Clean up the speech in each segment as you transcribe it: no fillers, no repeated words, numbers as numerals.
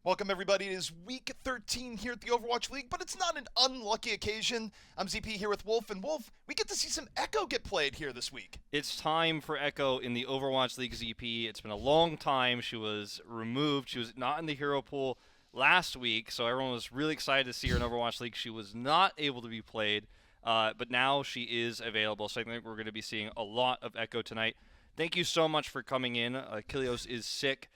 Welcome everybody, it is week 13 here at the Overwatch League, but it's not an unlucky occasion. I'm ZP here with Wolf, and Wolf, we get to see some Echo get played here this week. It's time for Echo in the Overwatch League ZP. It's been a long time. She was removed. She was not in the hero pool last week, so everyone was really excited to see her in Overwatch League. She was not able to be played, but now she is available, so I think we're going to be seeing a lot of Echo tonight. Thank you so much for coming in. Ilios is sick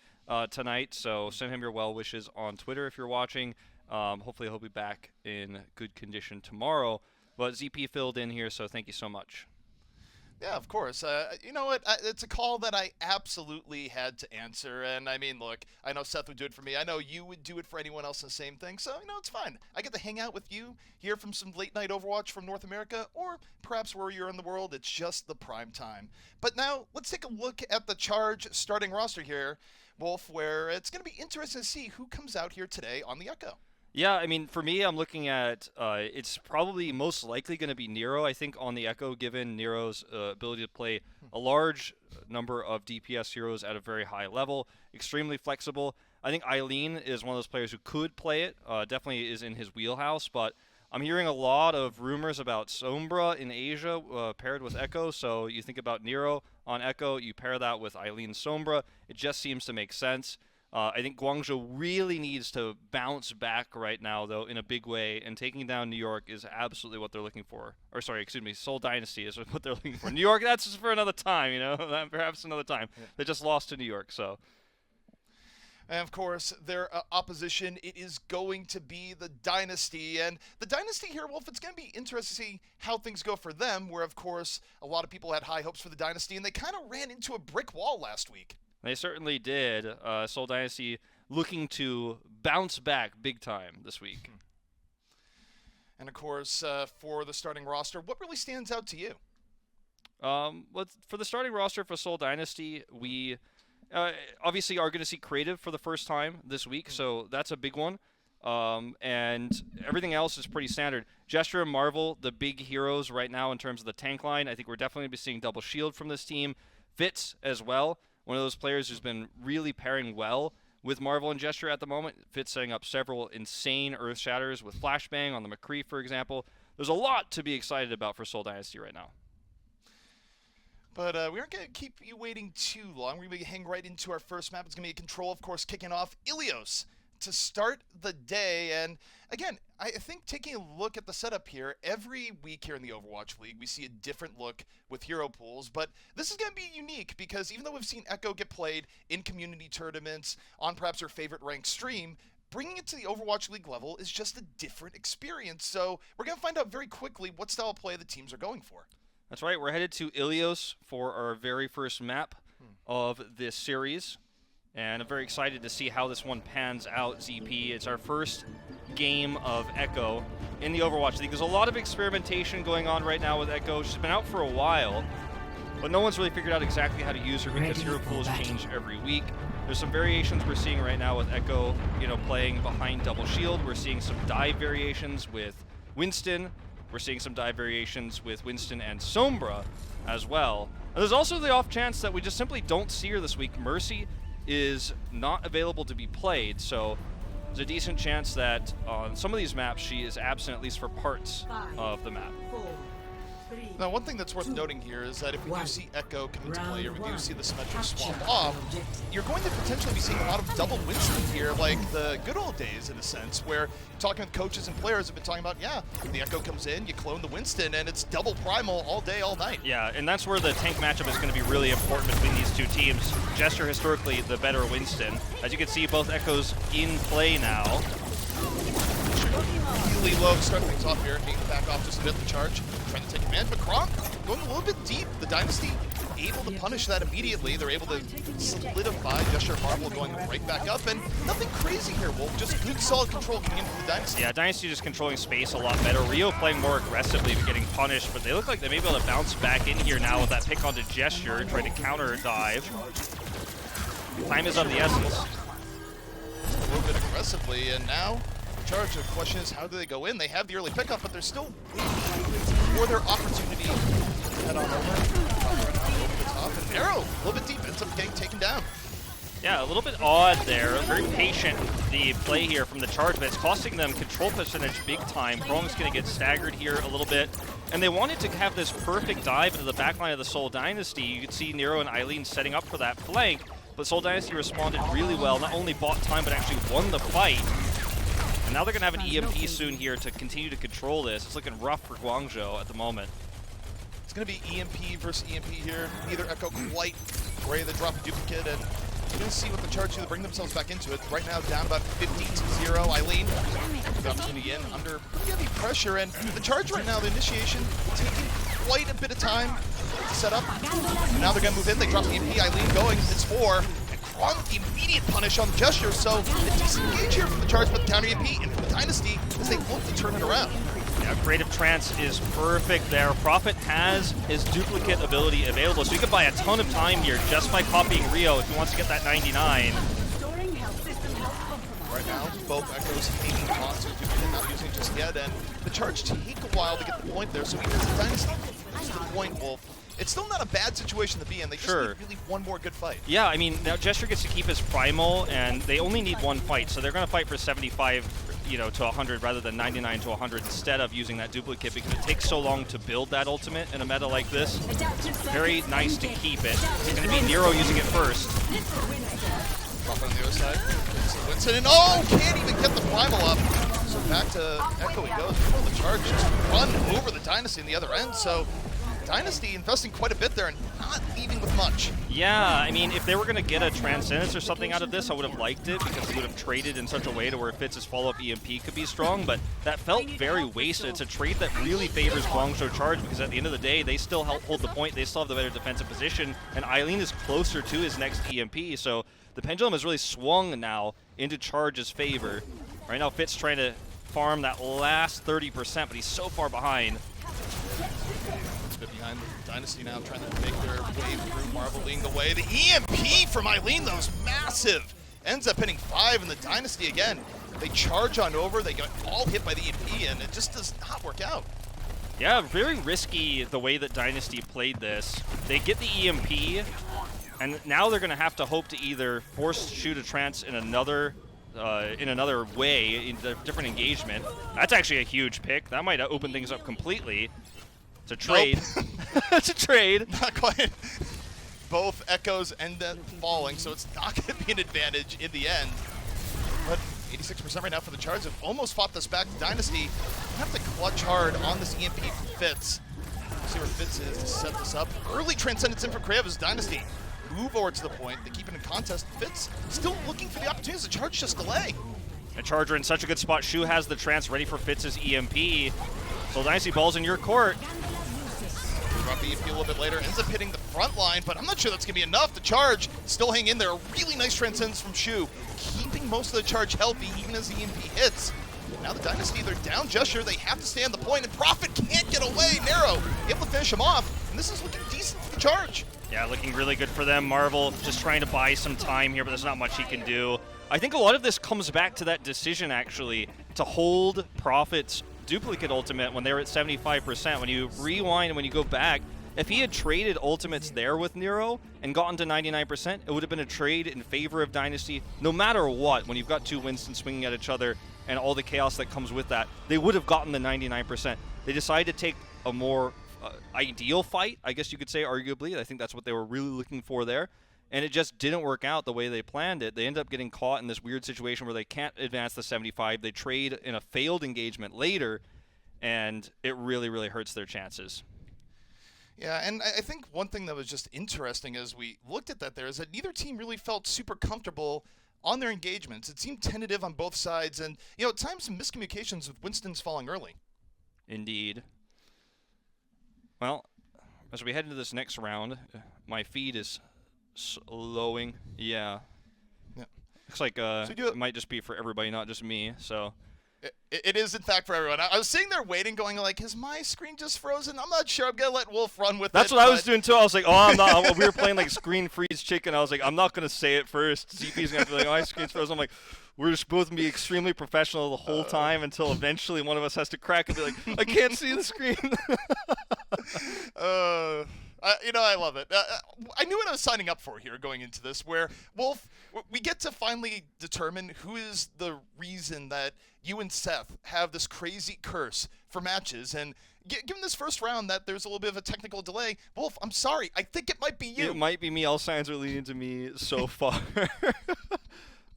tonight, so send him your well wishes on Twitter if you're watching. Hopefully he'll be back in good condition tomorrow. But ZP filled in here, so thank you so much. Yeah, of course. You know what? It's a call that I absolutely had to answer. And I mean, look, I know Seth would do it for me. I know you would do it for anyone else, the same thing. So, you know, it's fine. I get to hang out with you, hear from some late night Overwatch from North America, or perhaps where you're in the world, it's just the prime time. But now, let's take a look at the Charge starting roster here, Wolf, where it's going to be interesting to see who comes out here today on the Echo. Yeah, I mean, for me, I'm looking at it's probably most likely going to be Nero, I think, on the Echo, given Nero's ability to play a large number of DPS heroes at a very high level, extremely flexible. I think Eileen is one of those players who could play it, definitely is in his wheelhouse, but I'm hearing a lot of rumors about Sombra in Asia paired with Echo, so you think about Nero on Echo, you pair that with Eileen Sombra, it just seems to make sense. I think Guangzhou really needs to bounce back right now, though, in a big way, and taking down New York is absolutely what they're looking for. Or, sorry, excuse me, Seoul Dynasty is what they're looking for. New York, that's just for another time, you know, perhaps another time. Yeah. They just lost to New York, so. And, of course, their opposition, it is going to be the Dynasty. And the Dynasty here, Wolf, it's going to be interesting to see how things go for them, where, of course, a lot of people had high hopes for the Dynasty, and they kind of ran into a brick wall last week. They certainly did. Seoul Dynasty looking to bounce back big time this week. And, of course, for the starting roster, what really stands out to you? For the starting roster for Seoul Dynasty, we obviously are going to see Creative for the first time this week, so that's a big one. And everything else is pretty standard. Gesture and Marvel, the big heroes right now in terms of the tank line. I think we're definitely going to be seeing double shield from this team. Fitz as well. One of those players who's been really pairing well with Marvel and Gesture at the moment. Fitz setting up several insane Earth Shatters with Flashbang on the McCree, for example. There's a lot to be excited about for Seoul Dynasty right now. But we aren't going to keep you waiting too long. We're going to hang right into our first map. It's going to be a Control, of course, kicking off Ilios to start the day. And again, I think taking a look at the setup here, every week here in the Overwatch League, we see a different look with hero pools, but this is going to be unique because even though we've seen Echo get played in community tournaments on perhaps her favorite ranked stream, bringing it to the Overwatch League level is just a different experience. So we're going to find out very quickly what style of play the teams are going for. That's right. We're headed to Ilios for our very first map of this series. And I'm very excited to see how this one pans out, ZP. It's our first game of Echo in the Overwatch League. There's a lot of experimentation going on right now with Echo. She's been out for a while, but no one's really figured out exactly how to use her because hero pools change every week. There's some variations we're seeing right now with Echo, you know, playing behind double shield. We're seeing some dive variations with Winston. We're seeing some dive variations with Winston and Sombra as well. And there's also the off chance that we just simply don't see her this week. Mercy is not available to be played, so there's a decent chance that on some of these maps she is absent at least for parts of the map. Now, one thing that's worth noting here is that if we do see Echo come into play, or we do see the Symmetra swap off, you're going to potentially be seeing a lot of double Winston here, like the good old days in a sense, where talking with coaches and players have been talking about, yeah, when the Echo comes in, you clone the Winston, and it's double primal all day, all night. Yeah, and that's where the tank matchup is going to be really important between these two teams. Gesture, historically, the better Winston. As you can see, both Echoes in play now. Really low, starting things off here, taking back off just a bit, the Charge, trying to take advantage, but Kronk going a little bit deep. The Dynasty able to punish that immediately. They're able to solidify. Gesture Marvel going right back up, and nothing crazy here, Wolf. Just good, solid control coming in from the Dynasty. Yeah, Dynasty just controlling space a lot better. Rio playing more aggressively but getting punished, but they look like they may be able to bounce back in here now with that pick onto Gesture, trying to counter a dive. Time is of the essence. A little bit aggressively, and now Charge. The question is, how do they go in? They have the early pickup, but they're still waiting for their opportunity to head on over the top. And Arrow, a little bit deep, ends up getting taken down. Yeah, a little bit odd there. Very patient, the play here from the charge, but it's costing them control percentage big time. Brong's going to get staggered here a little bit. And they wanted to have this perfect dive into the backline of the Seoul Dynasty. You could see Nero and Eileen setting up for that flank, but Seoul Dynasty responded really well. Not only bought time, but actually won the fight. And now they're going to have an EMP soon here to continue to control this. It's looking rough for Guangzhou at the moment. It's going to be EMP versus EMP here. Neither Echo quite ready to drop a duplicate, and you're going to see what the charge do to bring themselves back into it. Right now, down about 50-0. Eileen, the opportunity in under pretty heavy pressure, and the charge right now, the initiation, taking quite a bit of time to set up. And now they're going to move in. They drop the EMP. Eileen going. It's 4. And Kwon with the immediate punish on the gesture. So a decent engage here from the charge, but the counter EMP and from the Dynasty as they look to turn it around. Yeah, Creative Trance is perfect there. Prophet has his duplicate ability available, so he could buy a ton of time here just by copying Rio if he wants to get that 99. Right now, both Echoes taking costs of duplicate, not using it just yet, and the charge take a while to get the point there, so even as the Dynasty gets the point, Wolf, it's still not a bad situation to be in. They just need really one more good fight. Yeah, I mean, now Gesture gets to keep his Primal, and they only need one fight, so they're going to fight for 75 to 100 rather than 99 to 100 instead of using that duplicate because it takes so long to build that ultimate in a meta like this. Very nice to keep it. It's going to be Nero using it first. Drop on the other side. Winston, and can't even get the Primal up. So back to Echo he goes. The charge just run over the Dynasty in the other end. So Dynasty investing quite a bit there and not leaving with much. Yeah, I mean, if they were going to get a Transcendence or something out of this, I would have liked it because they would have traded in such a way to where Fitz's follow-up EMP could be strong, but that felt very wasted. It's a trade that really favors Guangzhou Charge because at the end of the day, they still help hold the point, they still have the better defensive position, and Eileen is closer to his next EMP, so the pendulum has really swung now into Charge's favor. Right now, Fitz trying to farm that last 30%, but he's so far behind. Bit behind the Dynasty now, trying to make their way through. Marvel leading the way. The EMP from Eileen, though, is massive. Ends up hitting 5 in the Dynasty again. They charge on over. They get all hit by the EMP, and it just does not work out. Yeah, very risky the way that Dynasty played this. They get the EMP, and now they're going to have to hope to either force shoot a trance in another way, in a different engagement. That's actually a huge pick. That might open things up completely. It's a trade. Nope. It's a trade. Not quite. Both Echoes end up falling, so it's not going to be an advantage in the end. But 86% right now for the Charge. Have almost fought this back. Dynasty have to clutch hard on this EMP from Fitz. See where Fitz is to set this up. Early Transcendence in for Krav as Dynasty move over to the point. They keep it in contest. Fitz still looking for the opportunities. The Charge just delay. A Charger in such a good spot. Shu has the Trance ready for Fitz's EMP. So Dynasty ball's in your court. Drop the EMP a little bit later, ends up hitting the front line, but I'm not sure that's going to be enough. The Charge still hang in there. A really nice Transcendence from Shu, keeping most of the Charge healthy even as the EMP hits. Now the Dynasty, they're down Gesture. They have to stay on the point, and Prophet can't get away. Narrow, able to finish him off, and this is looking decent for the Charge. Yeah, looking really good for them. Marvel just trying to buy some time here, but there's not much he can do. I think a lot of this comes back to that decision, actually, to hold Prophet's duplicate ultimate when they were at 75%. When you rewind and when you go back, if he had traded ultimates there with Nero and gotten to 99%, it would have been a trade in favor of Dynasty. No matter what, when you've got two Winstons swinging at each other and all the chaos that comes with that, they would have gotten the 99%. They decided to take a more ideal fight, I guess you could say, arguably. I think that's what they were really looking for there. And it just didn't work out the way they planned it. They end up getting caught in this weird situation where they can't advance the 75. They trade in a failed engagement later, and it really, really hurts their chances. Yeah, and I think one thing that was just interesting as we looked at that there is that neither team really felt super comfortable on their engagements. It seemed tentative on both sides, and, at times some miscommunications with Winston's falling early. Indeed. Well, as we head into this next round, my feed is slowing. Yeah. Looks like it might just be for everybody, not just me. So it is in fact for everyone. I was sitting there waiting, going like, "Is my screen just frozen?" I'm not sure. I'm gonna let Wolf run with it. That's what I was doing too. I was like, "Oh, I'm not." We were playing like screen freeze chicken. I was like, "I'm not gonna say it first." ZP's gonna be like, "Oh, my screen's frozen." I'm like, we're just both gonna be extremely professional the whole time until eventually one of us has to crack and be like, "I can't see the screen." I love it. I knew what I was signing up for here going into this, where, Wolf, we get to finally determine who is the reason that you and Seth have this crazy curse for matches. And given this first round that there's a little bit of a technical delay, Wolf, I'm sorry. I think it might be you. It might be me. All signs are leading to me so far.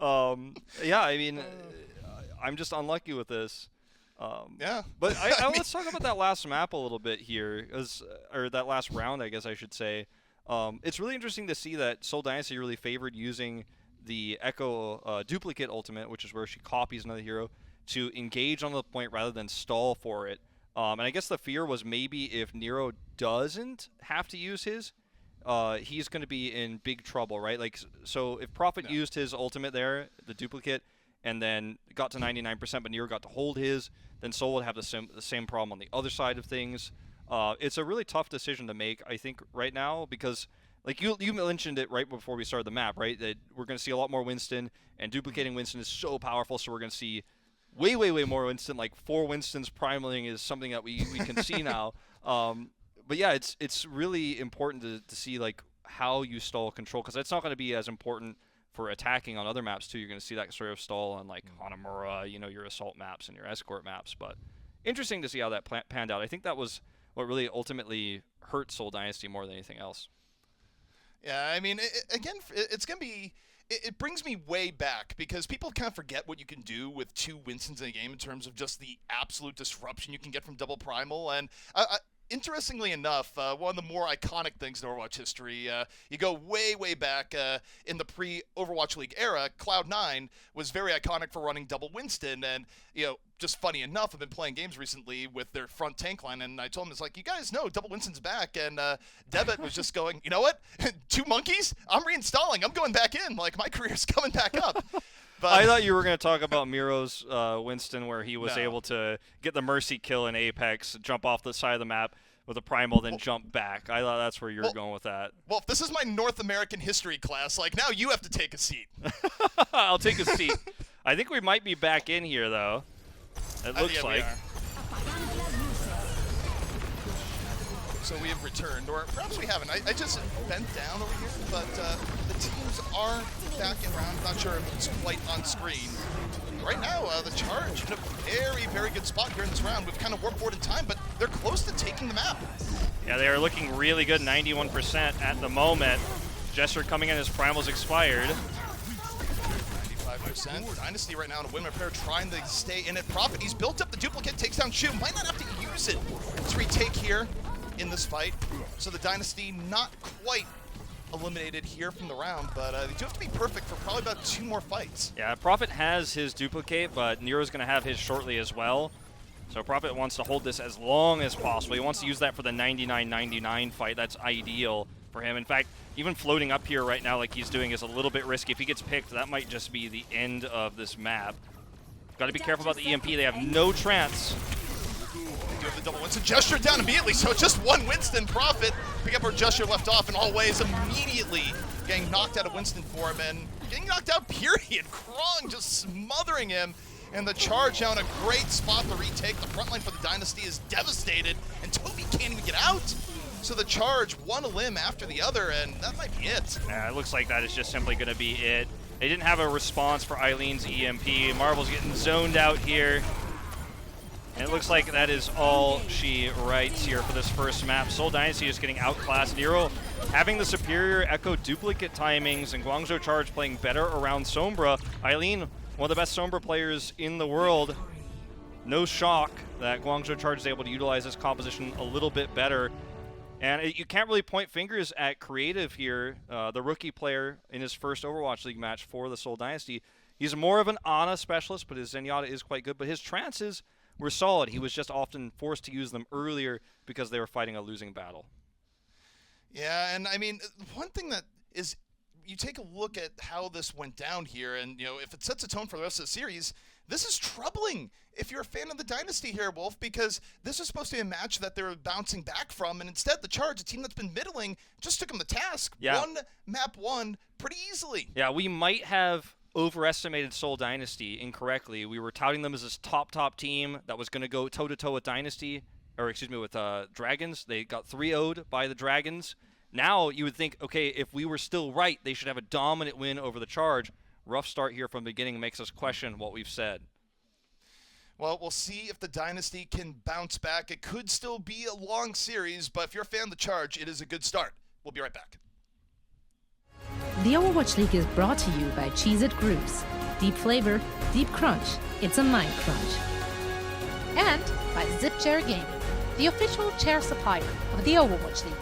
Yeah, I mean, I'm just unlucky with this. Yeah. But let's talk about that last map a little bit here, or that last round, I guess I should say. It's really interesting to see that Seoul Dynasty really favored using the Echo duplicate ultimate, which is where she copies another hero, to engage on the point rather than stall for it. And I guess the fear was maybe if Nero doesn't have to use his, he's going to be in big trouble, right? Like, so if Prophet used his ultimate there, the duplicate, and then got to 99%, but Nero got to hold his, then Seoul would have the same problem on the other side of things. It's a really tough decision to make, I think, right now, because like you mentioned it right before we started the map, right? That we're going to see a lot more Winston, and duplicating Winston is so powerful, so we're going to see way more Winston. Like 4 Winstons primaling is something that we can see now. But yeah, it's really important to see like how you stall control, because that's not going to be as important for attacking on other maps too. You're going to see that sort of stall on like Hanamura, your assault maps and your escort maps. But interesting to see how that panned out. I think that was what really ultimately hurt Seoul Dynasty more than anything else. Yeah, I mean, it's going to be... It brings me way back, because people kind of forget what you can do with 2 Winstons in a game in terms of just the absolute disruption you can get from double primal. And interestingly enough, one of the more iconic things in Overwatch history, you go way back in the pre-Overwatch League era, Cloud9 was very iconic for running double Winston. And, just funny enough, I've been playing games recently with their front tank line, and I told them, it's like, you guys know double Winston's back. And Debit was just going, you know what? 2 monkeys? I'm reinstalling. I'm going back in. Like, my career's coming back up. But I thought you were going to talk about Miro's Winston, where he was able to get the Mercy kill in Apex, jump off the side of the map with a primal, then jump back. I thought that's where you were going with that. Well, if this is my North American history class, like, now you have to take a seat. I'll take a seat. I think we might be back in here, though. It looks like. So we have returned, or perhaps we haven't. I just bent down over here, but the teams are back in round. Not sure if it's quite on screen. Right now, the Charge in a very good spot here in this round. We've kind of worked forward in time, but they're close to taking the map. Yeah, they are looking really good, 91% at the moment. Jester coming in, his primal's expired. 95%. Dynasty right now in a win repair, trying to stay in it. Prophet, he's built up the duplicate, takes down Shu. Might not have to use it to retake here in this fight. So the Dynasty not quite eliminated here from the round, but they do have to be perfect for probably about 2 more fights. Yeah, Prophet has his duplicate, but Nero's going to have his shortly as well. So Prophet wants to hold this as long as possible. He wants to use that for the 99-99 fight. That's ideal for him. In fact, even floating up here right now like he's doing is a little bit risky. If he gets picked, that might just be the end of this map. Got to be careful about the EMP. They have no trance. They do have the double Winston. Gesture down immediately, so just 1 Winston. Prophet pick up where Gesture left off in all ways, immediately getting knocked out of Winston for him, and getting knocked out, period. Krong just smothering him. And the Charge now in a great spot to retake. The front line for the Dynasty is devastated, and Toby can't even get out. So the Charge, one limb after the other, and that might be it. Yeah, it looks like that is just simply going to be it. They didn't have a response for Eileen's EMP. Marvel's getting zoned out here. And it looks like that is all she writes here for this first map. Seoul Dynasty is getting outclassed. Nero having the superior Echo duplicate timings, and Guangzhou Charge playing better around Sombra. Eileen, one of the best Sombra players in the world. No shock that Guangzhou Charge is able to utilize this composition a little bit better. And you can't really point fingers at Creative here, the rookie player in his first Overwatch League match for the Seoul Dynasty. He's more of an Ana specialist, but his Zenyatta is quite good. But his trances were solid. He was just often forced to use them earlier because they were fighting a losing battle. Yeah, and I mean, one thing that is, you take a look at how this went down here, and if it sets a tone for the rest of the series, this is troubling if you're a fan of the Dynasty here, Wolf, because this is supposed to be a match that they're bouncing back from, and instead the Charge, a team that's been middling, just took them to task. Yeah. Map one pretty easily. Yeah, we might have overestimated Seoul Dynasty incorrectly. We were touting them as this top team that was going to go toe-to-toe with Dynasty, or excuse me, with Dragons. They got 3-0'd by the Dragons. Now you would think, okay, if we were still right, they should have a dominant win over the Charge. Rough start here from the beginning makes us question what we've said. Well, we'll see if the Dynasty can bounce back. It could still be a long series, but if you're a fan of the Charge, it is a good start. We'll be right back. The Overwatch League is brought to you by Cheez-It Grooves. Deep flavor, deep crunch. It's a mind crunch. And by Zip Chair Gaming, the official chair supplier of the Overwatch League.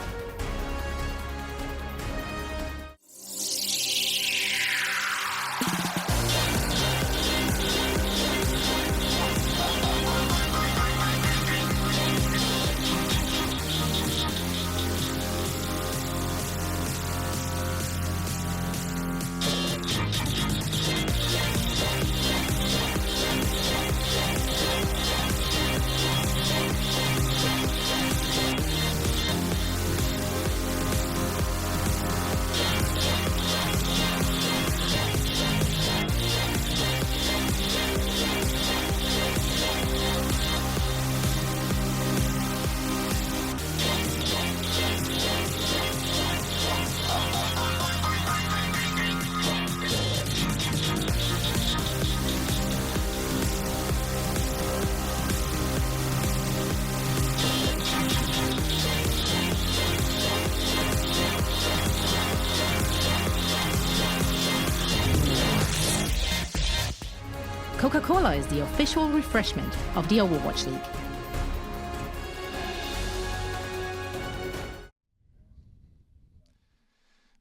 Coca-Cola is the official refreshment of the Overwatch League.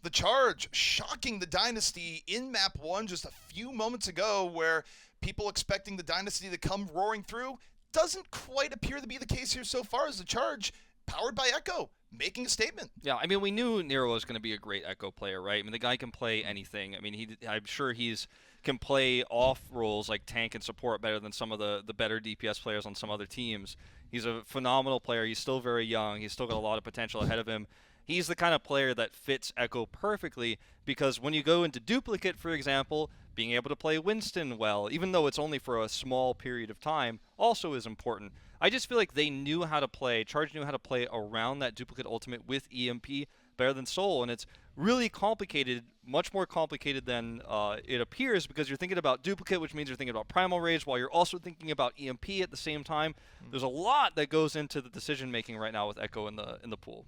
The Charge shocking the Dynasty in Map 1 just a few moments ago, where people expecting the Dynasty to come roaring through doesn't quite appear to be the case here so far, as the Charge, powered by Echo, making a statement. Yeah, I mean, we knew Nero was going to be a great Echo player, right? I mean, the guy can play anything. I mean, I'm sure he's can play off roles like tank and support better than some of the better DPS players on some other teams. He's a phenomenal player. He's still very young. He's still got a lot of potential ahead of him. He's the kind of player that fits Echo perfectly, because when you go into Duplicate, for example, being able to play Winston well, even though it's only for a small period of time, also is important. I just feel like they knew how to play, Charge knew how to play around that Duplicate ultimate with EMP better than Seoul, and it's really complicated, much more complicated than it appears, because you're thinking about Duplicate, which means you're thinking about Primal Rage, while you're also thinking about EMP at the same time. There's a lot that goes into the decision-making right now with Echo in the pool.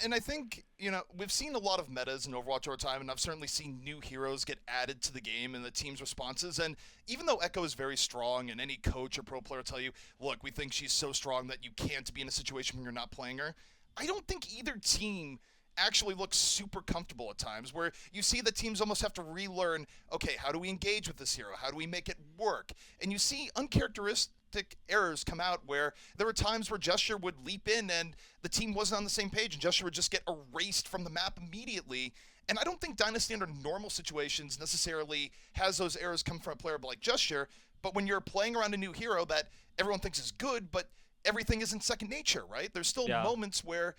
And I think, you know, we've seen a lot of metas in Overwatch over time, and I've certainly seen new heroes get added to the game and the team's responses. And even though Echo is very strong, and any coach or pro player will tell you, look, we think she's so strong that you can't be in a situation when you're not playing her, I don't think either team actually looks super comfortable at times, where you see the teams almost have to relearn, okay, how do we engage with this hero? How do we make it work? And you see uncharacteristic errors come out, where there were times where Gesture would leap in and the team wasn't on the same page, and Gesture would just get erased from the map immediately. And I don't think Dynasty under normal situations necessarily has those errors come from a player like Gesture, but when you're playing around a new hero that everyone thinks is good, but everything isn't second nature, right? There's still moments where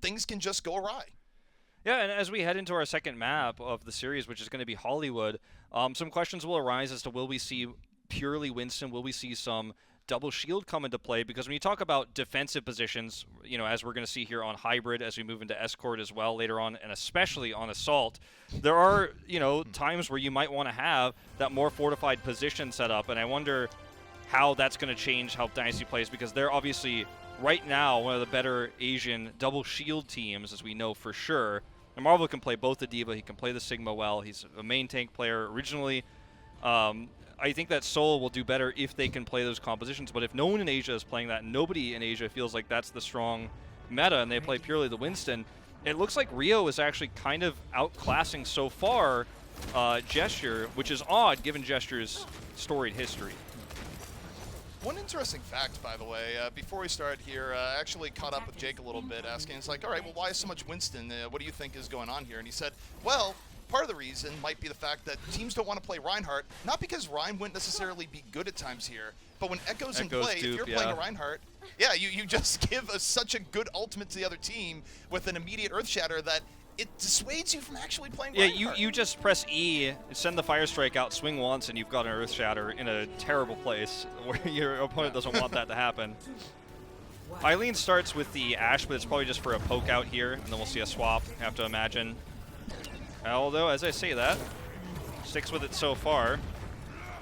things can just go awry. Yeah, and as we head into our second map of the series, which is going to be Hollywood, some questions will arise as to, will we see purely Winston? Will we see some double shield come into play? Because when you talk about defensive positions, you know, as we're going to see here on Hybrid, as we move into Escort as well later on, and especially on Assault, there are, you know, times where you might want to have that more fortified position set up, and I wonder how that's going to change how Dynasty plays, because they're obviously right now one of the better Asian double shield teams, as we know for sure. And Marvel can play both the D.Va, he can play the Sigma well, he's a main tank player originally. I think that Seoul will do better if they can play those compositions, but if no one in Asia is playing that, nobody in Asia feels like that's the strong meta, and they play purely the Winston, it looks like Rio is actually kind of outclassing so far Gesture, which is odd given Gesture's storied history. One interesting fact, by the way, before we start here, I actually caught up with Jake a little bit, asking, it's like, all right, well, why so much Winston? What do you think is going on here? And he said, well, part of the reason might be the fact that teams don't want to play Reinhardt, not because Rein wouldn't necessarily be good at times here, but when Echo's in play, if you're playing a Reinhardt, you just give such a good ultimate to the other team with an immediate Earth Shatter that it dissuades you from actually playing Reinhardt. Yeah, you just press E, send the Fire Strike out, swing once, and you've got an Earth Shatter in a terrible place where your opponent doesn't want that to happen. Eileen starts with the Ashe, but it's probably just for a poke out here, and then we'll see a swap, I have to imagine. Although, as I say that, sticks with it so far.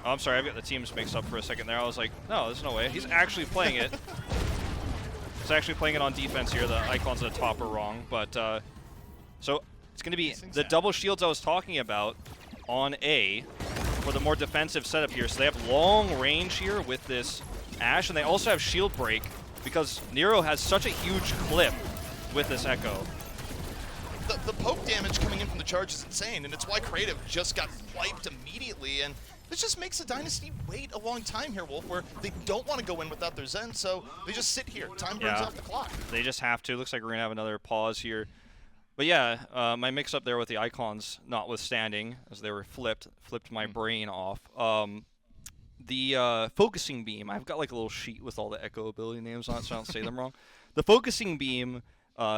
Oh, I'm sorry, I've got the teams mixed up for a second there. I was like, no, there's no way. He's actually playing it. He's actually playing it on defense here. The icons at the top are wrong. But, so it's going to be the double shields I was talking about on A for the more defensive setup here. So they have long range here with this Ashe, and they also have shield break because Nero has such a huge clip with this Echo. The poke damage coming in from the charge is insane, and it's why Creative just got wiped immediately, and this just makes the Dynasty wait a long time here, Wolf, where they don't want to go in without their Zen, so they just sit here. Time burns off the clock. They just have to. Looks like we're going to have another pause here. But yeah, my mix-up there with the icons notwithstanding, as they were flipped my brain off. The focusing beam, I've got like a little sheet with all the Echo ability names on it, so I don't say them wrong. The focusing beam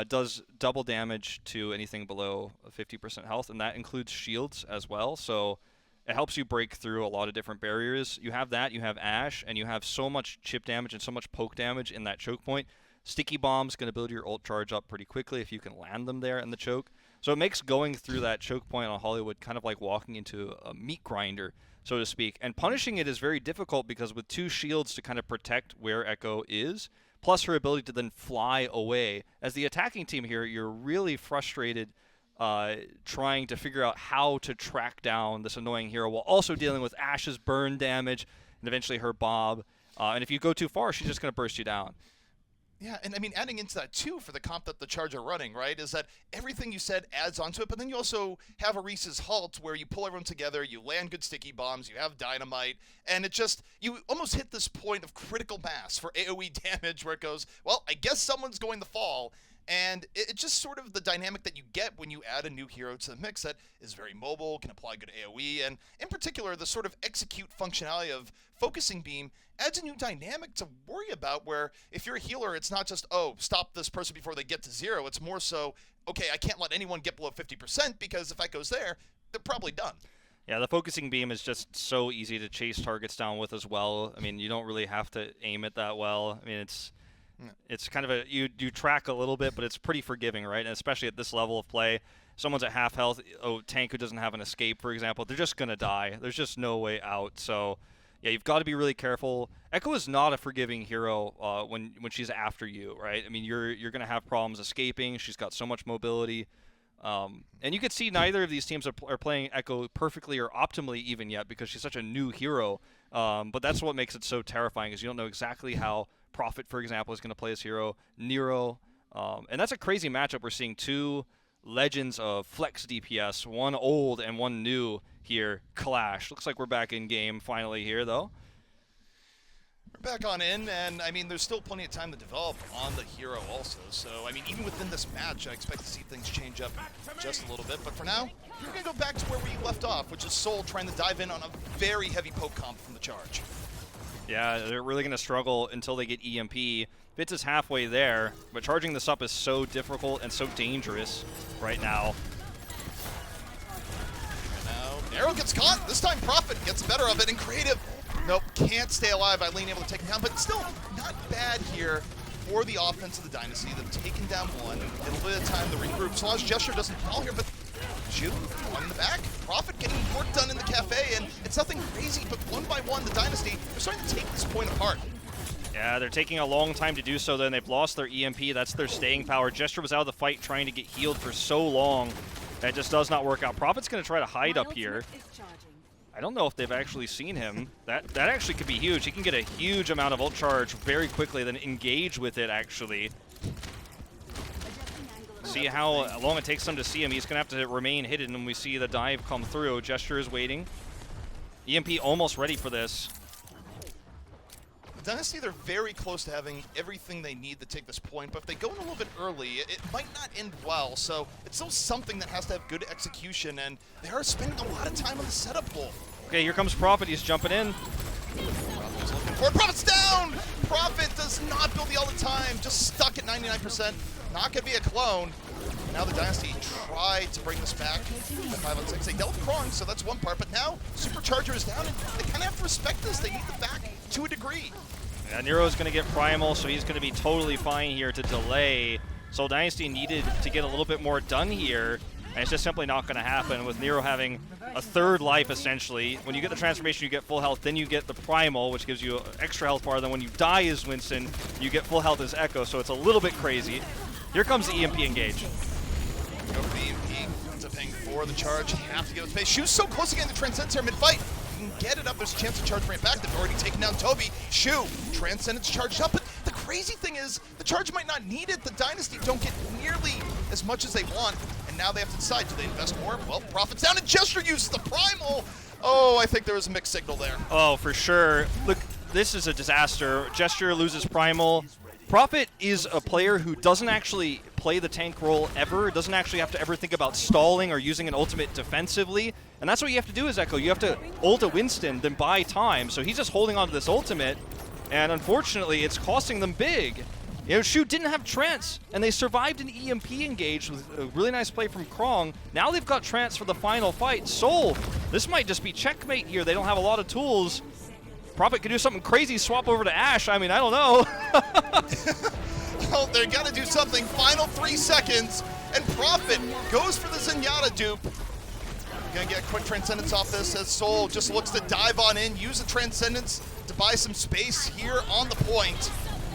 does double damage to anything below 50% health, and that includes shields as well. So it helps you break through a lot of different barriers. You have that, you have Ashe, and you have so much chip damage and so much poke damage in that choke point. Sticky Bomb's going to build your ult charge up pretty quickly if you can land them there in the choke. So it makes going through that choke point on Hollywood kind of like walking into a meat grinder, so to speak. And punishing it is very difficult because with 2 shields to kind of protect where Echo is, plus her ability to then fly away. As the attacking team here, you're really frustrated trying to figure out how to track down this annoying hero while also dealing with Ashe's burn damage and eventually her Bob. And if you go too far, she's just going to burst you down. Yeah, and I mean, adding into that, too, for the comp that the Charge are running, right, is that everything you said adds onto it, but then you also have a Reese's Halt where you pull everyone together, you land good sticky bombs, you have dynamite, and it just, you almost hit this point of critical mass for AoE damage where it goes, well, I guess someone's going to fall. And it's just sort of the dynamic that you get when you add a new hero to the mix that is very mobile, can apply good AoE, and in particular, the sort of execute functionality of Focusing Beam adds a new dynamic to worry about where if you're a healer, it's not just, oh, stop this person before they get to 0. It's more so, okay, I can't let anyone get below 50% because if that goes there, they're probably done. Yeah, the Focusing Beam is just so easy to chase targets down with as well. I mean, you don't really have to aim it that well. I mean, it's kind of a, you track a little bit, but it's pretty forgiving, right? And especially at this level of play, someone's at half health, tank who doesn't have an escape, for example, they're just going to die. There's just no way out. So, yeah, you've got to be really careful. Echo is not a forgiving hero when she's after you, right? I mean, you're going to have problems escaping. She's got so much mobility. And you can see neither of these teams are playing Echo perfectly or optimally even yet because she's such a new hero. But that's what makes it so terrifying is you don't know exactly how Prophet, for example, is going to play his hero, Nero. And that's a crazy matchup. We're seeing 2 legends of flex DPS, one old and one new here, clash. Looks like we're back in game finally here, though. We're back on in, and I mean, there's still plenty of time to develop on the hero also. So, I mean, even within this match, I expect to see things change up just a little bit. But for now, we're going to go back to where we left off, which is Seoul trying to dive in on a very heavy poke comp from the Charge. Yeah, they're really going to struggle until they get EMP. Fitz is halfway there, but charging this up is so difficult and so dangerous right now. And now, Arrow gets caught. This time, Prophet gets the better of it, and Creative, nope, can't stay alive. Eileen able to take him down, but still not bad here for the offense of the Dynasty. They've taken down one. A little bit of time to regroup. Solage Gesture doesn't fall here, but shoot, one in the back. Prophet getting work done in the cafe, and it's nothing crazy, but one by one, the Dynasty, they're starting to take this point apart. Yeah, they're taking a long time to do so, then they've lost their EMP. That's their staying power. Gesture was out of the fight trying to get healed for so long. That just does not work out. Prophet's going to try to hide up here. I don't know if they've actually seen him. That actually could be huge. He can get a huge amount of ult charge very quickly, then engage with it, actually. See how long it takes them to see him. He's going to have to remain hidden when we see the dive come through. Gesture is waiting. EMP almost ready for this. The Dynasty, they're very close to having everything they need to take this point, but if they go in a little bit early, it might not end well. So it's still something that has to have good execution, and they are spending a lot of time on the setup, Wolf. Okay, here comes Prophet. He's jumping in. Prophet's looking for it. Prophet's down! Prophet does not build the all the time, just stuck at 99%. Not going to be a clone. Now the Dynasty tried to bring this back. 5 on 6. They dealt with Krong, so that's one part. But now Supercharger is down, and they kind of have to respect this. They need the back to a degree. Nero's going to get Primal, so he's going to be totally fine here to delay. So Dynasty needed to get a little bit more done here, and it's just simply not going to happen with Nero having a third life, essentially. When you get the transformation, you get full health, then you get the Primal, which gives you extra health bar. Then when you die as Winston, you get full health as Echo, so it's a little bit crazy. Here comes the EMP engage. Go for the EMP, ends up paying for the charge, have to give it space. Shu's so close to getting the Transcendence here mid-fight. You can get it up, there's a chance to charge right back. They've already taken down Toby. Shu, Transcendence charged up, but the crazy thing is, the charge might not need it. The Dynasty don't get nearly as much as they want, and now they have to decide, do they invest more? Well, Prophet's down, and Gesture uses the Primal. Oh, I think there was a mixed signal there. Oh, for sure. Look, this is a disaster. Gesture loses Primal. Prophet is a player who doesn't actually play the tank role ever, doesn't actually have to ever think about stalling or using an ultimate defensively, and that's what you have to do as Echo. You have to ult a Winston, then buy time, so he's just holding on to this ultimate, and unfortunately, it's costing them big. You know, Shu didn't have Trance, and they survived an EMP engage with a really nice play from Krong. Now they've got Trance for the final fight. Seoul, this might just be checkmate here. They don't have a lot of tools. Prophet could do something crazy, swap over to Ashe. I mean, I don't know. Well, they're going to do something. Final 3 seconds, and Prophet goes for the Zenyatta dupe. Going to get a quick Transcendence off this as Seoul just looks to dive on in, use the Transcendence to buy some space here on the point.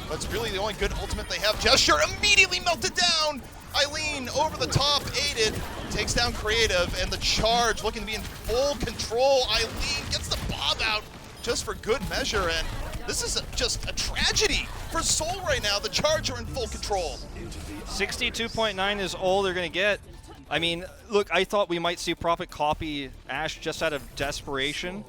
That's really the only good ultimate they have. Gesture immediately melted down. Eileen over the top, aided, takes down Creative, and the charge looking to be in full control. Eileen gets the Bob out just for good measure, and this is just a tragedy for Seoul right now. The charge are in full control. 62.9 is all they're going to get. I mean, look, I thought we might see Prophet copy Ashe just out of desperation,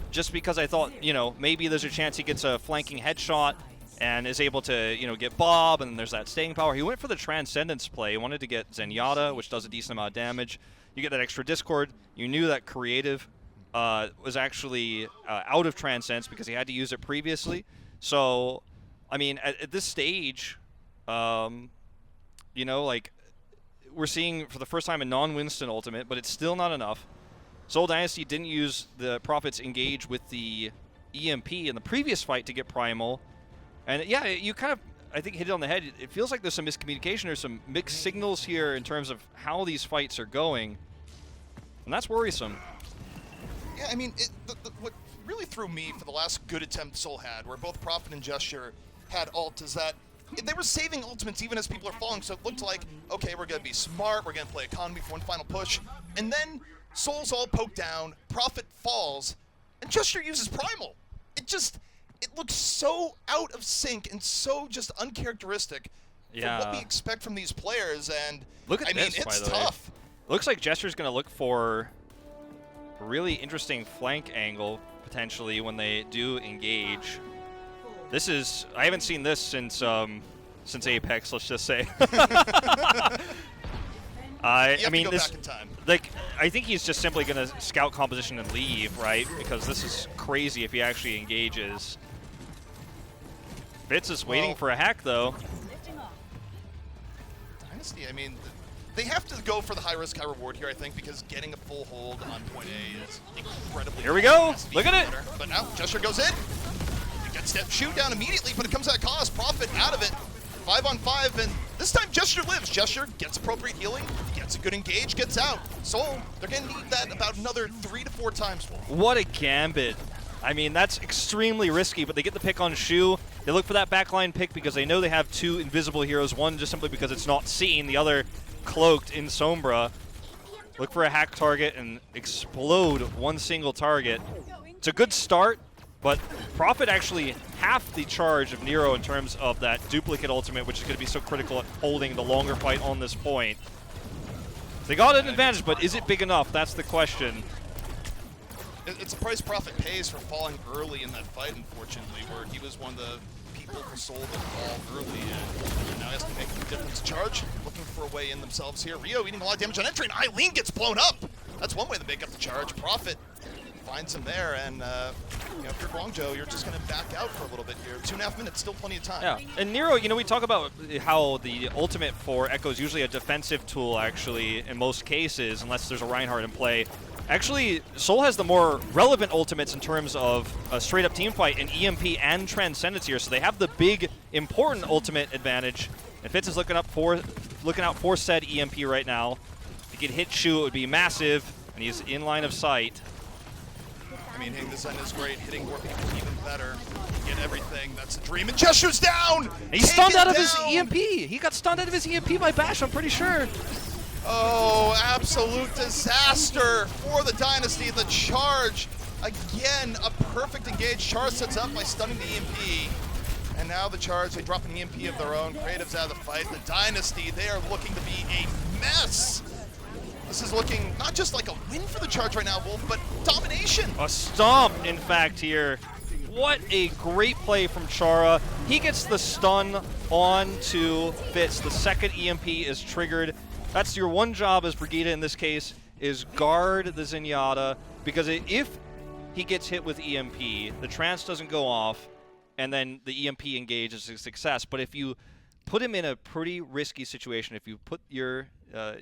just because I thought, you know, maybe there's a chance he gets a flanking headshot and is able to, you know, get Bob, and then there's that staying power. He went for the Transcendence play. He wanted to get Zenyatta, which does a decent amount of damage. You get that extra Discord. You knew that Creative was actually out of Transcendence because he had to use it previously. So, I mean, at this stage, you know, like, we're seeing for the first time a non-Winston ultimate, but it's still not enough. Seoul Dynasty didn't use the Prophet's engage with the EMP in the previous fight to get Primal. And yeah, you kind of, I think, hit it on the head. It feels like there's some miscommunication or some mixed signals here in terms of how these fights are going. And that's worrisome. Yeah, I mean, what really threw me for the last good attempt Seoul had, where both Prophet and Gesture had ult, is that they were saving ultimates even as people are falling, so it looked like, okay, we're going to be smart, we're going to play economy for one final push, and then Seoul's all poked down, Prophet falls, and Gesture uses Primal. It looks so out of sync and so just uncharacteristic for what we expect from these players, and look at I mean, it's tough. Looks like Gesture's going to look for a really interesting flank angle, potentially, when they do engage. This is, I haven't seen this since Apex, let's just say. I mean, this, like, I think he's just simply going to scout composition and leave, right? Because this is crazy if he actually engages. Fitz is waiting for a hack, though. Dynasty, I mean, they have to go for the high risk, high reward here, I think, because getting a full hold on point A is incredibly Here we go. Look at it. But now, Gesture goes in. He gets that shoot down immediately, but it comes at a cost. Prophet out of it. 5-on-5, and this time Gesture lives. Gesture gets appropriate healing, gets a good engage, gets out. Seoul, they're going to need that about another 3 to 4 times. What a gambit. I mean, that's extremely risky, but they get the pick on Shu. They look for that backline pick because they know they have 2 invisible heroes, one just simply because it's not seen, the other cloaked in Sombra. Look for a hack target and explode one single target. It's a good start, but Prophet actually half the charge of Nero in terms of that duplicate ultimate, which is going to be so critical at holding the longer fight on this point. They got an advantage, but is it big enough? That's the question. It's a price Prophet pays for falling early in that fight, unfortunately, where he was one of the people who sold the fall early, and now he has to make a difference. Charge, looking for a way in themselves here. Rio eating a lot of damage on entry, and Eileen gets blown up. That's one way to make up the charge. Prophet finds him there, and you know, if you're Guangzhou, you're just going to back out for a little bit here. 2.5 minutes, still plenty of time. Yeah, and Nero, you know, we talk about how the ultimate for Echo is usually a defensive tool, actually, in most cases, unless there's a Reinhardt in play. Actually, Seoul has the more relevant ultimates in terms of a straight-up team fight in EMP and Transcendence here, so they have the big, important ultimate advantage. And Fitz is looking out for said EMP right now. If he could hit Shu, it would be massive, and he's in line of sight. I mean, hitting the Zen is great. Hitting more people even better. Get everything. That's the dream. And Jeshu's down! He's stunned out of his EMP! He got stunned out of his EMP by Bash, I'm pretty sure. Oh, absolute disaster for the Dynasty. The charge, again, a perfect engage. Charge sets up by stunning the EMP. And now the charge, they drop an EMP of their own. Creative's out of the fight. The Dynasty, they are looking to be a mess. This is looking not just like a win for the charge right now, Wolf, but domination. A stomp, in fact, here. What a great play from Chara. He gets the stun on to Fitz. The second EMP is triggered. That's your one job as Brigida in this case, is guard the Zenyatta, because if he gets hit with EMP, the trance doesn't go off, and then the EMP engages a success. But if you put him in a pretty risky situation, if you put your,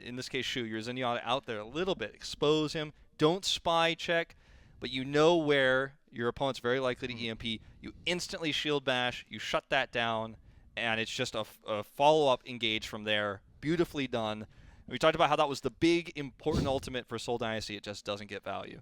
in this case Shu, your Zenyatta out there a little bit, expose him, don't spy check, but you know where your opponent's very likely to EMP, you instantly shield bash, you shut that down, and it's just a follow-up engage from there. Beautifully done. We talked about how that was the big, important ultimate for Seoul Dynasty. It just doesn't get value.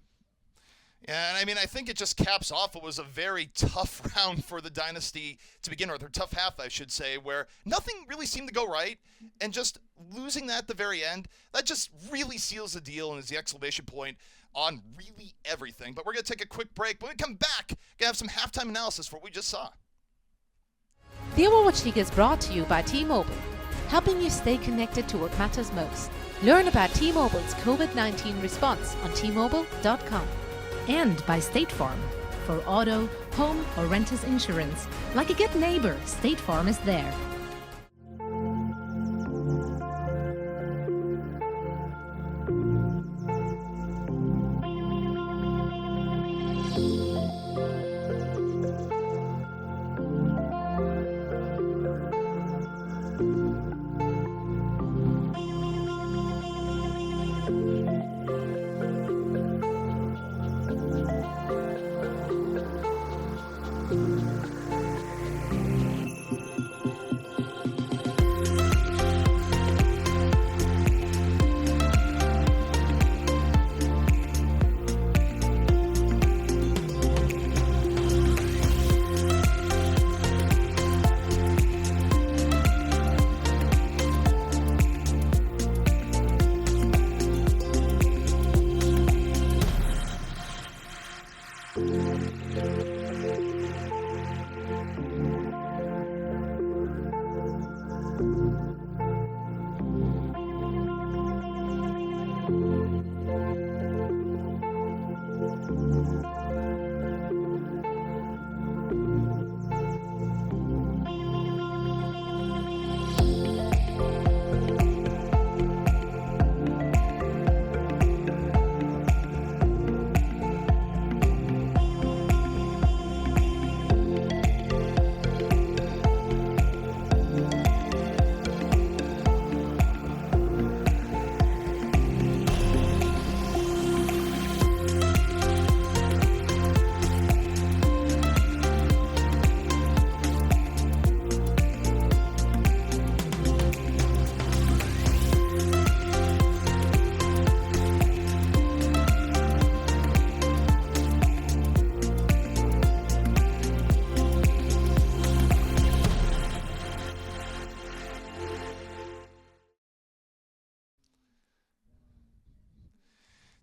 Yeah, and I mean, I think it just caps off. It was a very tough round for the Dynasty to begin with, or tough half, I should say, where nothing really seemed to go right, and just losing that at the very end, that just really seals the deal and is the exclamation point on really everything. But we're going to take a quick break. When we come back, we're going to have some halftime analysis for what we just saw. The Overwatch League is brought to you by T-Mobile, helping you stay connected to what matters most. Learn about T-Mobile's COVID-19 response on T-Mobile.com. And by State Farm. For auto, home, or renters insurance, like a good neighbor, State Farm is there.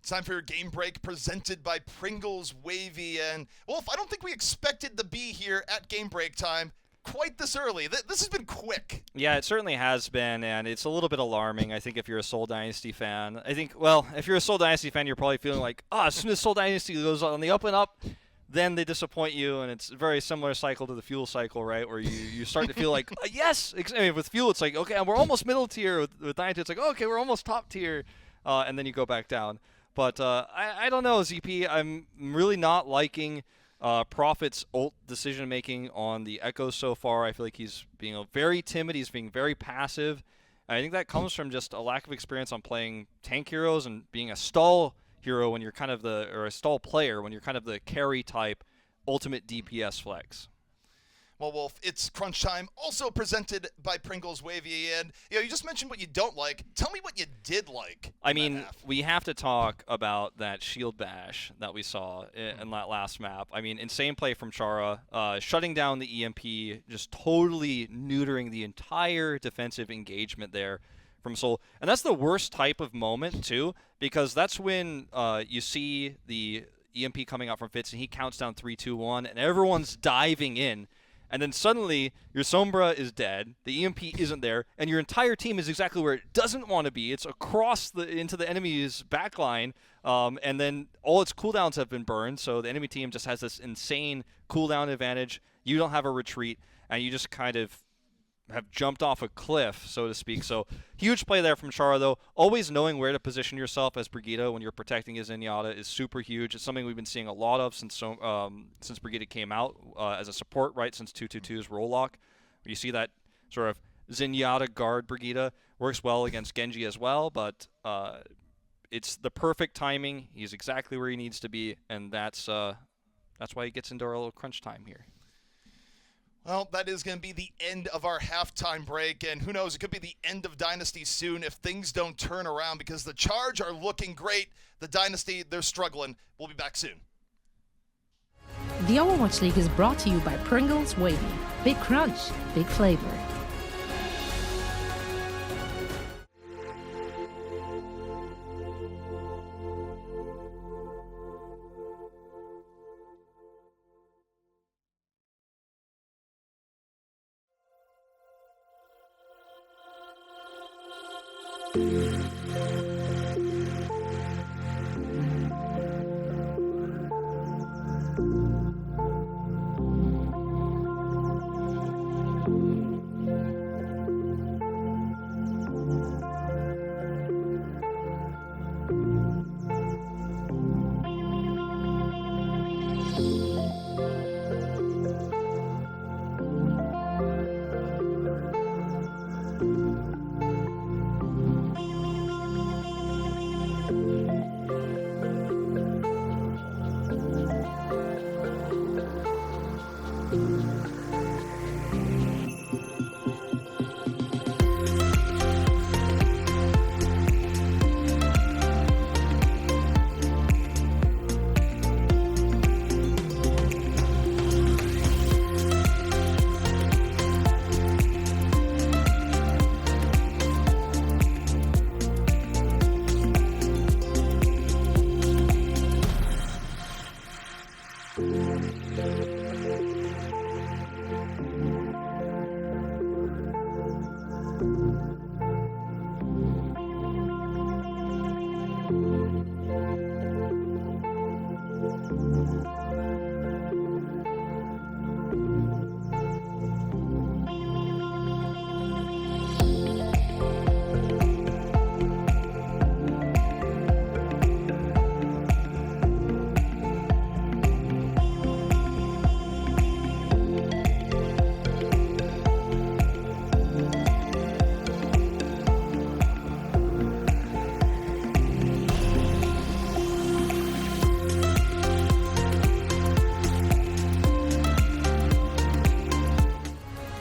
It's time for your game break presented by Pringles Wavy. And Wolf, I don't think we expected to be here at game break time quite this early. This has been quick. Yeah, it certainly has been, and it's a little bit alarming, I think, if you're a Seoul Dynasty fan. I think, well, if you're a Seoul Dynasty fan, you're probably feeling like, as soon as Seoul Dynasty goes on the up and up, then they disappoint you, and it's a very similar cycle to the Fuel cycle, right, where you start to feel like, yes! I mean, with Fuel, it's like, okay, we're almost middle tier. With Dynasty, it's like, okay, we're almost top tier, and then you go back down. But I don't know, ZP. I'm really not liking Prophet's ult decision-making on the Echo so far. I feel like he's being very timid. He's being very passive. I think that comes from just a lack of experience on playing tank heroes and being a stall hero when you're kind of or a stall player when you're kind of the carry type ultimate DPS flex. Well, Wolf, it's crunch time, also presented by Pringles Wavy, and you just mentioned what you don't like. Tell me what you did like. I mean, we have to talk about that shield bash that we saw in that last map. I mean, insane play from Chara, shutting down the EMP, just totally neutering the entire defensive engagement there from Seoul. And that's the worst type of moment, too, because that's when you see the EMP coming out from Fitz, and he counts down 3, 2, 1, and everyone's diving in. And then suddenly, your Sombra is dead, the EMP isn't there, and your entire team is exactly where it doesn't want to be. It's across into the enemy's backline, and then all its cooldowns have been burned, so the enemy team just has this insane cooldown advantage. You don't have a retreat, and you just kind of have jumped off a cliff, so to speak. So huge play there from Chara, though. Always knowing where to position yourself as Brigitte when you're protecting his Zenyatta is super huge. It's something we've been seeing a lot of since Brigitte came out as a support, right, since 222's roll lock. You see that sort of Zenyatta guard Brigitte works well against Genji as well, but it's the perfect timing. He's exactly where he needs to be, and that's why he gets into our little crunch time here. Well, that is going to be the end of our halftime break, and who knows, it could be the end of Dynasty soon if things don't turn around, because the Charge are looking great. The Dynasty, they're struggling. We'll be back soon. The Overwatch League is brought to you by Pringles Wavy. Big crunch, big flavor.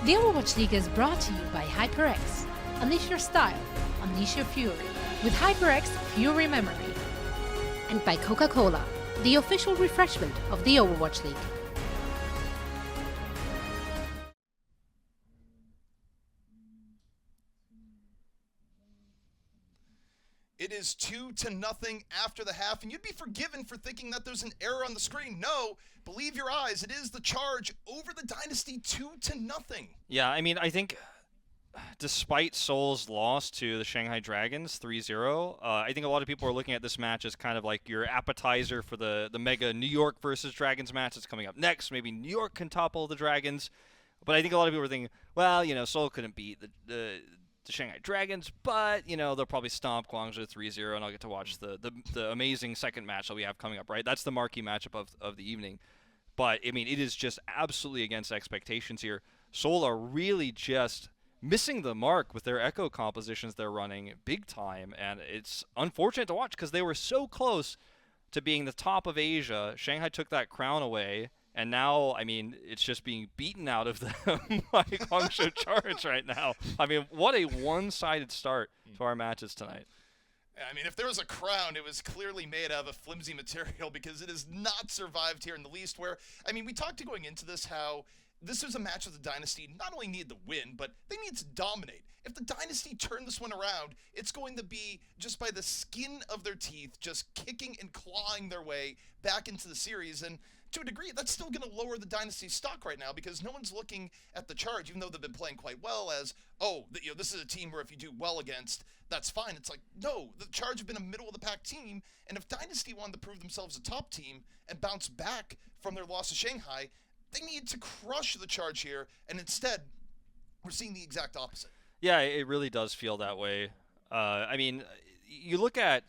The Overwatch League is brought to you by HyperX. Unleash your style, unleash your fury with HyperX Fury Memory. And by Coca-Cola, the official refreshment of the Overwatch League. It is 2-0 after the half, and you'd be forgiven for thinking that there's an error on the screen. No, believe your eyes. It is the Charge over the Dynasty 2-0. Yeah, I mean, I think despite Seoul's loss to the Shanghai Dragons 3-0, I think a lot of people are looking at this match as kind of like your appetizer for the mega New York versus Dragons match that's coming up next. Maybe New York can topple the Dragons. But I think a lot of people are thinking, well, Seoul couldn't beat the Shanghai Dragons, but, they'll probably stomp Guangzhou 3-0, and I'll get to watch the amazing second match that we have coming up, right? That's the marquee matchup of the evening. But, I mean, it is just absolutely against expectations here. Seoul are really just missing the mark with their echo compositions they're running big time, and it's unfortunate to watch because they were so close to being the top of Asia. Shanghai took that crown away, and now, I mean, it's just being beaten out of them by Guangzhou Charge right now. I mean, what a one-sided start to our matches tonight. I mean, if there was a crown, it was clearly made out of a flimsy material because it has not survived here in the least. Where, I mean, we talked going into this how this was a match that the Dynasty not only needed the win, but they need to dominate. If the Dynasty turn this one around, it's going to be just by the skin of their teeth, just kicking and clawing their way back into the series. And to a degree, that's still going to lower the Dynasty's stock right now because no one's looking at the Charge, even though they've been playing quite well, as, oh, this is a team where if you do well against, that's fine. It's like, no, the Charge have been a middle-of-the-pack team, and if Dynasty wanted to prove themselves a top team and bounce back from their loss to Shanghai, they need to crush the Charge here, and instead, we're seeing the exact opposite. Yeah, it really does feel that way. I mean, you look at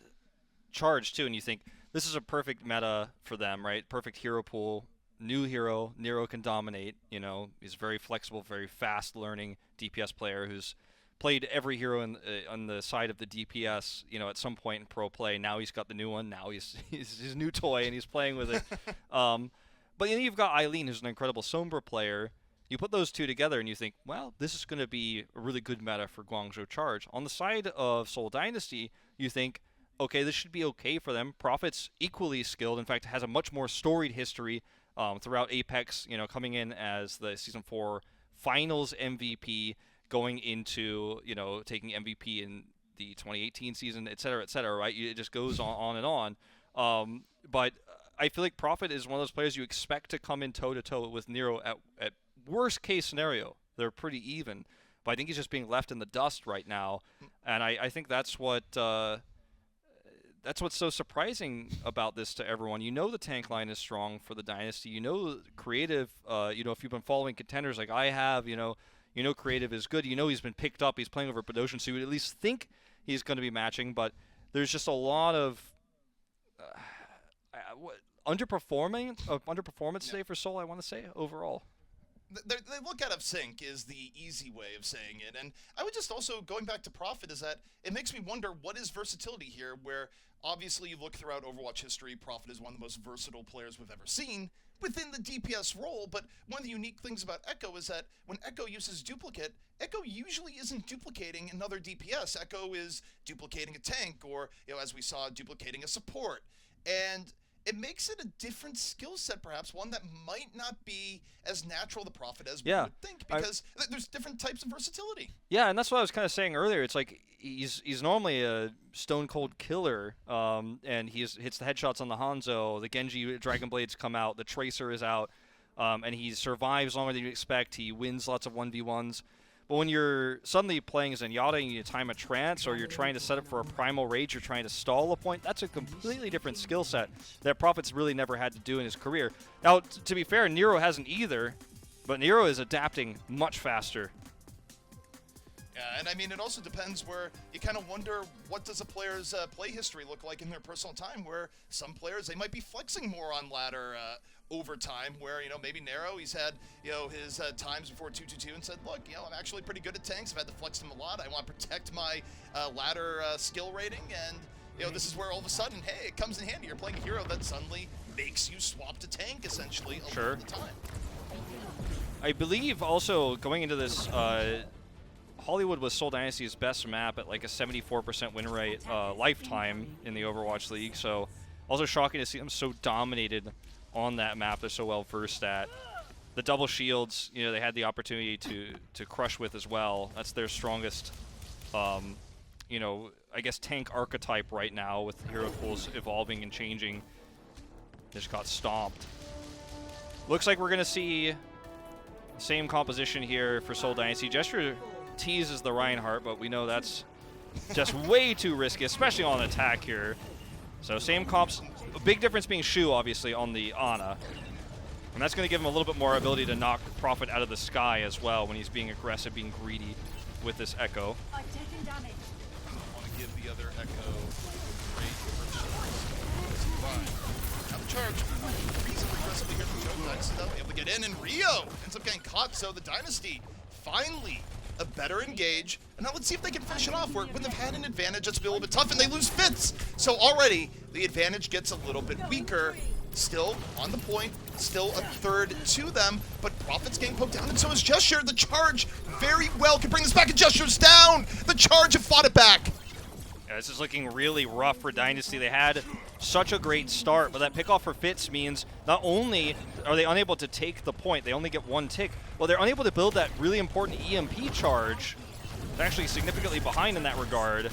Charge, too, and you think, this is a perfect meta for them, right? Perfect hero pool, new hero, Nero can dominate, you know, he's very flexible, very fast-learning DPS player who's played every hero on the side of the DPS, you know, at some point in pro play. Now he's got the new one, now he's his new toy, and he's playing with it. But then you've got Eileen, who's an incredible Sombra player. You put those two together and you think, well, this is going to be a really good meta for Guangzhou Charge. On the side of Seoul Dynasty, you think, okay, this should be okay for them. Prophet's equally skilled. In fact, has a much more storied history throughout Apex, you know, coming in as the Season 4 Finals MVP, going into, you know, taking MVP in the 2018 season, et cetera, right? It just goes on and on. But I feel like Prophet is one of those players you expect to come in toe-to-toe with Nero at worst case scenario. They're pretty even. But I think he's just being left in the dust right now. And I think that's what's so surprising about this to everyone. You know the tank line is strong for the Dynasty. You know Creative, you know, if you've been following contenders like I have, you know Creative is good. You know he's been picked up. He's playing over Bedosian, so you would at least think he's going to be matching. But there's just a lot of underperformance today for Seoul, I want to say, overall. They look out of sync is the easy way of saying it. And I would just also, going back to Prophet, is that it makes me wonder what is versatility here, where obviously you look throughout Overwatch history, Prophet is one of the most versatile players we've ever seen within the DPS role. But one of the unique things about Echo is that when Echo uses duplicate, Echo usually isn't duplicating another DPS. Echo is duplicating a tank, or, you know, as we saw, duplicating a support. And it makes it a different skill set, perhaps, one that might not be as natural to Prophet as we would think, because there's different types of versatility. Yeah, and that's what I was kind of saying earlier. It's like he's normally a stone-cold killer, and he hits the headshots on the Hangzhou, the Genji Dragon Blades come out, the Tracer is out, and he survives longer than you'd expect. He wins lots of 1v1s. But when you're suddenly playing as Zenyatta and you time a trance, or you're trying to set up for a primal rage, you're trying to stall a point, that's a completely different skill set that Prophet's really never had to do in his career. Now, to be fair, Nero hasn't either, but Nero is adapting much faster. Yeah, and I mean, it also depends where you kind of wonder, what does a player's play history look like in their personal time, where some players, they might be flexing more on ladder over time, where, you know, maybe Nero, he's had, you know, his times before 222 and said, look, you know, I'm actually pretty good at tanks. I've had to flex them a lot. I want to protect my ladder skill rating, and, you know, this is where all of a sudden, hey, it comes in handy. You're playing a hero that suddenly makes you swap to tank, essentially, a lot of the time. I believe also going into this, Hollywood was Seoul Dynasty's best map at like a 74% win rate lifetime in the Overwatch League, so also shocking to see them so dominated on that map. They're so well versed at. The double shields, you know, they had the opportunity to crush with as well. That's their strongest, you know, I guess tank archetype right now, with hero pools evolving and changing. Just got stomped. Looks like we're going to see the same composition here for Seoul Dynasty. Gesture teases the Reinhardt, but we know that's just way too risky, especially on attack here. So same comps, a big difference being Shu, obviously, on the Ana. And that's going to give him a little bit more ability to knock Prophet out of the sky as well when he's being aggressive, being greedy with this Echo. I want to give the other Echo a great first shot. Now the Charge, reasonably aggressively here from Joe Dynasty, though, able to get in, and Rio ends up getting caught, so the Dynasty finally a better engage. And now let's see if they can finish it off. Where when they've had an advantage, it's been a little bit tough, and they lose Fitz. So already, the advantage gets a little bit weaker. Still on the point, still a third to them, but Prophet's getting poked down, and so is Gesture. The charge very well can bring this back, and Gesture's down! The charge have fought it back! Yeah, this is looking really rough for Dynasty. They had such a great start, but that pickoff for Fitz means not only are they unable to take the point, they only get one tick, well, they're unable to build that really important EMP charge. They're actually significantly behind in that regard.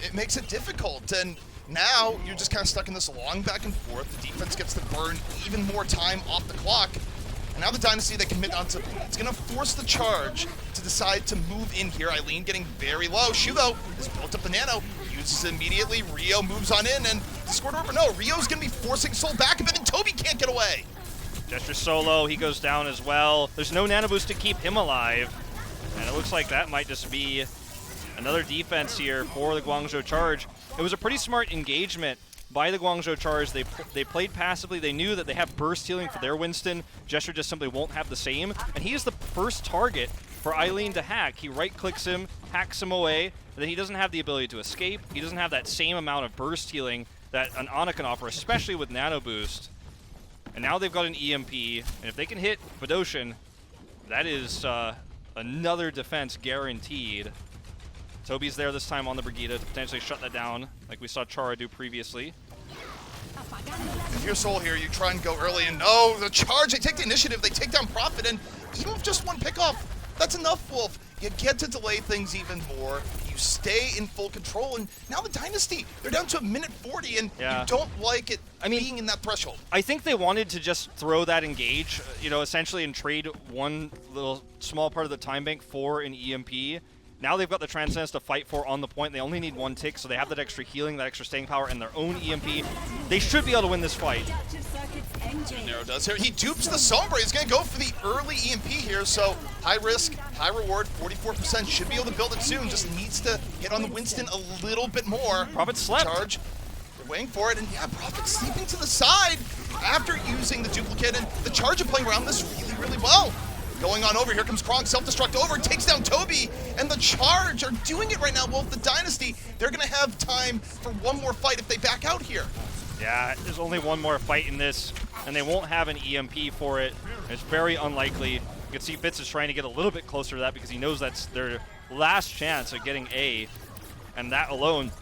It makes it difficult, and now you're just kind of stuck in this long back and forth. The defense gets to burn even more time off the clock. And now the Dynasty, they commit onto it's going to force the charge to decide to move in here. Eileen getting very low. Shu, though, has built up the nano, uses it immediately. Rio moves on in, and Discord over. No, Rio's going to be forcing Seoul back a bit, and Toby can't get away. Gesture solo, he goes down as well. There's no nano boost to keep him alive. And it looks like that might just be another defense here for the Guangzhou Charge. It was a pretty smart engagement by the Guangzhou Charge. They played passively. They knew that they have burst healing for their Winston. Gesture just simply won't have the same. And he is the first target for Eileen to hack. He right-clicks him, hacks him away, and then he doesn't have the ability to escape. He doesn't have that same amount of burst healing that an Ana can offer, especially with nano boost. And now they've got an EMP, and if they can hit Badoshin, that is another defense guaranteed. Toby's there this time on the Brigida to potentially shut that down, like we saw Chara do previously. If you're Seoul here, you try and go early, and no, the charge, they take the initiative, they take down Prophet, and even with just one pickoff, that's enough, Wolf. You get to delay things even more, you stay in full control, and now the Dynasty, they're down to a minute 40, and you don't like it being in that threshold. I think they wanted to just throw that engage, you know, essentially and trade one little small part of the time bank for an EMP. Now they've got the Transcendence to fight for on the point. They only need one tick, so they have that extra healing, that extra staying power, and their own EMP. They should be able to win this fight. Nero does here. He dupes the Sombra. He's going to go for the early EMP here, so high risk, high reward, 44%. Should be able to build it soon. Just needs to hit on the Winston a little bit more. Prophet slept. Charge. They're waiting for it, and yeah, Prophet sleeping to the side after using the duplicate, and the Charge are playing around this really, really well. Going on over, here comes Kronk, self-destruct over, takes down Toby, and the Charge are doing it right now. Wolf, the Dynasty, they're going to have time for one more fight if they back out here. Yeah, there's only one more fight in this, and they won't have an EMP for it. It's very unlikely. You can see Fitz is trying to get a little bit closer to that because he knows that's their last chance of getting A, and that alone.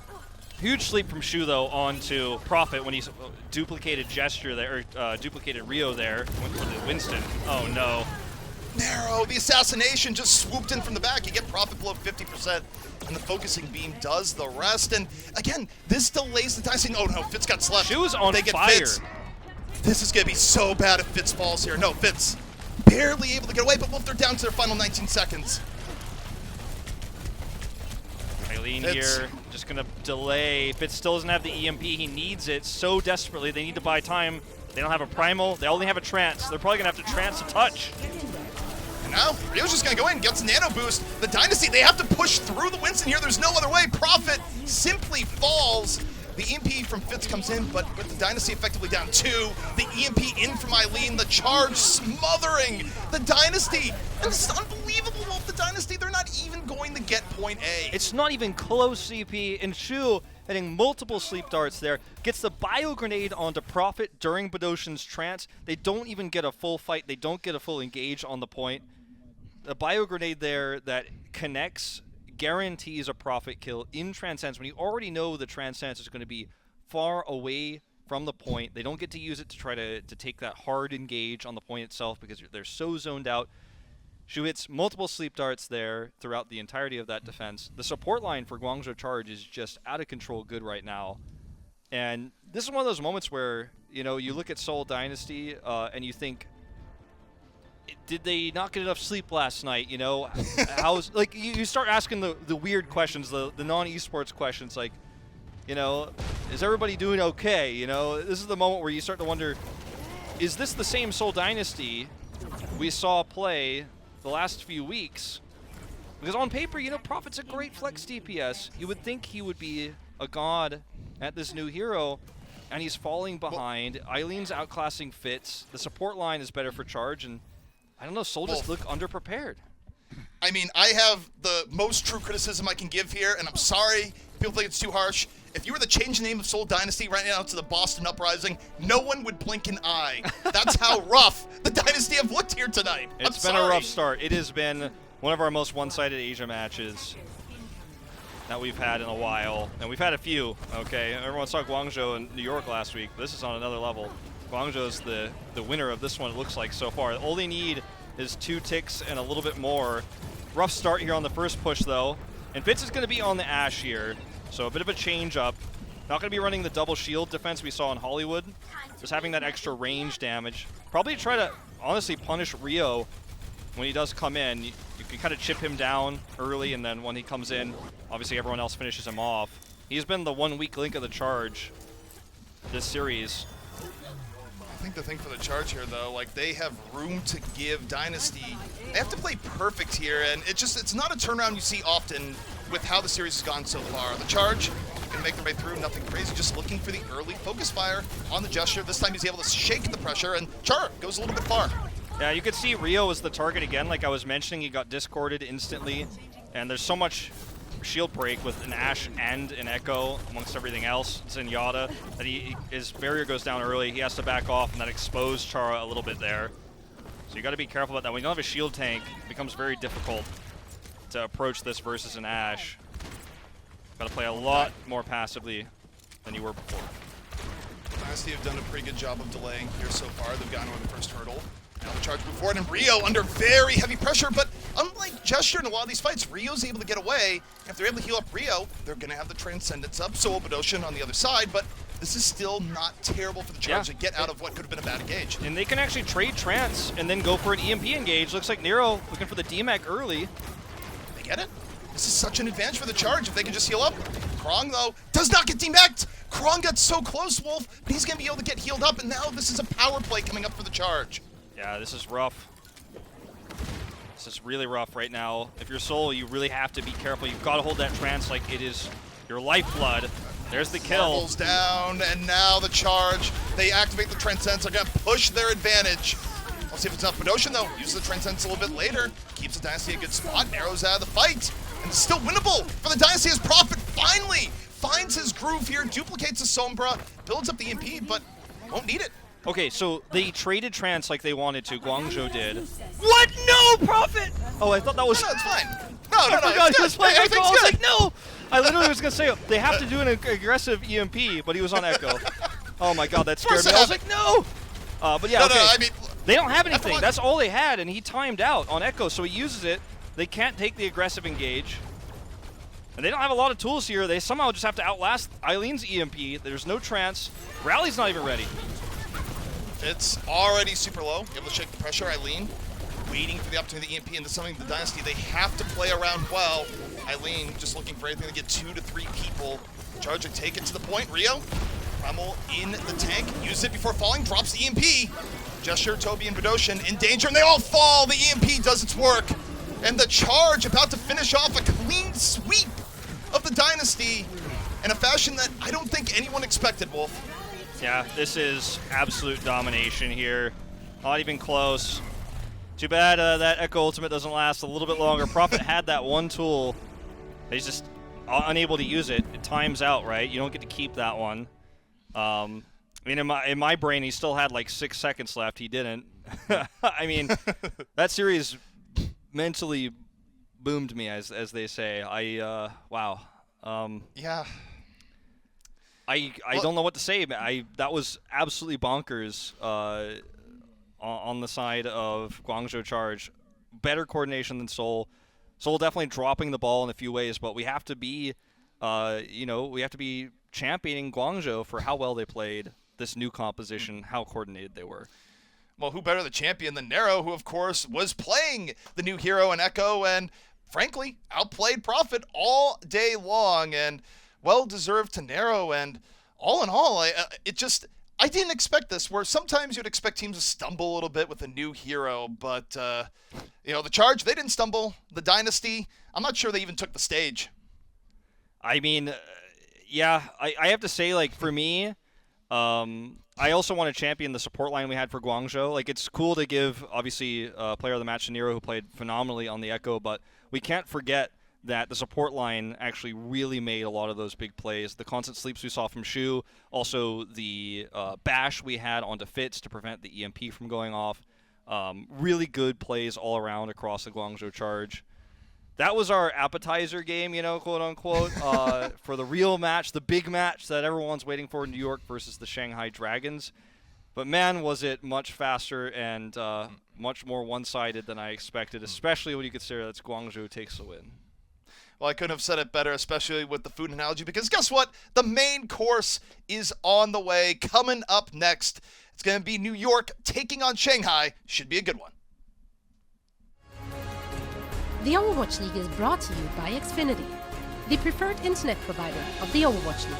Huge sleep from Shu, though, onto Prophet when he's duplicated Gesture there, or duplicated Rio there, went for the Winston. Oh, no. Nero, the assassination just swooped in from the back. You get Prophet below 50%, and the focusing beam does the rest. And again, this delays the Dynasty. Oh no, Fitz got slept. She was on they get fire. Fitz. This is going to be so bad if Fitz falls here. No, Fitz barely able to get away, but Wolf, they're down to their final 19 seconds. Eileen here, just going to delay. Fitz still doesn't have the EMP. He needs it so desperately. They need to buy time. They don't have a Primal. They only have a Trance. They're probably going to have to Trance to touch. Now, Rio's just going to go in, gets Nano Boost. The Dynasty, they have to push through the Winston here. There's no other way. Prophet simply falls. The EMP from Fitz comes in, but with the Dynasty effectively down 2, the EMP in from Eileen, the Charge smothering the Dynasty. And this is unbelievable, Wolf. The Dynasty, they're not even going to get point A. It's not even close, CP. And Shu, hitting multiple sleep darts there, gets the bio grenade onto Prophet during Badoshin's trance. They don't even get a full fight. They don't get a full engage on the point. The bio grenade there that connects guarantees a Prophet kill in Transcendence when you already know the Transcendence is going to be far away from the point. They don't get to use it to try to take that hard engage on the point itself because they're so zoned out. Shu hits multiple sleep darts there throughout the entirety of that defense. The support line for Guangzhou Charge is just out of control good right now. And this is one of those moments where, you know, you look at Seoul Dynasty and you think, did they not get enough sleep last night? You know, how's like you start asking the weird questions, the non-esports questions, like, you know, is everybody doing okay? You know, this is the moment where you start to wonder, is this the same Seoul Dynasty we saw play the last few weeks? Because on paper, you know, Prophet's a great flex DPS. You would think he would be a god at this new hero, and he's falling behind. Eileen's outclassing Fitz. The support line is better for Charge, and I don't know. Seoul just look underprepared. I mean, I have the most true criticism I can give here, and I'm sorry people think it's too harsh. If you were to change the name of Seoul Dynasty right now to the Boston Uprising, no one would blink an eye. That's how rough the Dynasty have looked here tonight. It's been a rough start. It has been one of our most one-sided Asia matches that we've had in a while. And we've had a few, okay? Everyone saw Guangzhou and New York last week. This is on another level. Guangzhou's the winner of this one, it looks like, so far. All they need is 2 ticks and a little bit more. Rough start here on the first push, though. And Fitz is going to be on the Ashe here, so a bit of a change up. Not going to be running the double shield defense we saw in Hollywood. Just having that extra range damage. Probably try to, honestly, punish Rio when he does come in. You can kind of chip him down early, and then when he comes in, obviously everyone else finishes him off. He's been the one weak link of the charge this series. I think the thing for the charge here, though, like, they have room to give Dynasty. They have to play perfect here, and it's not a turnaround you see often with how the series has gone so far. The charge can make their way through, nothing crazy, just looking for the early focus fire on the gesture. This time he's able to shake the pressure, and Char goes a little bit far. Yeah, you could see Rio was the target again. Like I was mentioning, he got discorded instantly, and there's so much shield break with an Ashe and an Echo amongst everything else. Zenyatta, that his barrier goes down early. He has to back off, and that exposed Chara a little bit there. So you got to be careful about that. When you don't have a shield tank, it becomes very difficult to approach this versus an Ashe. Got to play a lot more passively than you were before. Dynasty have done a pretty good job of delaying here so far. They've gotten over the first hurdle. Now the charge move forward, and Rio under very heavy pressure, but unlike Gesture in a lot of these fights, Rio's able to get away. If they're able to heal up Rio, they're going to have the Transcendence up, so will Badoshan on the other side, but this is still not terrible for the charge to get out of what could have been a bad engage. And they can actually trade Trance and then go for an EMP engage. Looks like Nero looking for the DMAC early. They get it? This is such an advantage for the charge if they can just heal up. Krong, though, does not get DMAC'd. Krong got so close, Wolf, but he's going to be able to get healed up, and now this is a power play coming up for the charge. Yeah, this is rough. This is really rough right now. If you're Seoul, you really have to be careful. You've got to hold that Trance like it is your lifeblood. There's the kill. Marbles down, and now the charge. They activate the Transcendence. They're going to push their advantage. We'll see if it's enough. Badoshan, though, uses the Transcendence a little bit later. Keeps the Dynasty in a good spot. Narrows out of the fight. And it's still winnable for the Dynasty as Prophet finally finds his groove here, duplicates the Sombra, builds up the EMP, but won't need it. Okay, so they traded Trance like they wanted to. Guangzhou did. What? No, Prophet! Oh, I thought that was... No, it's fine. No, I forgot he was playing Echo. I was good. like, no! I literally was going to say, they have to do an aggressive EMP, but he was on Echo. Oh my god, that scared me. I was like, no! But yeah, okay. No, I mean, they don't have anything. That's all they had, and he timed out on Echo, so he uses it. They can't take the aggressive engage. And they don't have a lot of tools here. They somehow just have to outlast Eileen's EMP. There's no Trance. Rally's not even ready. It's already super low. Able to shake the pressure. Eileen waiting for the opportunity of the EMP into something the Dynasty. They have to play around well. Eileen just looking for anything to get 2 to 3 people. Charge and take it to the point. Rio, Primal in the tank. Use it before falling. Drops the EMP. Gesture, Toby, and Badoshan in danger, and they all fall. The EMP does its work. And the charge about to finish off a clean sweep of the Dynasty in a fashion that I don't think anyone expected, Wolf. Yeah, this is absolute domination here. Not even close. Too bad that Echo Ultimate doesn't last a little bit longer. Prophet had that one tool. He's just unable to use it. It times out, right? You don't get to keep that one. I mean, in my brain, he still had like 6 seconds left. He didn't. I mean, that series mentally boomed me, as they say. Wow. Yeah. I don't know what to say. That was absolutely bonkers on the side of Guangzhou Charge. Better coordination than Seoul. Seoul definitely dropping the ball in a few ways, but we have to be, we have to be championing Guangzhou for how well they played this new composition, how coordinated they were. Well, who better the champion than Nero, who, of course, was playing the new hero in Echo and, frankly, outplayed Prophet all day long. And well-deserved to Nero. And all in all, I didn't expect this, where sometimes you'd expect teams to stumble a little bit with a new hero. But, the Charge, they didn't stumble. The Dynasty, I'm not sure they even took the stage. I mean, yeah, I have to say, like, for me, I also want to champion the support line we had for Guangzhou. Like, it's cool to give, obviously, player of the match to Nero, who played phenomenally on the Echo, but we can't forget that the support line actually really made a lot of those big plays. The constant sleeps we saw from Shu, also the bash we had onto Fitz to prevent the EMP from going off. Really good plays all around across the Guangzhou charge. That was our appetizer game, quote unquote, for the real match, the big match that everyone's waiting for in New York versus the Shanghai Dragons. But man, was it much faster and much more one-sided than I expected, especially when you consider that Guangzhou takes the win. Well, I couldn't have said it better, especially with the food analogy, because guess what? The main course is on the way. Coming up next, it's going to be New York taking on Shanghai. Should be a good one. The Overwatch League is brought to you by Xfinity, the preferred internet provider of the Overwatch League.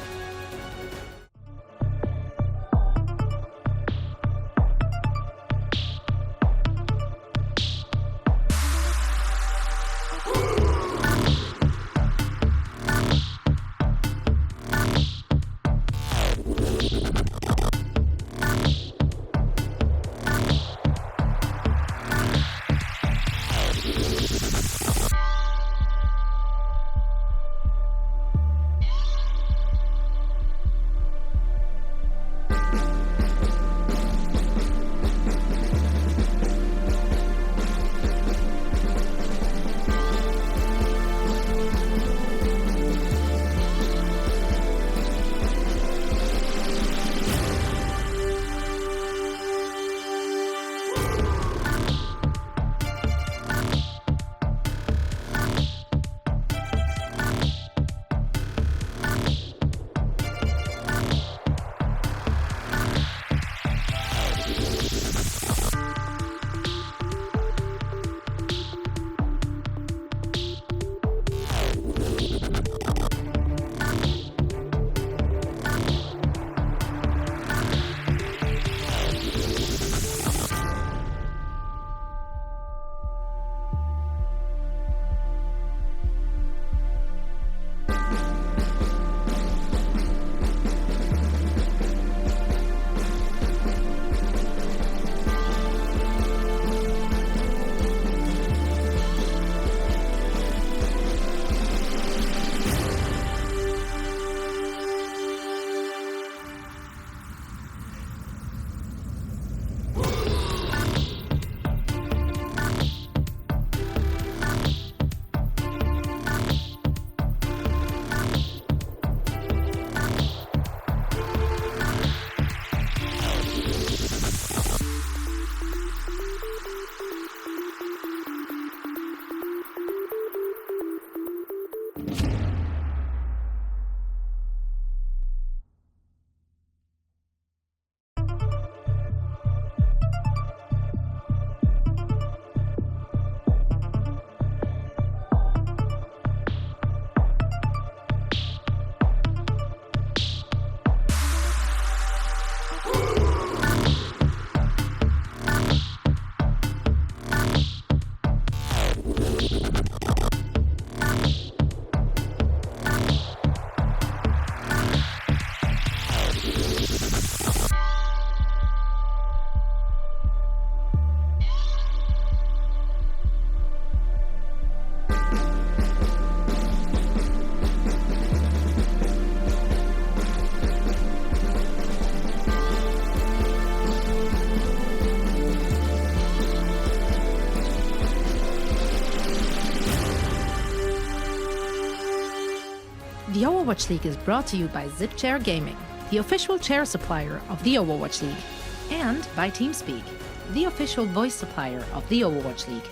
The Overwatch League is brought to you by ZipChair Gaming, the official chair supplier of the Overwatch League, and by TeamSpeak, the official voice supplier of the Overwatch League.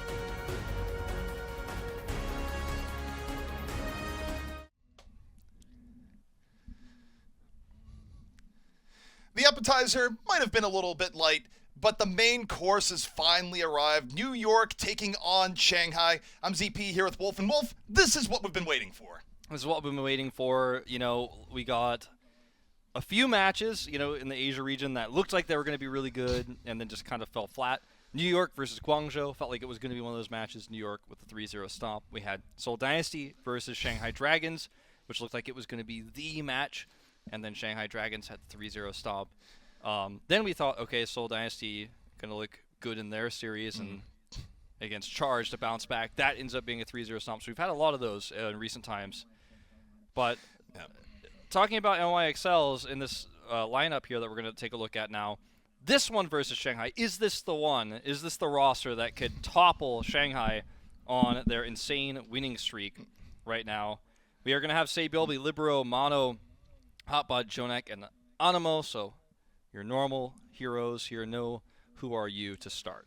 The appetizer might have been a little bit light, but the main course has finally arrived. New York taking on Shanghai. I'm ZP here with Wolf, and Wolf, this is what we've been waiting for. This is what we've been waiting for. We got a few matches, in the Asia region that looked like they were going to be really good and then just kind of fell flat. New York versus Guangzhou felt like it was going to be one of those matches. New York with the 3-0 stomp. We had Seoul Dynasty versus Shanghai Dragons, which looked like it was going to be the match, and then Shanghai Dragons had the 3-0 stomp. Then we thought, okay, Seoul Dynasty going to look good in their series and against Charge to bounce back. That ends up being a 3-0 stomp. So we've had a lot of those in recent times. But talking about NYXLs in this lineup here that we're going to take a look at now, this one versus Shanghai, is this the one? Is this the roster that could topple Shanghai on their insane winning streak right now? We are going to have Bilby, Libero, Mono, Hotbod, Jonek, and Animo. So your normal heroes here know who are you to start.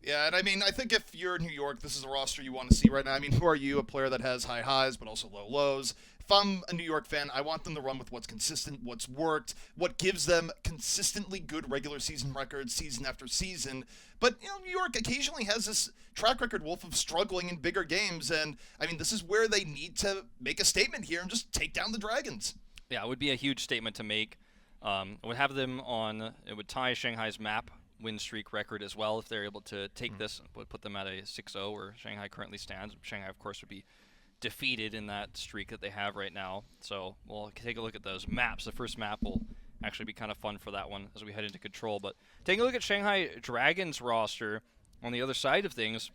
Yeah, and I mean, I think if you're in New York, this is a roster you want to see right now. I mean, who are you? A player that has high highs but also low lows. If I'm a New York fan, I want them to run with what's consistent, what's worked, what gives them consistently good regular season records season after season. But, New York occasionally has this track record, Wolf, of struggling in bigger games. And, I mean, this is where they need to make a statement here and just take down the Dragons. Yeah, it would be a huge statement to make. It would have them on, it would tie Shanghai's map win streak record as well if they're able to take this, would put them at a 6-0 where Shanghai currently stands. Shanghai, of course, would be defeated in that streak that they have right now. So we'll take a look at those maps. The first map will actually be kind of fun for that one as we head into Control. But taking a look at Shanghai Dragons roster on the other side of things,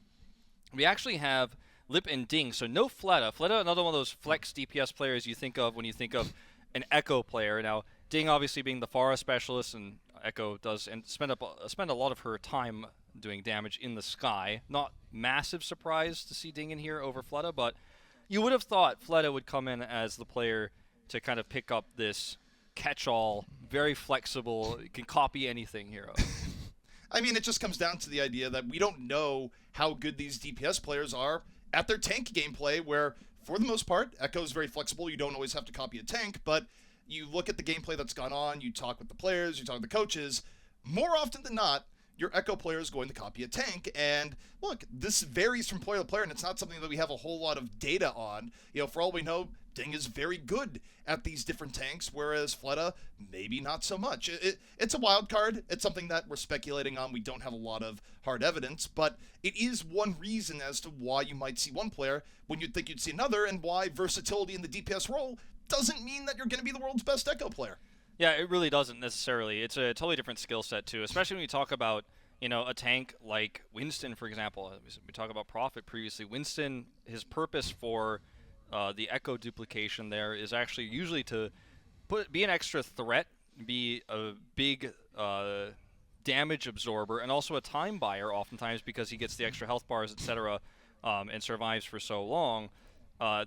we actually have Lip and Ding. So no Fleta. Fleta, another one of those flex DPS players you think of when you think of an Echo player. Now, Ding obviously being the Pharah specialist, and Echo does and spend a lot of her time doing damage in the sky. Not massive surprise to see Ding in here over Fleta, but you would have thought Fleta would come in as the player to kind of pick up this catch-all, very flexible, can copy anything hero. I mean, it just comes down to the idea that we don't know how good these DPS players are at their tank gameplay, where, for the most part, Echo is very flexible. You don't always have to copy a tank, but you look at the gameplay that's gone on, you talk with the players, you talk with the coaches, more often than not, your Echo player is going to copy a tank. And look, this varies from player to player, and it's not something that we have a whole lot of data on. For all we know, Ding is very good at these different tanks, whereas Fleta, maybe not so much. It's a wild card. It's something that we're speculating on. We don't have a lot of hard evidence, but it is one reason as to why you might see one player when you'd think you'd see another, and why versatility in the DPS role doesn't mean that you're going to be the world's best Echo player. Yeah, it really doesn't necessarily. It's a totally different skill set, too, especially when you talk about, a tank like Winston, for example. We talked about Prophet previously. Winston, his purpose for the Echo duplication there is actually usually to be an extra threat, be a big damage absorber, and also a time buyer oftentimes because he gets the extra health bars, etc., and survives for so long.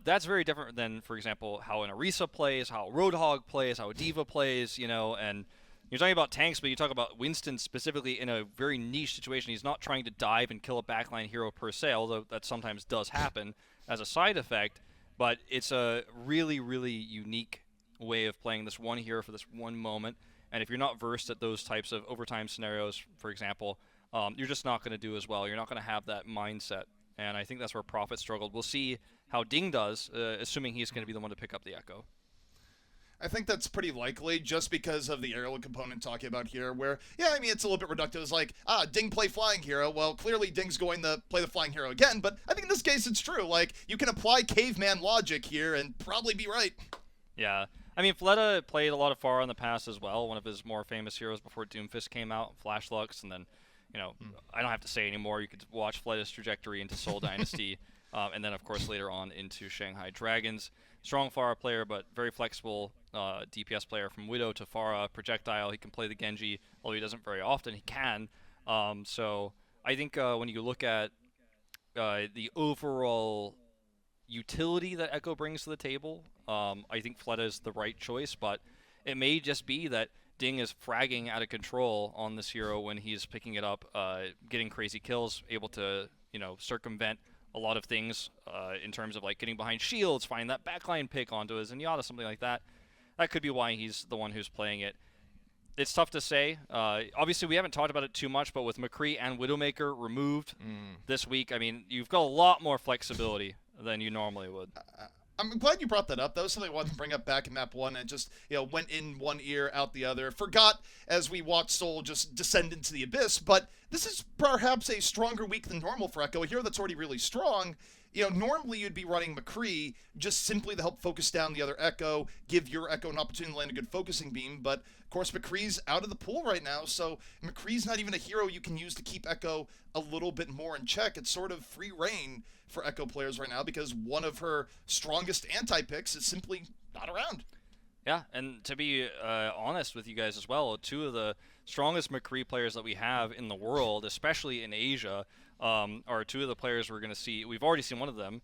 That's very different than, for example, how an Orisa plays, how a Roadhog plays, how a Diva plays, and you're talking about tanks, but you talk about Winston specifically in a very niche situation. He's not trying to dive and kill a backline hero per se, although that sometimes does happen as a side effect, but it's a really, really unique way of playing this one hero for this one moment, and if you're not versed at those types of overtime scenarios, for example, you're just not going to do as well. You're not going to have that mindset, and I think that's where Prophet struggled. We'll see how Ding does, assuming he's going to be the one to pick up the Echo. I think that's pretty likely just because of the aerial component talking about here, where, it's a little bit reductive. It's like, Ding play flying hero. Well, clearly Ding's going to play the flying hero again, but I think in this case it's true. Like, you can apply caveman logic here and probably be right. Yeah. I mean, Fleta played a lot of Pharah in the past as well, one of his more famous heroes before Doomfist came out, Flash Lux, and then, I don't have to say anymore. You could watch Fleta's trajectory into Seoul Dynasty. And then, of course, later on into Shanghai Dragons. Strong Pharah player, but very flexible DPS player from Widow to Pharah. Projectile, he can play the Genji, although he doesn't very often. He can. So I think when you look at the overall utility that Echo brings to the table, I think Fleta is the right choice, but it may just be that Ding is fragging out of control on this hero when he's picking it up, getting crazy kills, able to, circumvent a lot of things in terms of like getting behind shields, finding that backline pick onto his Zenyatta, something like that. That could be why he's the one who's playing it. It's tough to say. Obviously, we haven't talked about it too much, but with McCree and Widowmaker removed this week, I mean, you've got a lot more flexibility than you normally would. I'm glad you brought that up. That was something I wanted to bring up back in map 1 and just, went in one ear, out the other. Forgot as we watched Seoul just descend into the abyss, but this is perhaps a stronger week than normal for Echo. A hero that's already really strong normally you'd be running McCree just simply to help focus down the other Echo, give your Echo an opportunity to land a good focusing beam, but of course McCree's out of the pool right now, so McCree's not even a hero you can use to keep Echo a little bit more in check. It's sort of free reign for Echo players right now because one of her strongest anti-picks is simply not around. Yeah, and to be honest with you guys as well, two of the strongest McCree players that we have in the world, especially in Asia, are two of the players we're going to see. We've already seen one of them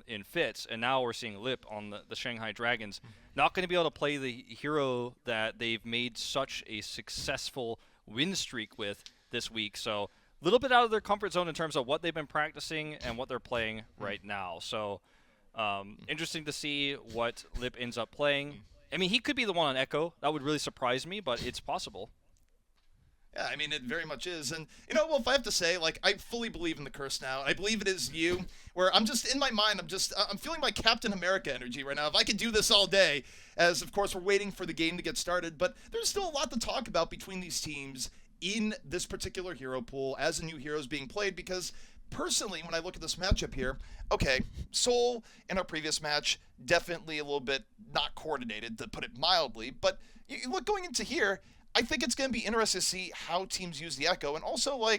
in Fitz, and now we're seeing Lip on the Shanghai Dragons. Not going to be able to play the hero that they've made such a successful win streak with this week, so a little bit out of their comfort zone in terms of what they've been practicing and what they're playing right now. So interesting to see what Lip ends up playing. I mean, he could be the one on Echo. That would really surprise me, but it's possible. Yeah, I mean, it very much is. And, Wolf, I have to say, I fully believe in the curse now. I believe it is you, where I'm just, in my mind, I'm feeling my Captain America energy right now. If I could do this all day, as, of course, we're waiting for the game to get started. But there's still a lot to talk about between these teams in this particular hero pool as a new hero is being played, because personally, when I look at this matchup here, okay, Seoul in our previous match, definitely a little bit not coordinated, to put it mildly, but you look going into here, I think it's going to be interesting to see how teams use the Echo, and also, I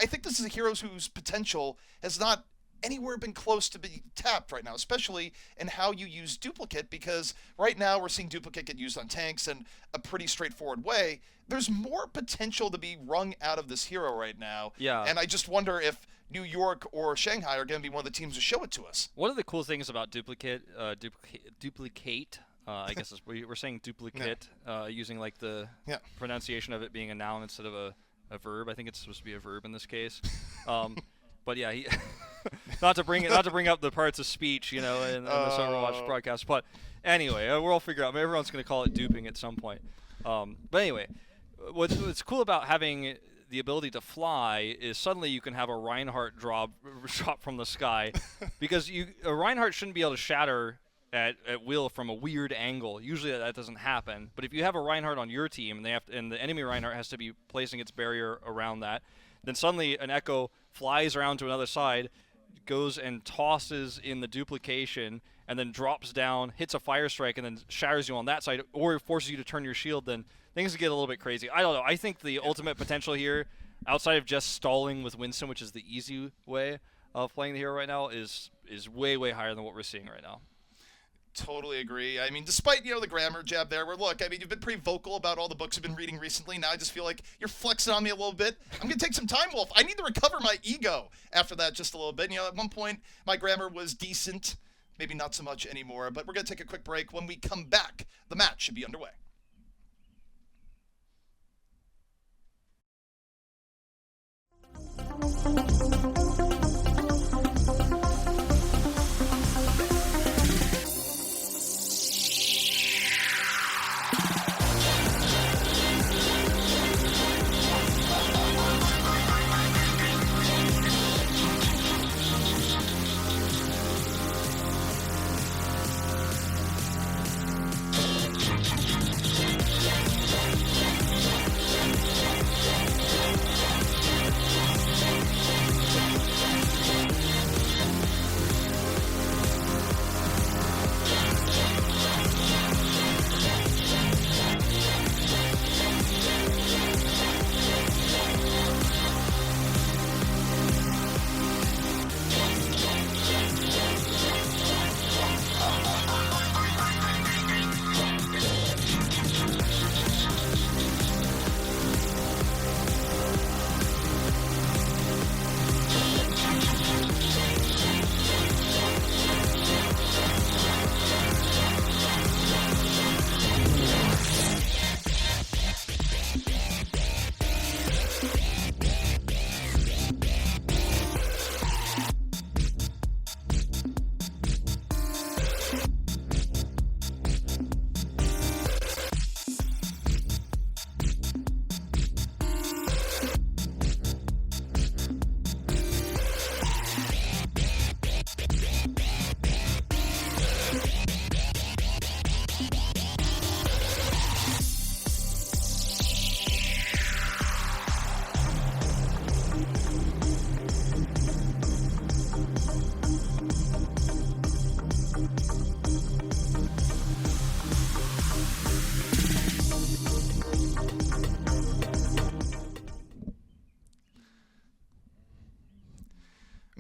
think this is a hero whose potential has not anywhere been close to be tapped right now, especially in how you use Duplicate, because right now we're seeing Duplicate get used on tanks in a pretty straightforward way. There's more potential to be wrung out of this hero right now, and I just wonder if New York or Shanghai are going to be one of the teams to show it to us. One of the cool things about Duplicate, I guess we're saying duplicate, using the pronunciation of it being a noun instead of a verb. I think it's supposed to be a verb in this case. But yeah, not to bring up the parts of speech, in this Overwatch broadcast. But anyway, we'll all figure out. Everyone's going to call it duping at some point. But anyway, what's cool about having the ability to fly is suddenly you can have a Reinhardt drop from the sky, because a Reinhardt shouldn't be able to shatter at will from a weird angle. Usually that doesn't happen. But if you have a Reinhardt on your team and the enemy Reinhardt has to be placing its barrier around that, then suddenly an Echo flies around to another side, goes and tosses in the duplication, and then drops down, hits a fire strike, and then shatters you on that side, or forces you to turn your shield, then things get a little bit crazy. I don't know. I think the ultimate potential here, outside of just stalling with Winston, which is the easy way of playing the hero right now, is way, way higher than what we're seeing right now. Totally agree. I mean, despite, the grammar jab there, you've been pretty vocal about all the books you've been reading recently. Now I just feel like you're flexing on me a little bit. I'm going to take some time, Wolf. I need to recover my ego after that just a little bit. At one point, my grammar was decent. Maybe not so much anymore, but we're going to take a quick break. When we come back, the match should be underway.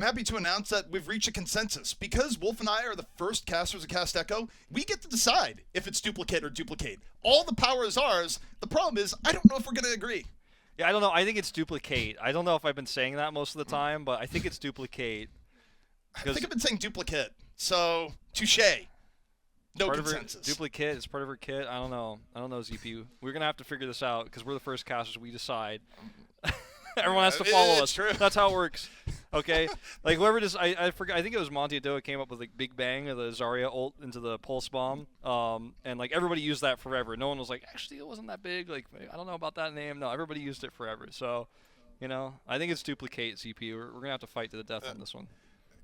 I'm happy to announce that we've reached a consensus. Because Wolf and I are the first casters of Cast Echo, we get to decide if it's duplicate or duplicate. All the power is ours. The problem is, I don't know if we're going to agree. Yeah, I don't know. I think it's duplicate. I don't know if I've been saying that most of the time, but I think it's duplicate. I think I've been saying duplicate. So, touche. No consensus. Duplicate is part of her kit. I don't know. I don't know, ZP. We're going to have to figure this out because we're the first casters. We decide. Everyone has to follow us. True. That's how it works. Okay? Like, whoever just, I forgot, I think it was Monty Adoa came up with, like, Big Bang of the Zarya ult into the Pulse Bomb. And, like, everybody used that forever. No one was like, actually, it wasn't that big. Like, I don't know about that name. No, everybody used it forever. So, you know, I think it's duplicate, ZP. We're going to have to fight to the death on this one.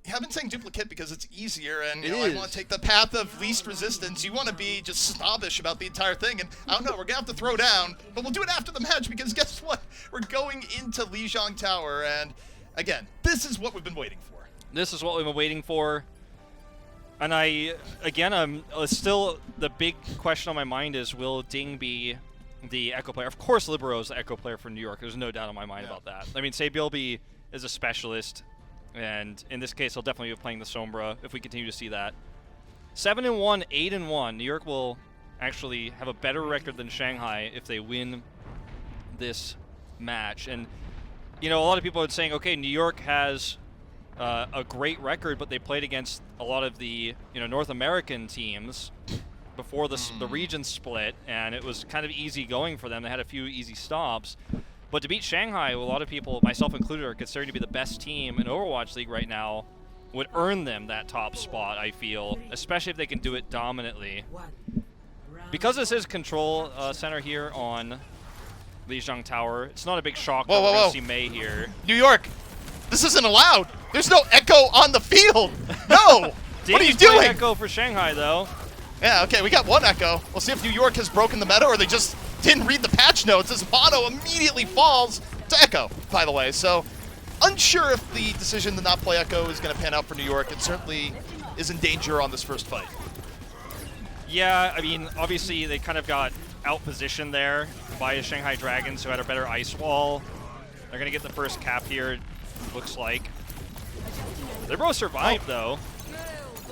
Yeah, I've been saying duplicate because it's easier, and I want to take the path of least resistance. You want to be just snobbish about the entire thing, and I don't know, we're going to have to throw down, but we'll do it after the match, because guess what? We're going into Lijiang Tower, and again, this is what we've been waiting for. This is what we've been waiting for, and I'm still, the big question on my mind is, will Ding be the Echo player? Of course Libero is the Echo player for New York. There's no doubt in my mind about that. I mean, Sabilby is a specialist. And in this case, he'll definitely be playing the Sombra if we continue to see that. 7-1, 8-1. New York will actually have a better record than Shanghai if they win this match. And, you know, a lot of people are saying, okay, New York has a great record, but they played against a lot of the, you know, North American teams before the region split, and it was kind of easy going for them. They had a few easy stops. But to beat Shanghai, a lot of people, myself included, are considered to be the best team in Overwatch League right now, would earn them that top spot, I feel, especially if they can do it dominantly. Because this is control center here on Lijiang Tower, it's not a big shock that we're going to see May here. New York, this isn't allowed. There's no Echo on the field. No. What are you doing? Echo for Shanghai, though. Yeah, okay, we got one Echo. We'll see if New York has broken the meta or they just didn't read the patch notes as Mono immediately falls to Echo, by the way. So, unsure if the decision to not play Echo is going to pan out for New York. It certainly is in danger on this first fight. Yeah, I mean, obviously they kind of got out-positioned there by the Shanghai Dragons, who had a better ice wall. They're going to get the first cap here, it looks like. They both survived, though.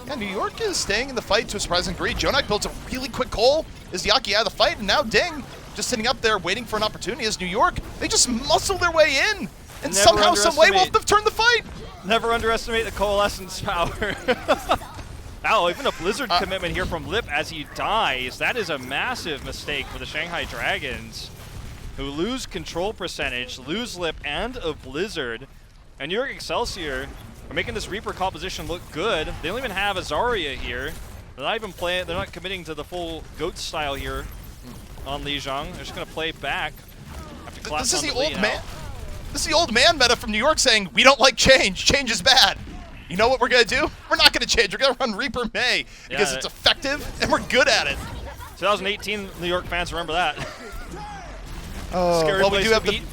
Yeah, New York is staying in the fight to a surprising degree. Jonak builds a really quick goal. Is Yaki out of the fight? And now Ding just sitting up there waiting for an opportunity. As New York, they just muscle their way in. And somehow, some way, will have turned the fight. Never underestimate the Coalescence power. Wow, even a Blizzard commitment here from Lip as he dies. That is a massive mistake for the Shanghai Dragons, who lose control percentage, lose Lip and a Blizzard. And New York Excelsior are making this Reaper composition look good. They don't even have a Zarya here. They're not even playing, they're not committing to the full GOAT style here on Lijiang. They're just gonna play back. This is the old man. This is the old man meta from New York saying, we don't like change. Change is bad. You know what we're gonna do? We're not gonna change. We're gonna run Reaper May because it's effective and we're good at it. 2018 New York fans remember that. Oh, Scary well, we do have beat.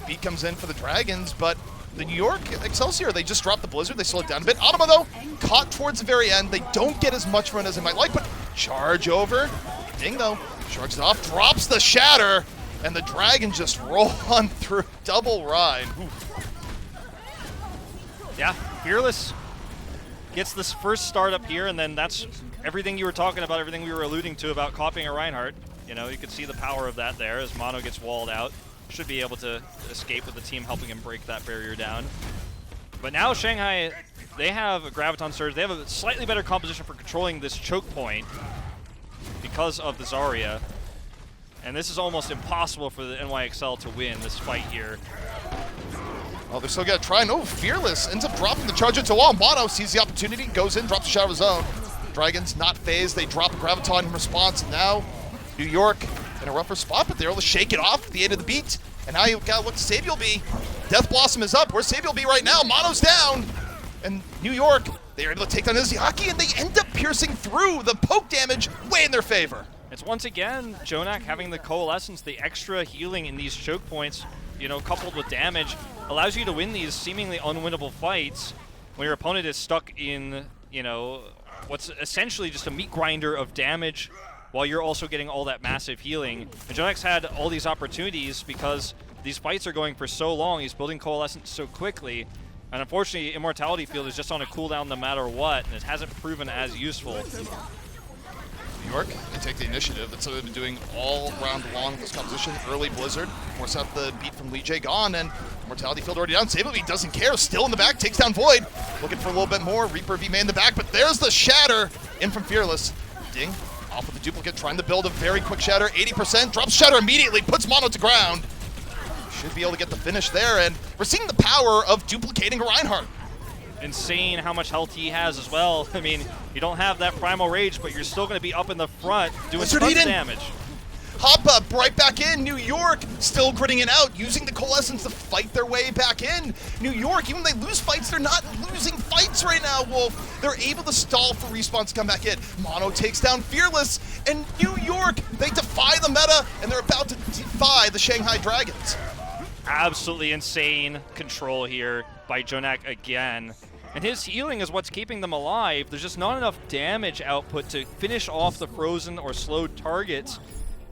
the beat comes in for the Dragons, but the New York Excelsior, they just dropped the Blizzard. They slow it down a bit. Automa, though, caught towards the very end. They don't get as much run as they might like, but charge over. Ding, though, shrugs it off, drops the Shatter, and the Dragons just roll on through. Double ride. Oof. Yeah, Fearless gets this first start up here, and then that's everything you were talking about, everything we were alluding to about copying a Reinhardt. You know, you could see the power of that there as Mono gets walled out. Should be able to escape with the team helping him break that barrier down. But now Shanghai, they have a Graviton Surge. They have a slightly better composition for controlling this choke point because of the Zarya. And this is almost impossible for the NYXL to win this fight here. Oh, they're still going to try. No, Fearless ends up dropping the charge into wall. Mono sees the opportunity, goes in, drops the shadow of his own. Dragons not phased. They drop a Graviton in response. And now New York in a rougher spot, but they're able to shake it off at the end of the beat. And now you've got to look to Sabilby. Death Blossom is up. Where's Sabilby right now? Mono's down. And New York, they are able to take down Izzyaki, and they end up piercing through. The poke damage way in their favor. It's once again Jonak having the Coalescence, the extra healing in these choke points, you know, coupled with damage, allows you to win these seemingly unwinnable fights when your opponent is stuck in, you know, what's essentially just a meat grinder of damage while you're also getting all that massive healing. And Jonak's had all these opportunities because these fights are going for so long. He's building Coalescence so quickly. And unfortunately, Immortality Field is just on a cooldown no matter what, and it hasn't proven as useful. New York, they take the initiative. That's what they've been doing all round long this composition. Early Blizzard, force out the beat from Lijiang, and Mortality Field already down. Sableby doesn't care, still in the back, takes down Void. Looking for a little bit more. Reaper V-Main in the back, but there's the Shatter in from Fearless. Ding, off with the duplicate, trying to build a very quick Shatter. 80%, drops Shatter immediately, puts Mono to ground. Should be able to get the finish there, and we're seeing the power of duplicating a Reinhardt. Insane how much health he has as well. I mean, you don't have that Primal Rage, but you're still going to be up in the front doing tons of damage. Hop up, right back in. New York still gritting it out, using the Coalescence to fight their way back in. New York, even when they lose fights, they're not losing fights right now, Wolf. They're able to stall for Respawn to come back in. Mono takes down Fearless, and New York, they defy the meta, and they're about to defy the Shanghai Dragons. Absolutely insane control here by Jonak again. And his healing is what's keeping them alive. There's just not enough damage output to finish off the frozen or slowed targets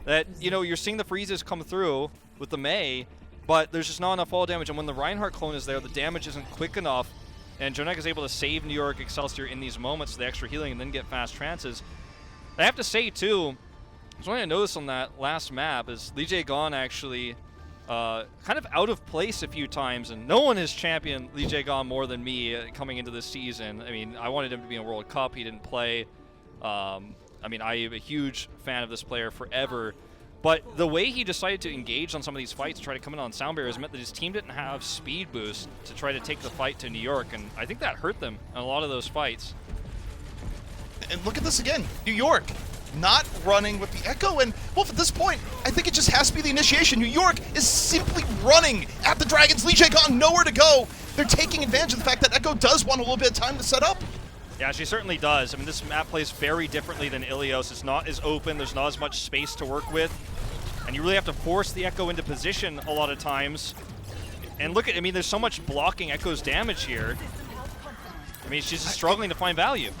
that, you know, you're seeing the freezes come through with the May, but there's just not enough fall damage. And when the Reinhardt clone is there, the damage isn't quick enough. And Jonak is able to save New York Excelsior in these moments, the extra healing, and then get fast trances. I have to say, too, something I noticed on that last map is Lijiang actually kind of out of place a few times, and no one has championed Lijiang more than me coming into this season. I mean, I wanted him to be in World Cup. He didn't play. I mean, I am a huge fan of this player forever. But the way he decided to engage on some of these fights, try to come in on sound barriers, meant that his team didn't have speed boost to try to take the fight to New York, and I think that hurt them in a lot of those fights. And look at this again, New York. Not running with the Echo, and Wolf, at this point, I think it just has to be the initiation. New York is simply running at the Dragons. Lijiang nowhere to go. They're taking advantage of the fact that Echo does want a little bit of time to set up. Yeah, she certainly does. I mean, this map plays very differently than Ilios. It's not as open, there's not as much space to work with, and you really have to force the Echo into position a lot of times. And look at, I mean, there's so much blocking Echo's damage here. I mean, she's just struggling to find value.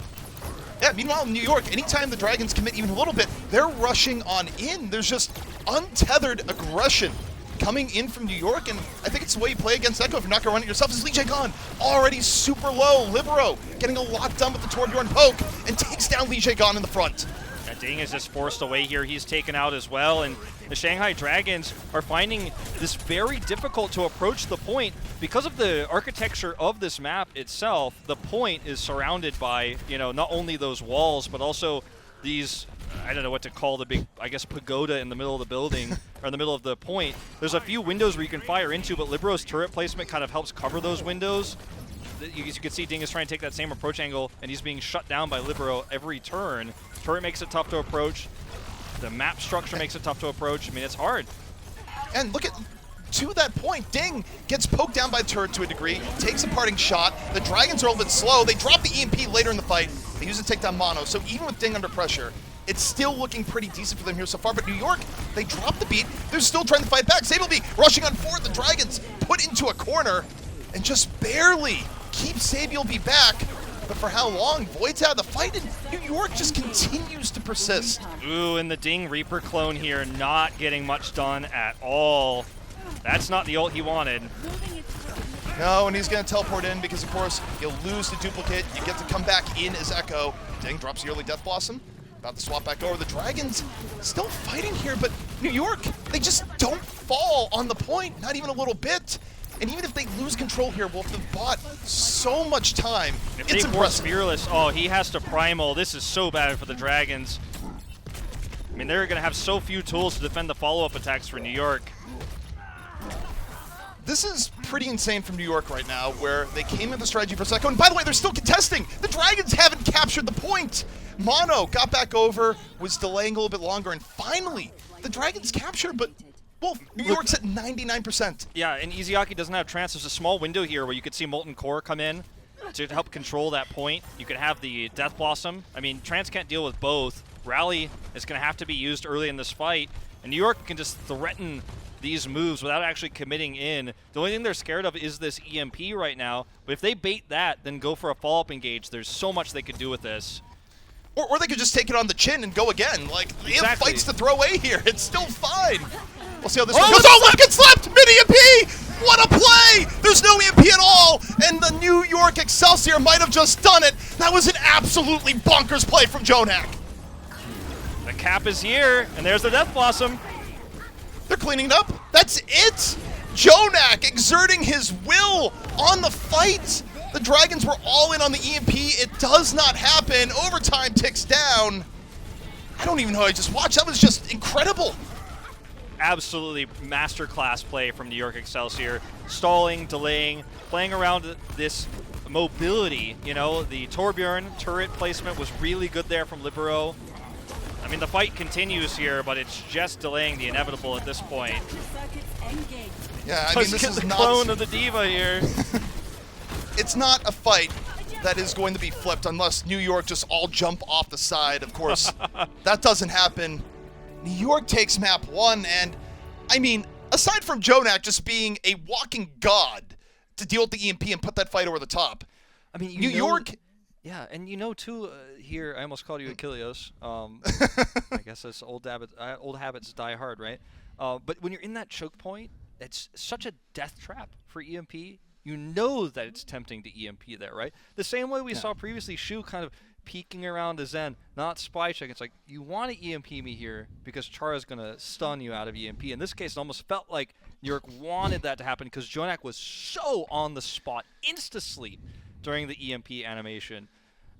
Yeah, meanwhile, in New York, anytime the Dragons commit even a little bit, they're rushing on in. There's just untethered aggression coming in from New York, and I think it's the way you play against Echo if you're not going to run it yourself. Is Lijiang already super low. Libero getting a lot done with the Torbjorn poke and takes down Lijiang in the front. Yeah, Ding is just forced away here. He's taken out as well, and the Shanghai Dragons are finding this very difficult to approach the point because of the architecture of this map itself. The point is surrounded by, you know, not only those walls, but also these, I don't know what to call the big, I guess, pagoda in the middle of the building, or in the middle of the point. There's a few windows where you can fire into, but Libero's turret placement kind of helps cover those windows. You can see Ding is trying to take that same approach angle, and he's being shut down by Libero every turn. Turret makes it tough to approach. The map structure makes it tough to approach. I mean, it's hard. And look at, to that point, Ding gets poked down by the turret to a degree, takes a parting shot. The Dragons are a little bit slow. They drop the EMP later in the fight. They use it to take down Mono. So even with Ding under pressure, it's still looking pretty decent for them here so far. But New York, they drop the beat. They're still trying to fight back. Sableby rushing on forward. The Dragons put into a corner and just barely keep Sableby back. But for how long? Void's out of the fight, and New York just continues to persist. Ooh, and the Ding Reaper clone here not getting much done at all. That's not the ult he wanted. No, and he's going to teleport in because, of course, you'll lose the duplicate. You get to come back in as Echo. Ding drops the early Death Blossom. About to swap back over. The Dragons still fighting here, but New York, they just don't fall on the point, not even a little bit. And even if they lose control here, Wolf, they've bought so much time. If it's they force impressive. Fearless, oh, he has to Primal. This is so bad for the Dragons. I mean, they're going to have so few tools to defend the follow-up attacks for New York. This is pretty insane from New York right now, where they came into strategy for a second. And by the way, they're still contesting. The Dragons haven't captured the point. Mono got back over, was delaying a little bit longer, and finally, the Dragons captured, but Wolf, New York's at 99%. Yeah, and Iziaki doesn't have trance. There's a small window here where you could see Molten Core come in to help control that point. You could have the Death Blossom. I mean, Trance can't deal with both. Rally is going to have to be used early in this fight, and New York can just threaten these moves without actually committing in. The only thing they're scared of is this EMP right now, but if they bait that, then go for a follow-up engage. There's so much they could do with this. Or they could just take it on the chin and go again. Like, they have Exactly. fights to throw away here. It's still fine. We'll see how this one goes. Oh, look, it's left! Mid-EMP! What a play! There's no EMP at all! And the Excelsior might have just done it. That was an absolutely bonkers play from Jonak. The cap is here, and there's the Death Blossom. They're cleaning it up. That's it. Jonak exerting his will on the fight. The Dragons were all in on the EMP. It does not happen. Overtime ticks down. I don't even know. I just watched. That was just incredible. Absolutely masterclass play from New York Excelsior. Stalling, delaying, playing around this mobility. You know, the Torbjorn turret placement was really good there from Libero. I mean, the fight continues here, but it's just delaying the inevitable at this point. Yeah, I mean, this is the not clone of the Diva here. It's not a fight that is going to be flipped unless New York just all jump off the side. Of course, that doesn't happen. New York takes map 1, and I mean, aside from Jonak just being a walking god to deal with the EMP and put that fight over the top, I mean, New York. Yeah, and you know too. Here, I almost called you Achilles. I guess that's old habits die hard, right? But when you're in that choke point, it's such a death trap for EMP. You know that it's tempting to EMP there, right? The same way we saw previously, Shu kind of peeking around to Zen, not spy check. It's like, you want to EMP me here because Chara's going to stun you out of EMP. In this case, it almost felt like New York wanted that to happen because Jonak was so on the spot, insta-sleep during the EMP animation.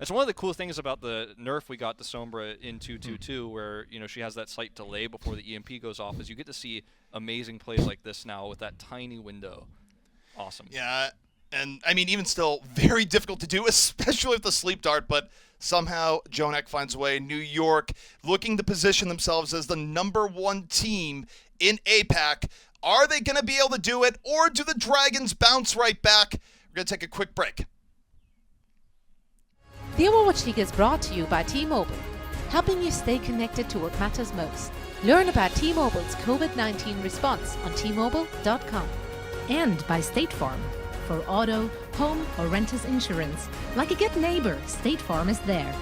It's one of the cool things about the nerf we got to Sombra in 2.2.2, where, you know, she has that slight delay before the EMP goes off, is you get to see amazing plays like this now with that tiny window. Awesome. Yeah, and I mean, even still, very difficult to do, especially with the sleep dart, but somehow Jonak finds a way. New York looking to position themselves as the #1 team in APAC. Are they going to be able to do it, or do the Dragons bounce right back? We're going to take a quick break. The Overwatch League is brought to you by T-Mobile, helping you stay connected to what matters most. Learn about T-Mobile's COVID-19 response on T-Mobile.com. And by State Farm. For auto, home, or renter's insurance, like a good neighbor, State Farm is there.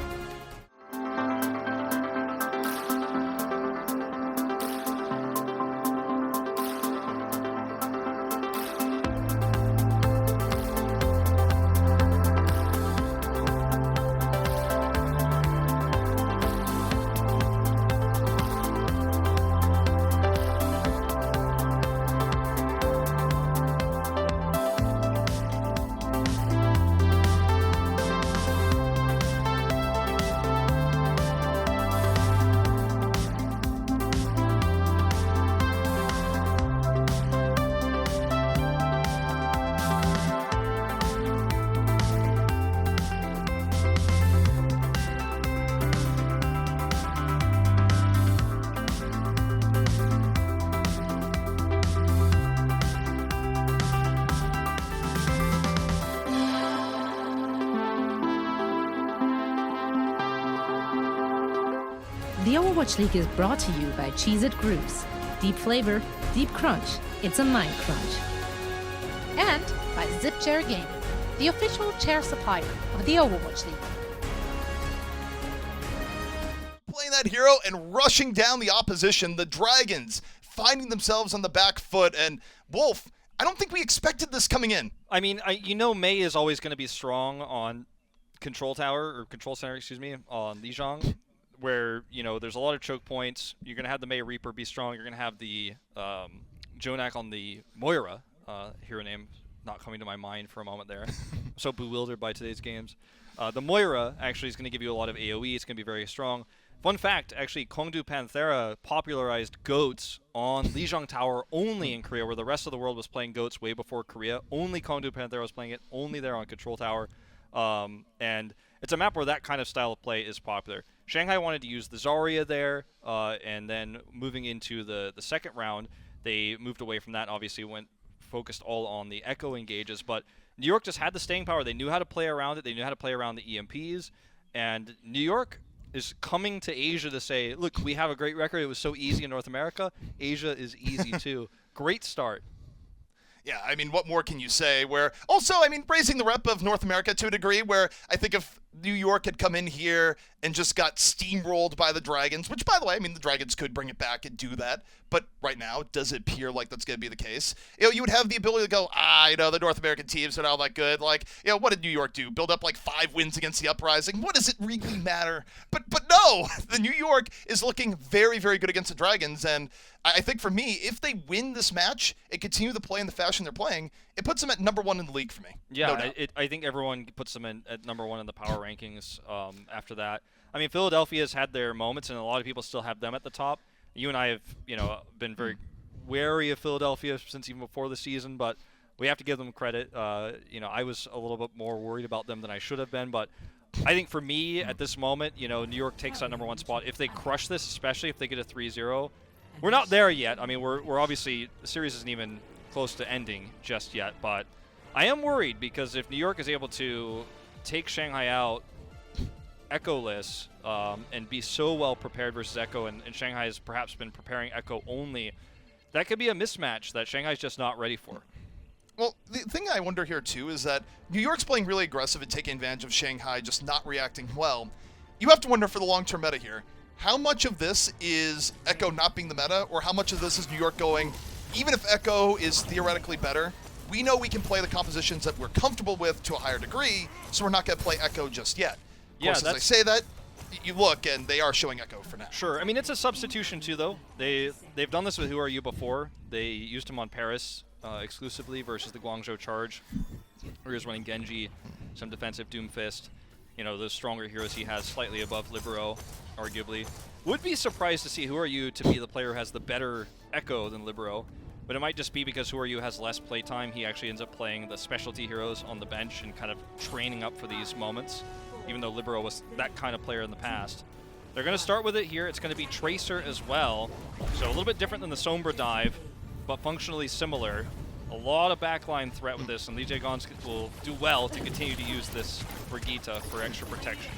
The Overwatch League is brought to you by Cheez-It Grooves. Deep flavor, deep crunch, it's a mind crunch. And by Zip Chair Gaming, the official chair supplier of the Overwatch League. Playing that hero and rushing down the opposition, the Dragons finding themselves on the back foot, and Wolf, I don't think we expected this coming in. I mean, you know Mei is always going to be strong on Control Tower, or Control Center, excuse me, on Lijiang, where, you know, there's a lot of choke points. You're going to have the Mei Reaper be strong. You're going to have the Jonak on the Moira, hero name not coming to my mind for a moment there. I'm so bewildered by today's games. The Moira actually is going to give you a lot of AoE. It's going to be very strong. Fun fact, actually, Chengdu Panthera popularized GOATs on Lijiang Tower only in Korea, where the rest of the world was playing GOATs way before Korea. Only Chengdu Panthera was playing it, only there on Control Tower. And it's a map where that kind of style of play is popular. Shanghai wanted to use the Zarya there, and then moving into the second round, they moved away from that, obviously focused all on the Echo engages, but New York just had the staying power. They knew how to play around it. They knew how to play around the EMPs, and New York is coming to Asia to say, look, we have a great record. It was so easy in North America. Asia is easy too. Great start. Yeah, I mean, what more can you say? Where also, I mean, raising the rep of North America to a degree where I think if New York had come in here and just got steamrolled by the Dragons, which, by the way, I mean, the Dragons could bring it back and do that. But right now, does it appear like that's going to be the case? You would have the ability to go, the North American teams are not all that good. Like, what did New York do? Build up like 5 wins against the Uprising? What does it really matter? But no, the New York is looking very, very good against the Dragons. And I think for me, if they win this match and continue to play in the fashion they're playing, it puts them at #1 in the league for me. Yeah, no I think everyone puts them at #1 in the power rankings after that. I mean, Philadelphia's had their moments, and a lot of people still have them at the top. You and I have, been very wary of Philadelphia since even before the season, but we have to give them credit. I was a little bit more worried about them than I should have been, but I think for me at this moment, New York takes that #1 spot. If they crush this, especially if they get a 3-0, we're not there yet. I mean, we're obviously, the series isn't even close to ending just yet, but I am worried because if New York is able to take Shanghai out Echo-less and be so well prepared versus Echo, and Shanghai has perhaps been preparing Echo only, that could be a mismatch that Shanghai's just not ready for. Well, the thing I wonder here, too, is that New York's playing really aggressive and taking advantage of Shanghai just not reacting well. You have to wonder for the long-term meta here, how much of this is Echo not being the meta, or how much of this is New York going, even if Echo is theoretically better, we know we can play the compositions that we're comfortable with to a higher degree, so we're not going to play Echo just yet. Of course, as I say that, you look, and they are showing Echo for now. Sure. I mean, it's a substitution, too, though. They've done this with Who Are You before. They used him on Paris exclusively versus the Guangzhou Charge, where he was running Genji, some defensive Doomfist. Those stronger heroes he has slightly above Libero, arguably. Would be surprised to see Who Are You to be the player who has the better Echo than Libero, but it might just be because Who Are You has less playtime. He actually ends up playing the specialty heroes on the bench and kind of training up for these moments, even though Libero was that kind of player in the past. They're going to start with it here. It's going to be Tracer as well, so a little bit different than the Sombra dive, but functionally similar. A lot of backline threat with this, and Lijiang will do well to continue to use this Brigitte for extra protection.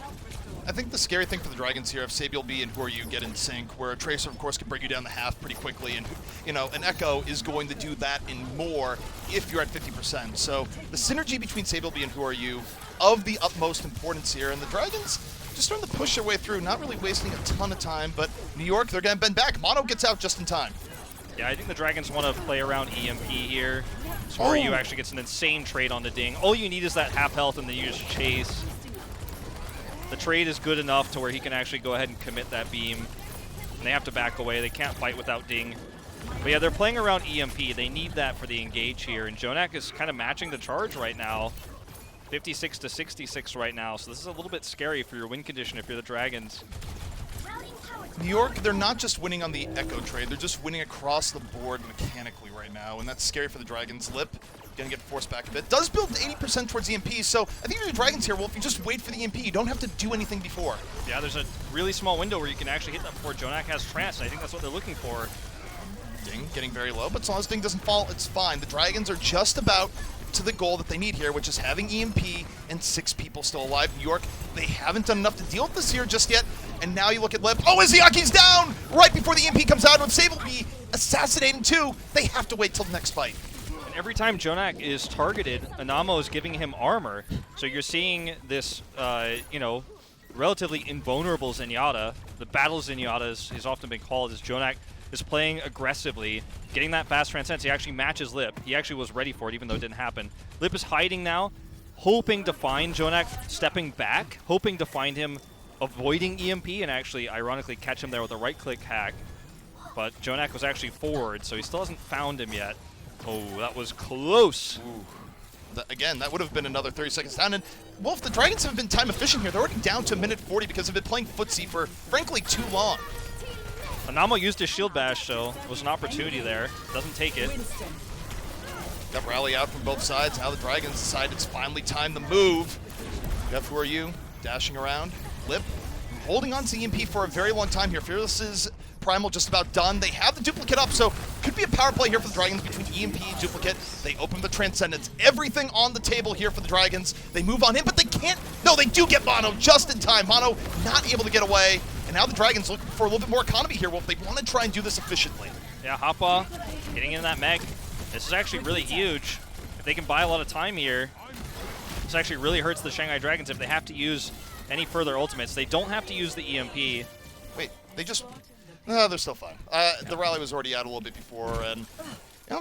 I think the scary thing for the Dragons here, if Sabiel B and Who Are You get in sync, where a Tracer, of course, can bring you down the half pretty quickly, and an Echo is going to do that and more if you're at 50%. So the synergy between Sabiel B and Who Are You of the utmost importance here, and the Dragons just starting to push their way through, not really wasting a ton of time, but New York, they're going to bend back. Mono gets out just in time. Yeah, I think the Dragons want to play around EMP here. So Who Are You actually gets an insane trade on the ding. All you need is that half health and then you just chase. The trade is good enough to where he can actually go ahead and commit that beam. And they have to back away. They can't fight without ding. But yeah, they're playing around EMP. They need that for the engage here. And JJoNak is kind of matching the charge right now. 56 to 66 right now. So this is a little bit scary for your win condition if you're the Dragons. New York, they're not just winning on the Echo trade, they're just winning across the board mechanically right now, and that's scary for the Dragons. Lip gonna get forced back a bit. Does build 80% towards EMP, so I think for the Dragons here, well, if you just wait for the EMP, you don't have to do anything before. Yeah, there's a really small window where you can actually hit that before JJoNak has trance, and I think that's what they're looking for. Ding getting very low, but as long as Ding doesn't fall, it's fine. The Dragons are just about to the goal that they need here, which is having EMP and 6 people still alive. New York, they haven't done enough to deal with this here just yet, and now you look at Lip. Oh, Izuyaki's down right before the EMP comes out, with Sabiel B assassinating too. They have to wait till the next fight. And every time JJoNak is targeted, Anamo is giving him armor, so you're seeing this, relatively invulnerable Zenyatta. The battle Zenyatta is often been called as JJoNak is playing aggressively, getting that fast transcendence. He actually matches Lip. He actually was ready for it, even though it didn't happen. Lip is hiding now, hoping to find JJoNak, stepping back, hoping to find him avoiding EMP, and actually, ironically, catch him there with a right-click hack. But JJoNak was actually forward, so he still hasn't found him yet. Oh, that was close. Ooh. Again, that would have been another 30 seconds down. And, Wolf, the Dragons have been time efficient here. They're already down to a minute 40 because they've been playing footsie for, frankly, too long. Anamo used his shield bash, so there was an opportunity there. Doesn't take it. Got rally out from both sides. Now the Dragons decide it's finally time to move. Jeff, Who Are You? Dashing around. Lip holding on to EMP for a very long time here. Fearless's Primal just about done. They have the duplicate up, so could be a power play here for the Dragons between EMP and duplicate. They open the Transcendence. Everything on the table here for the Dragons. They move on in, but they can't. No, they do get Mono just in time. Mono not able to get away. And now the Dragons looking for a little bit more economy here, Wolf. They want to try and do this efficiently. Yeah, Hoppa getting in that Meg. This is actually really huge. If they can buy a lot of time here, This actually really hurts the Shanghai Dragons if they have to use any further ultimates. They don't have to use the EMP. Wait, they just... No, they're still fine. The rally was already out a little bit before, and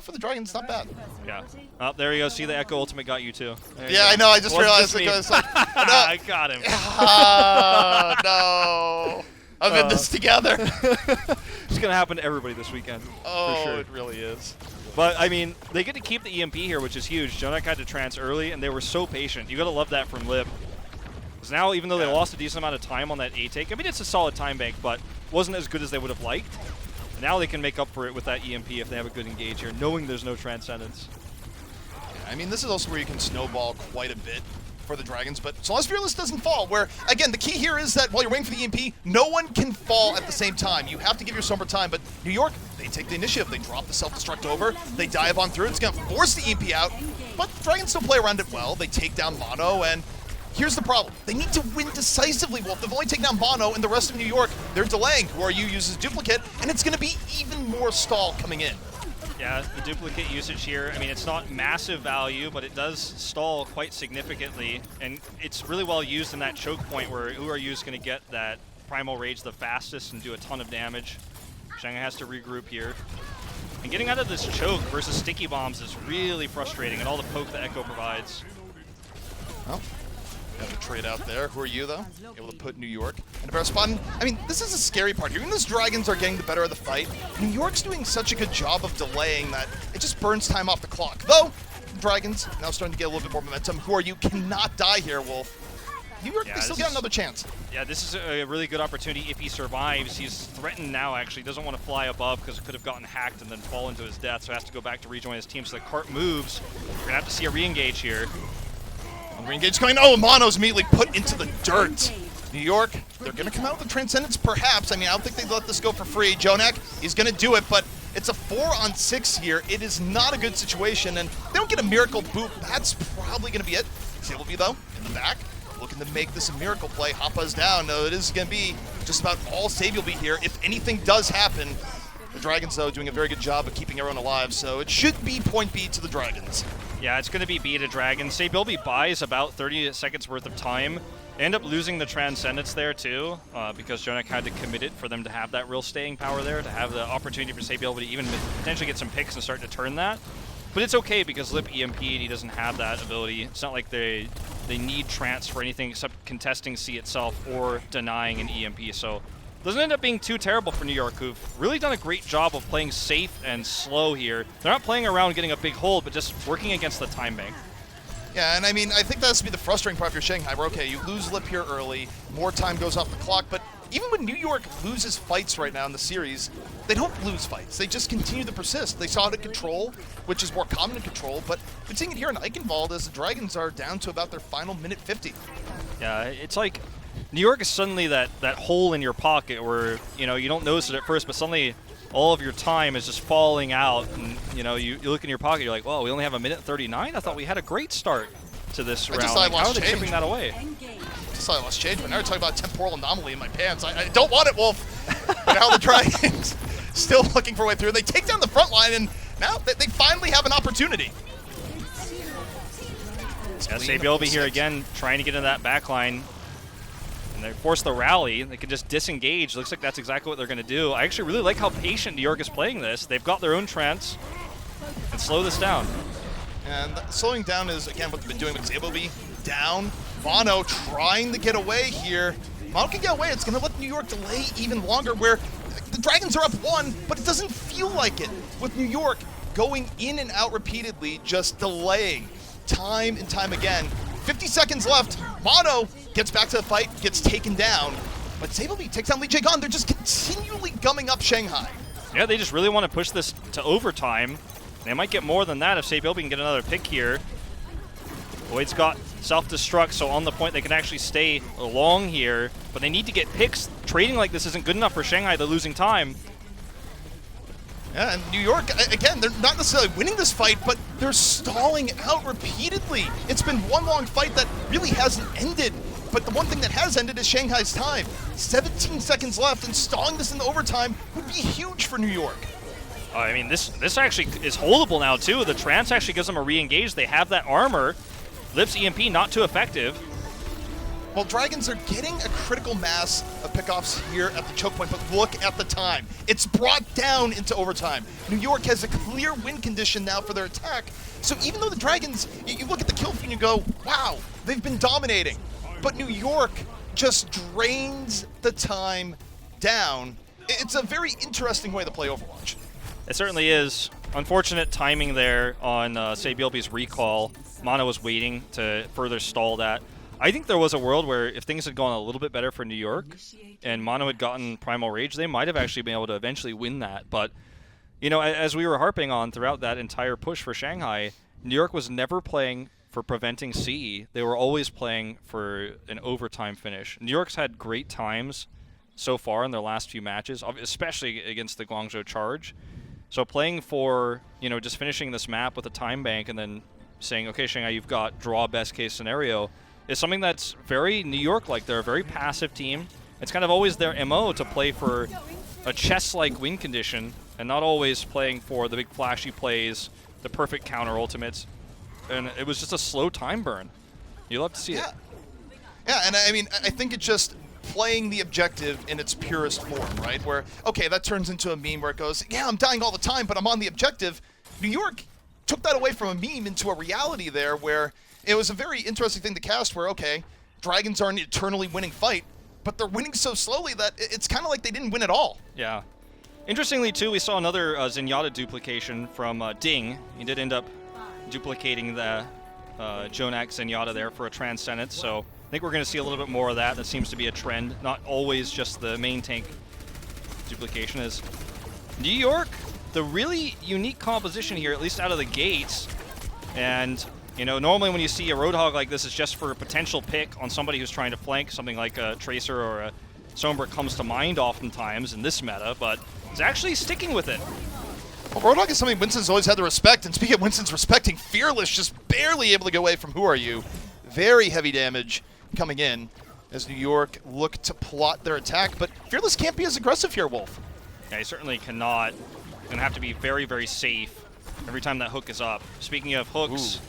for the Dragons, not bad. Yeah. Oh, there you go. See, the Echo ultimate got you too. Yeah, I know. I just realized it goes like... No. I got him. Oh, no. I'm in this together. It's going to happen to everybody this weekend. Oh, for sure. It really is. But, I mean, they get to keep the EMP here, which is huge. Jonak had to trance early, and they were so patient. You got to love that from Lip. Because now, even though they lost a decent amount of time on that A-take, I mean, it's a solid time bank, but wasn't as good as they would have liked. And now they can make up for it with that EMP if they have a good engage here, knowing there's no Transcendence. I mean, this is also where you can snowball quite a bit for the Dragons, but so long as Fearless doesn't fall, where, again, the key here is that while you're waiting for the EMP, no one can fall at the same time. You have to give yourself more time, but New York, they take the initiative. They drop the self-destruct over, they dive on through, it's going to force the EMP out, but the Dragons still play around it well. They take down Mono, and here's the problem. They need to win decisively. Well, if they've only taken down Mono and the rest of New York, they're delaying. Who are you uses duplicate, and it's going to be even more stall coming in. Yeah, the duplicate usage here, I mean, it's not massive value, but it does stall quite significantly, and it's really well used in that choke point where Who Are You is going to get that Primal Rage the fastest and do a ton of damage. Shanghai has to regroup here. And getting out of this choke versus sticky bombs is really frustrating, and all the poke that Echo provides. Well, have to trade out there. Who are you, though? Able to put New York in a better spot. And, I mean, this is a scary part here. Even those Dragons are getting the better of the fight, New York's doing such a good job of delaying that it just burns time off the clock. Though, Dragons now starting to get a little bit more momentum. Who are you? Cannot die here, Wolf. New York, they still got another chance. Yeah, this is a really good opportunity if he survives. He's threatened now, actually. Doesn't want to fly above because it could have gotten hacked and then fall into his death, so has to go back to rejoin his team. So the cart moves. We're going to have to see a re-engage here. Re-engage going. Oh, Mono's immediately put into the dirt. New York, they're going to come out with the Transcendence, perhaps. I mean, I don't think they let this go for free. Jonak, he's going to do it, but it's a 4-on-6 here. It is not a good situation, and they don't get a miracle boot. That's probably going to be it. Sableby, though, in the back, looking to make this a miracle play. Hoppa's down. No, it is going to be just about all Sableby here. If anything does happen, the Dragons, though, doing a very good job of keeping everyone alive, so it should be point B to the Dragons. Yeah, it's going to be B to Dragons. Sableby buys about 30 seconds worth of time. They end up losing the Transcendence there, too, because Jonak had to commit it for them to have that real staying power there, to have the opportunity for Sableby to even potentially get some picks and start to turn that. But it's okay because Lip EMP'd, he doesn't have that ability. It's not like they need Trance for anything except contesting C itself or denying an EMP, so doesn't end up being too terrible for New York, who've really done a great job of playing safe and slow here. They're not playing around getting a big hold, but just working against the time bank. Yeah, and I mean, I think that has to be the frustrating part if you're Shanghai, where, okay, you lose Lip here early, more time goes off the clock, but even when New York loses fights right now in the series, they don't lose fights. They just continue to persist. They saw it at Control, which is more common in Control, but we're seeing it here in Eichenwald as the Dragons are down to about their final minute 50. Yeah, it's like New York is suddenly that hole in your pocket where, you know, you don't notice it at first, but suddenly all of your time is just falling out, and, you know, you look in your pocket, you're like, well, we only have a minute 39? I thought we had a great start to this round. Like, how are they chipping that away? Just thought I lost change, but now we're talking about a temporal anomaly in my pants. I don't want it, Wolf. Now the Dragons still looking for a way through. They take down the front line, and now they finally have an opportunity. Yeah, Sableby here again, trying to get into that back line. And they force the rally. They can just disengage. Looks like that's exactly what they're going to do. I actually really like how patient New York is playing this. They've got their own Trance and slow this down. And slowing down is, again, what they've been doing with Sableby. Down. Mono trying to get away here. Mono can get away. It's going to let New York delay even longer, where the Dragons are up 1, but it doesn't feel like it. With New York going in and out repeatedly, just delaying time and time again. 50 seconds left. Mono gets back to the fight, gets taken down. But Sableby takes down Lijiang. They're just continually gumming up Shanghai. Yeah, they just really want to push this to overtime. They might get more than that if Sableby can get another pick here. Void's got self-destruct, so on the point they can actually stay long here. But they need to get picks. Trading like this isn't good enough for Shanghai. They're losing time. Yeah, and New York, again, they're not necessarily winning this fight, but they're stalling out repeatedly. It's been one long fight that really hasn't ended, but the one thing that has ended is Shanghai's time. 17 seconds left, and stalling this into overtime would be huge for New York. I mean, this actually is holdable now, too. The Trance actually gives them a re-engage. They have that armor. Lip's EMP not too effective. Well, Dragons are getting a critical mass of pickoffs here at the choke point, but look at the time. It's brought down into overtime. New York has a clear win condition now for their attack. So even though the Dragons, you look at the kill feed and you go, wow, they've been dominating. But New York just drains the time down. It's a very interesting way to play Overwatch. It certainly is. Unfortunate timing there on Sabielby's recall. Mono was waiting to further stall that. I think there was a world where if things had gone a little bit better for New York and Mono had gotten Primal Rage, they might have actually been able to eventually win that. But, you know, as we were harping on throughout that entire push for Shanghai, New York was never playing for preventing CE. They were always playing for an overtime finish. New York's had great times so far in their last few matches, especially against the Guangzhou Charge. So playing for, you know, just finishing this map with a time bank and then saying, okay, Shanghai, you've got draw best case scenario, is something that's very New York-like. They're a very passive team. It's kind of always their MO to play for a chess-like win condition and not always playing for the big flashy plays, the perfect counter ultimates. And it was just a slow time burn. You love to see it. Yeah, and I mean, I think it's just playing the objective in its purest form, right? Where, okay, that turns into a meme where it goes, yeah, I'm dying all the time, but I'm on the objective. New York took that away from a meme into a reality there where it was a very interesting thing to cast where, okay, Dragons are an eternally winning fight, but they're winning so slowly that it's kind of like they didn't win at all. Yeah. Interestingly, too, we saw another Zenyatta duplication from Ding. He did end up duplicating the Jonak Zenyatta there for a Transcendence, so I think we're going to see a little bit more of that. That seems to be a trend, not always just the main tank duplication. Is New York, the really unique composition here, at least out of the gates, and you know, normally when you see a Roadhog like this, it's just for a potential pick on somebody who's trying to flank. Something like a Tracer or a Sombra comes to mind oftentimes in this meta, but it's actually sticking with it. Well, Roadhog is something Winston's always had to respect, and speaking of Winston's respecting, Fearless just barely able to get away from Who Are You. Very heavy damage coming in as New York look to plot their attack, but Fearless can't be as aggressive here, Wolf. Yeah, he certainly cannot. Going to have to be very, very safe every time that hook is up. Speaking of hooks... Ooh.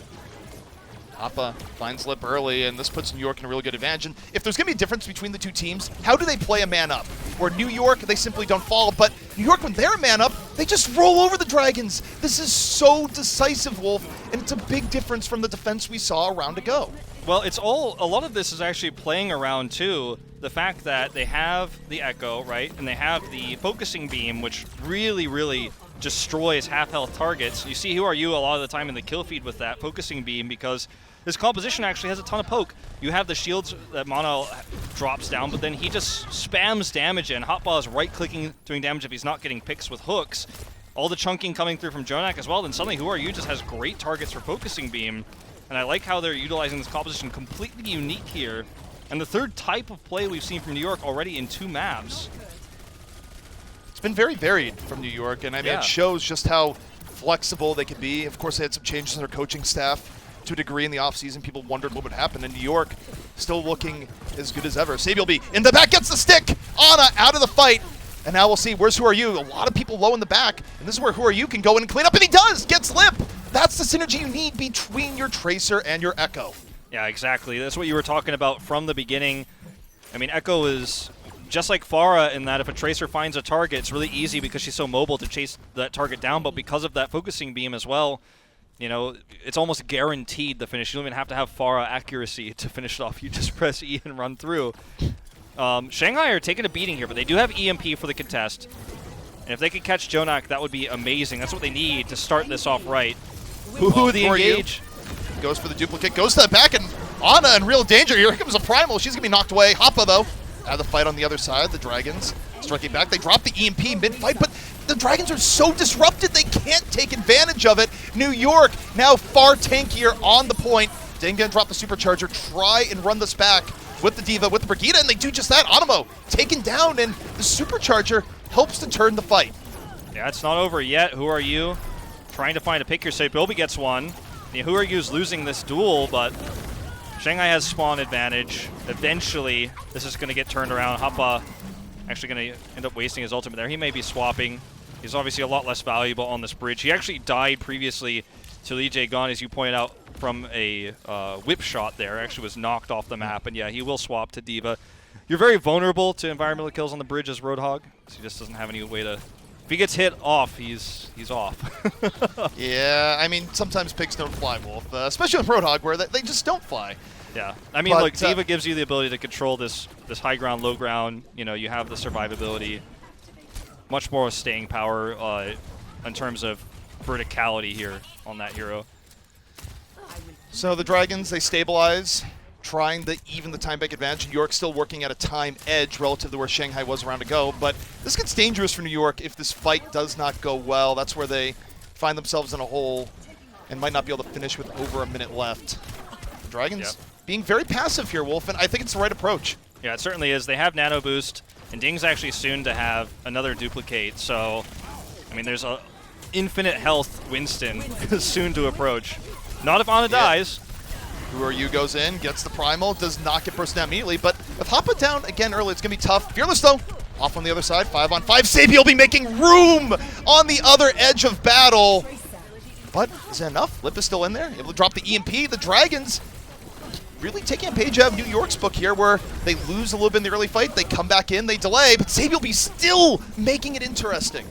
Appa finds Lip early, and this puts New York in a really good advantage. And if there's going to be a difference between the two teams, how do they play a man up? Where New York, they simply don't fall, but New York, when they're a man up, they just roll over the Dragons. This is so decisive, Wolf, and it's a big difference from the defense we saw a round ago. Well, it's all, a lot of this is actually playing around, too, the fact that they have the Echo, right, and they have the Focusing Beam, which really, really destroys half-health targets. You see Who Are You a lot of the time in the kill feed with that Focusing Beam because this composition actually has a ton of poke. You have the shields that Mono drops down, but then he just spams damage in. Hotball is right-clicking, doing damage if he's not getting picks with hooks. All the chunking coming through from Jonak as well, then suddenly Who Are You just has great targets for Focusing Beam. And I like how they're utilizing this composition completely unique here. And the third type of play we've seen from New York already in 2 maps. It's been very varied from New York, and I mean, it shows just how flexible they could be. Of course, they had some changes in their coaching staff to a degree in the offseason. People wondered what would happen, and New York still looking as good as ever. Sabielby in the back gets the stick. Ana out of the fight, and now we'll see where's Who Are You. A lot of people low in the back, and this is where Who Are You can go in and clean up, and he does. Gets Lip. That's the synergy you need between your Tracer and your Echo. Yeah, exactly. That's what you were talking about from the beginning. I mean, Echo is just like Pharah in that if a Tracer finds a target, it's really easy because she's so mobile to chase that target down, but because of that Focusing Beam as well, you know, it's almost guaranteed the finish. You don't even have to have Pharah accuracy to finish it off. You just press E and run through. Shanghai are taking a beating here, but they do have EMP for the contest. And if they could catch Jonak, that would be amazing. That's what they need to start this off right. Ooh, the engage. Goes for the duplicate, goes to the back, and Ana in real danger. Here comes a Primal. She's going to be knocked away. Hoppa, though, out of the fight on the other side. The Dragons striking back. They drop the EMP mid-fight, but the Dragons are so disrupted they can't take advantage of it. New York now far tankier on the point. Ding gonna drop the Supercharger, try and run this back with the D.Va, with the Brigitte, and they do just that. Animo taken down, and the Supercharger helps to turn the fight. Yeah, it's not over yet. Who Are You? Trying to find a pick here. Sabielby gets one. Yeah, Who Are You's losing this duel, but Shanghai has spawn advantage. Eventually, this is going to get turned around. Hoppa actually going to end up wasting his ultimate there. He may be swapping. He's obviously a lot less valuable on this bridge. He actually died previously to Lijiang, as you pointed out, from a whip shot there. Actually was knocked off the map, and yeah, he will swap to D.Va. You're very vulnerable to environmental kills on the bridge as Roadhog, so he just doesn't have any way to... If he gets hit off, he's off. Yeah, I mean, sometimes pigs don't fly, Wolf, especially with Roadhog, where they just don't fly. Yeah, I mean, But, look, D.Va gives you the ability to control this high ground, low ground. You know, you have the survivability, much more staying power in terms of verticality here on that hero. So the Dragons, they stabilize, trying to even the time bank advantage. New York still working at a time edge relative to where Shanghai was around to go. But this gets dangerous for New York if this fight does not go well. That's where they find themselves in a hole and might not be able to finish with over a minute left. The Dragons being very passive here, Wolf, and I think it's the right approach. Yeah, it certainly is. They have Nano Boost, and Ding's actually soon to have another duplicate. So, I mean, there's a infinite health Winston soon to approach. Not if Ana dies. Who Are You goes in, gets the primal, does not get burst down immediately, but with Hoppa down again early, it's going to be tough. Fearless, though, off on the other side, 5-on-5. Sabi will be making room on the other edge of battle. But is that enough? Lip is still in there, able to drop the EMP. The Dragons really taking a page out of New York's book here, where they lose a little bit in the early fight, they come back in, they delay, but Sabi will be still making it interesting.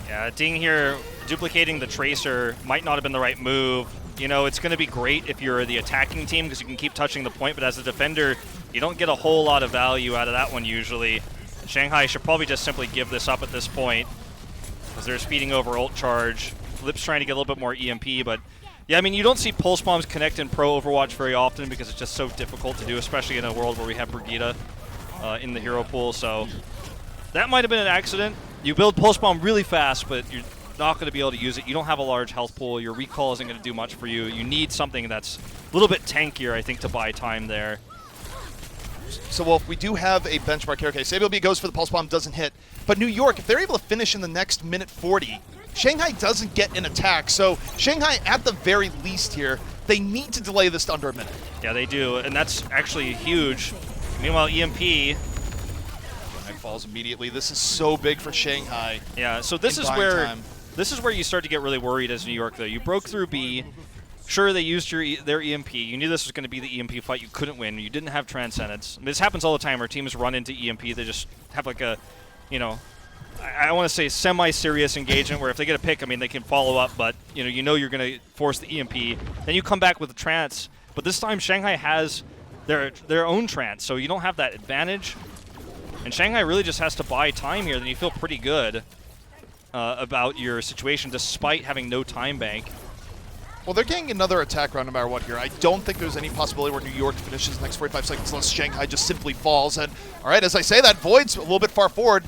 Yeah, Ding here duplicating the Tracer might not have been the right move. You know, it's going to be great if you're the attacking team because you can keep touching the point, but as a defender, you don't get a whole lot of value out of that one usually. Shanghai should probably just simply give this up at this point because they're speeding over ult charge. Lip's trying to get a little bit more EMP, but yeah, I mean, you don't see pulse bombs connect in pro Overwatch very often because it's just so difficult to do, especially in a world where we have Brigitte in the hero pool, so that might have been an accident. You build pulse bomb really fast, but you're not going to be able to use it. You don't have a large health pool. Your recall isn't going to do much for you. You need something that's a little bit tankier, I think, to buy time there. So, Wolf, we do have a benchmark here. Okay, Sabi goes for the pulse bomb, doesn't hit. But New York, if they're able to finish in the next minute 40, Shanghai doesn't get an attack. So Shanghai, at the very least here, they need to delay this to under a minute. Yeah, they do, and that's actually huge. Meanwhile, EMP falls immediately. This is so big for Shanghai. Yeah, so this is where you start to get really worried as New York, though. You broke through B. Sure, they used their EMP. You knew this was going to be the EMP fight. You couldn't win. You didn't have Transcendence. This happens all the time where teams run into EMP. They just have like a, you know, I want to say semi-serious engagement where if they get a pick, I mean, they can follow up, but you know you're going to force the EMP. Then you come back with the Trance. But this time, Shanghai has their own Trance, so you don't have that advantage. And Shanghai really just has to buy time here, then you feel pretty good about your situation despite having no time bank. Well, they're getting another attack round no matter what here. I don't think there's any possibility where New York finishes the next 45 seconds unless Shanghai just simply falls. And, all right, as I say that, Void's a little bit far forward.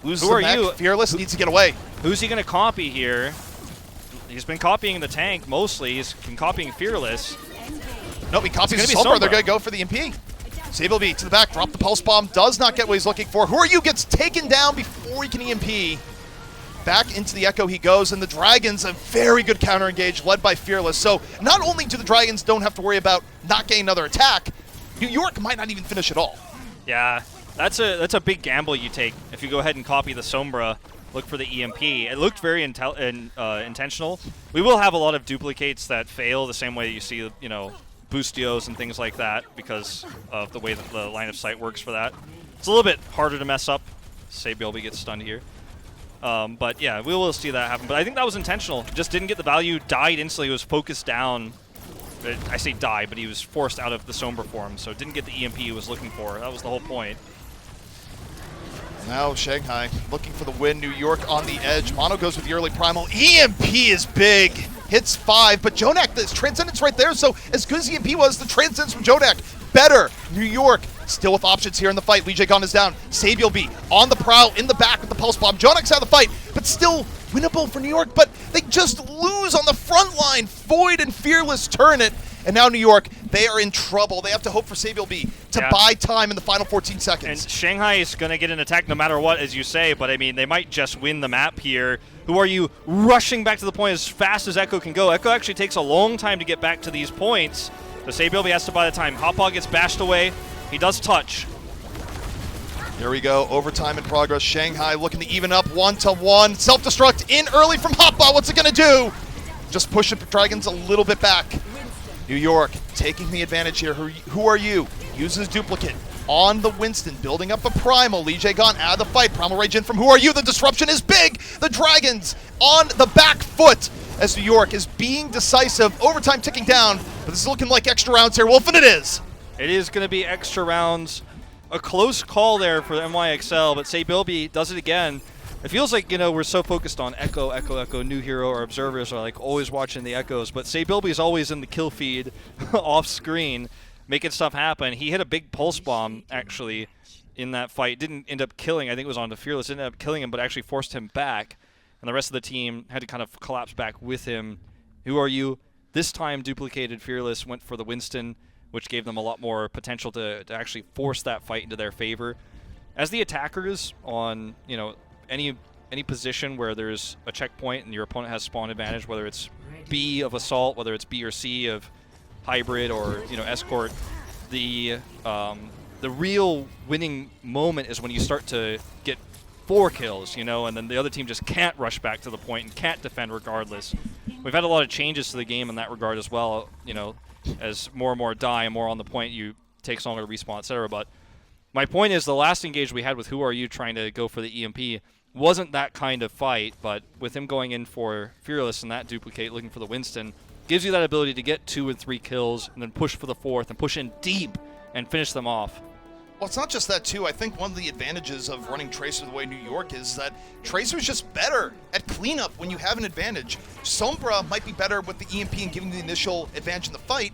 Loses the mech. Fearless needs to get away. Who's he going to copy here? He's been copying the tank mostly. He's been copying Fearless. Nope, he copies the Sombra. They're going to go for the MP. Sable B to the back, drop the pulse bomb, does not get what he's looking for. Who Are You gets taken down before he can EMP. Back into the Echo he goes, and the Dragons, a very good counter engage led by Fearless. So not only do the Dragons don't have to worry about not getting another attack, New York might not even finish at all. Yeah, that's a big gamble you take if you go ahead and copy the Sombra, look for the EMP. It looked very intentional. We will have a lot of duplicates that fail the same way you see, you know, Boostios and things like that because of the way that the line of sight works for that. It's a little bit harder to mess up. Sabielby gets stunned here. But yeah, we will see that happen. But I think that was intentional. Just didn't get the value, died instantly, was focused down. I say die, but he was forced out of the Sombra form, so didn't get the EMP he was looking for. That was the whole point. Now Shanghai looking for the win. New York on the edge. Mono goes with the early primal. EMP is big. Hits 5, but Jonak, this Transcendence right there, so as good as EMP was, the Transcendence from Jonak, better. New York still with options here in the fight. Lijiang is down. Sabiel B on the prowl, in the back with the pulse bomb. Jonak's out of the fight, but still winnable for New York, but they just lose on the front line. Void and Fearless turn it, and now New York, they are in trouble. They have to hope for Sabiel B to buy time in the final 14 seconds. And Shanghai is going to get an attack no matter what, as you say, but I mean, they might just win the map here. Who Are You rushing back to the point as fast as Echo can go? Echo actually takes a long time to get back to these points. So Sabielby has to buy the time. Hoppa gets bashed away. He does touch. Here we go, overtime in progress. Shanghai looking to even up 1-1. Self-destruct in early from Hoppa. What's it going to do? Just push the Dragons a little bit back. New York taking the advantage here. Who are you? Uses duplicate on the Winston, building up a Primal. Lige gone out of the fight. Primal Rage in from Who Are You? The disruption is big. The Dragons on the back foot as New York is being decisive. Overtime ticking down, but this is looking like extra rounds here, Wolf, and it is. It is going to be extra rounds. A close call there for NYXL, but Saybilby does it again. It feels like, you know, we're so focused on Echo, new hero. Our observers are like always watching the Echoes, but Saybilby is always in the kill feed off screen, making stuff happen. He hit a big pulse bomb, actually, in that fight. Didn't end up killing. I think it was on the Fearless. Didn't end up killing him, but actually forced him back. And the rest of the team had to kind of collapse back with him. Who Are You? This time, duplicated Fearless, went for the Winston, which gave them a lot more potential to actually force that fight into their favor. As the attackers on, you know, any position where there's a checkpoint and your opponent has spawn advantage, whether it's B of Assault, whether it's B or C of Hybrid or, you know, Escort, the real winning moment is when you start to get 4 kills, you know, and then the other team just can't rush back to the point and can't defend regardless. We've had a lot of changes to the game in that regard as well, you know, as more and more die and more on the point, you takes longer to respawn, etc. But my point is the last engage we had with Who Are You trying to go for the EMP wasn't that kind of fight, but with him going in for Fearless and that duplicate, looking for the Winston, gives you that ability to get 2 and 3 kills and then push for the 4th and push in deep and finish them off. Well, it's not just that, too. I think one of the advantages of running Tracer the way New York is that Tracer's just better at cleanup when you have an advantage. Sombra might be better with the EMP and giving the initial advantage in the fight,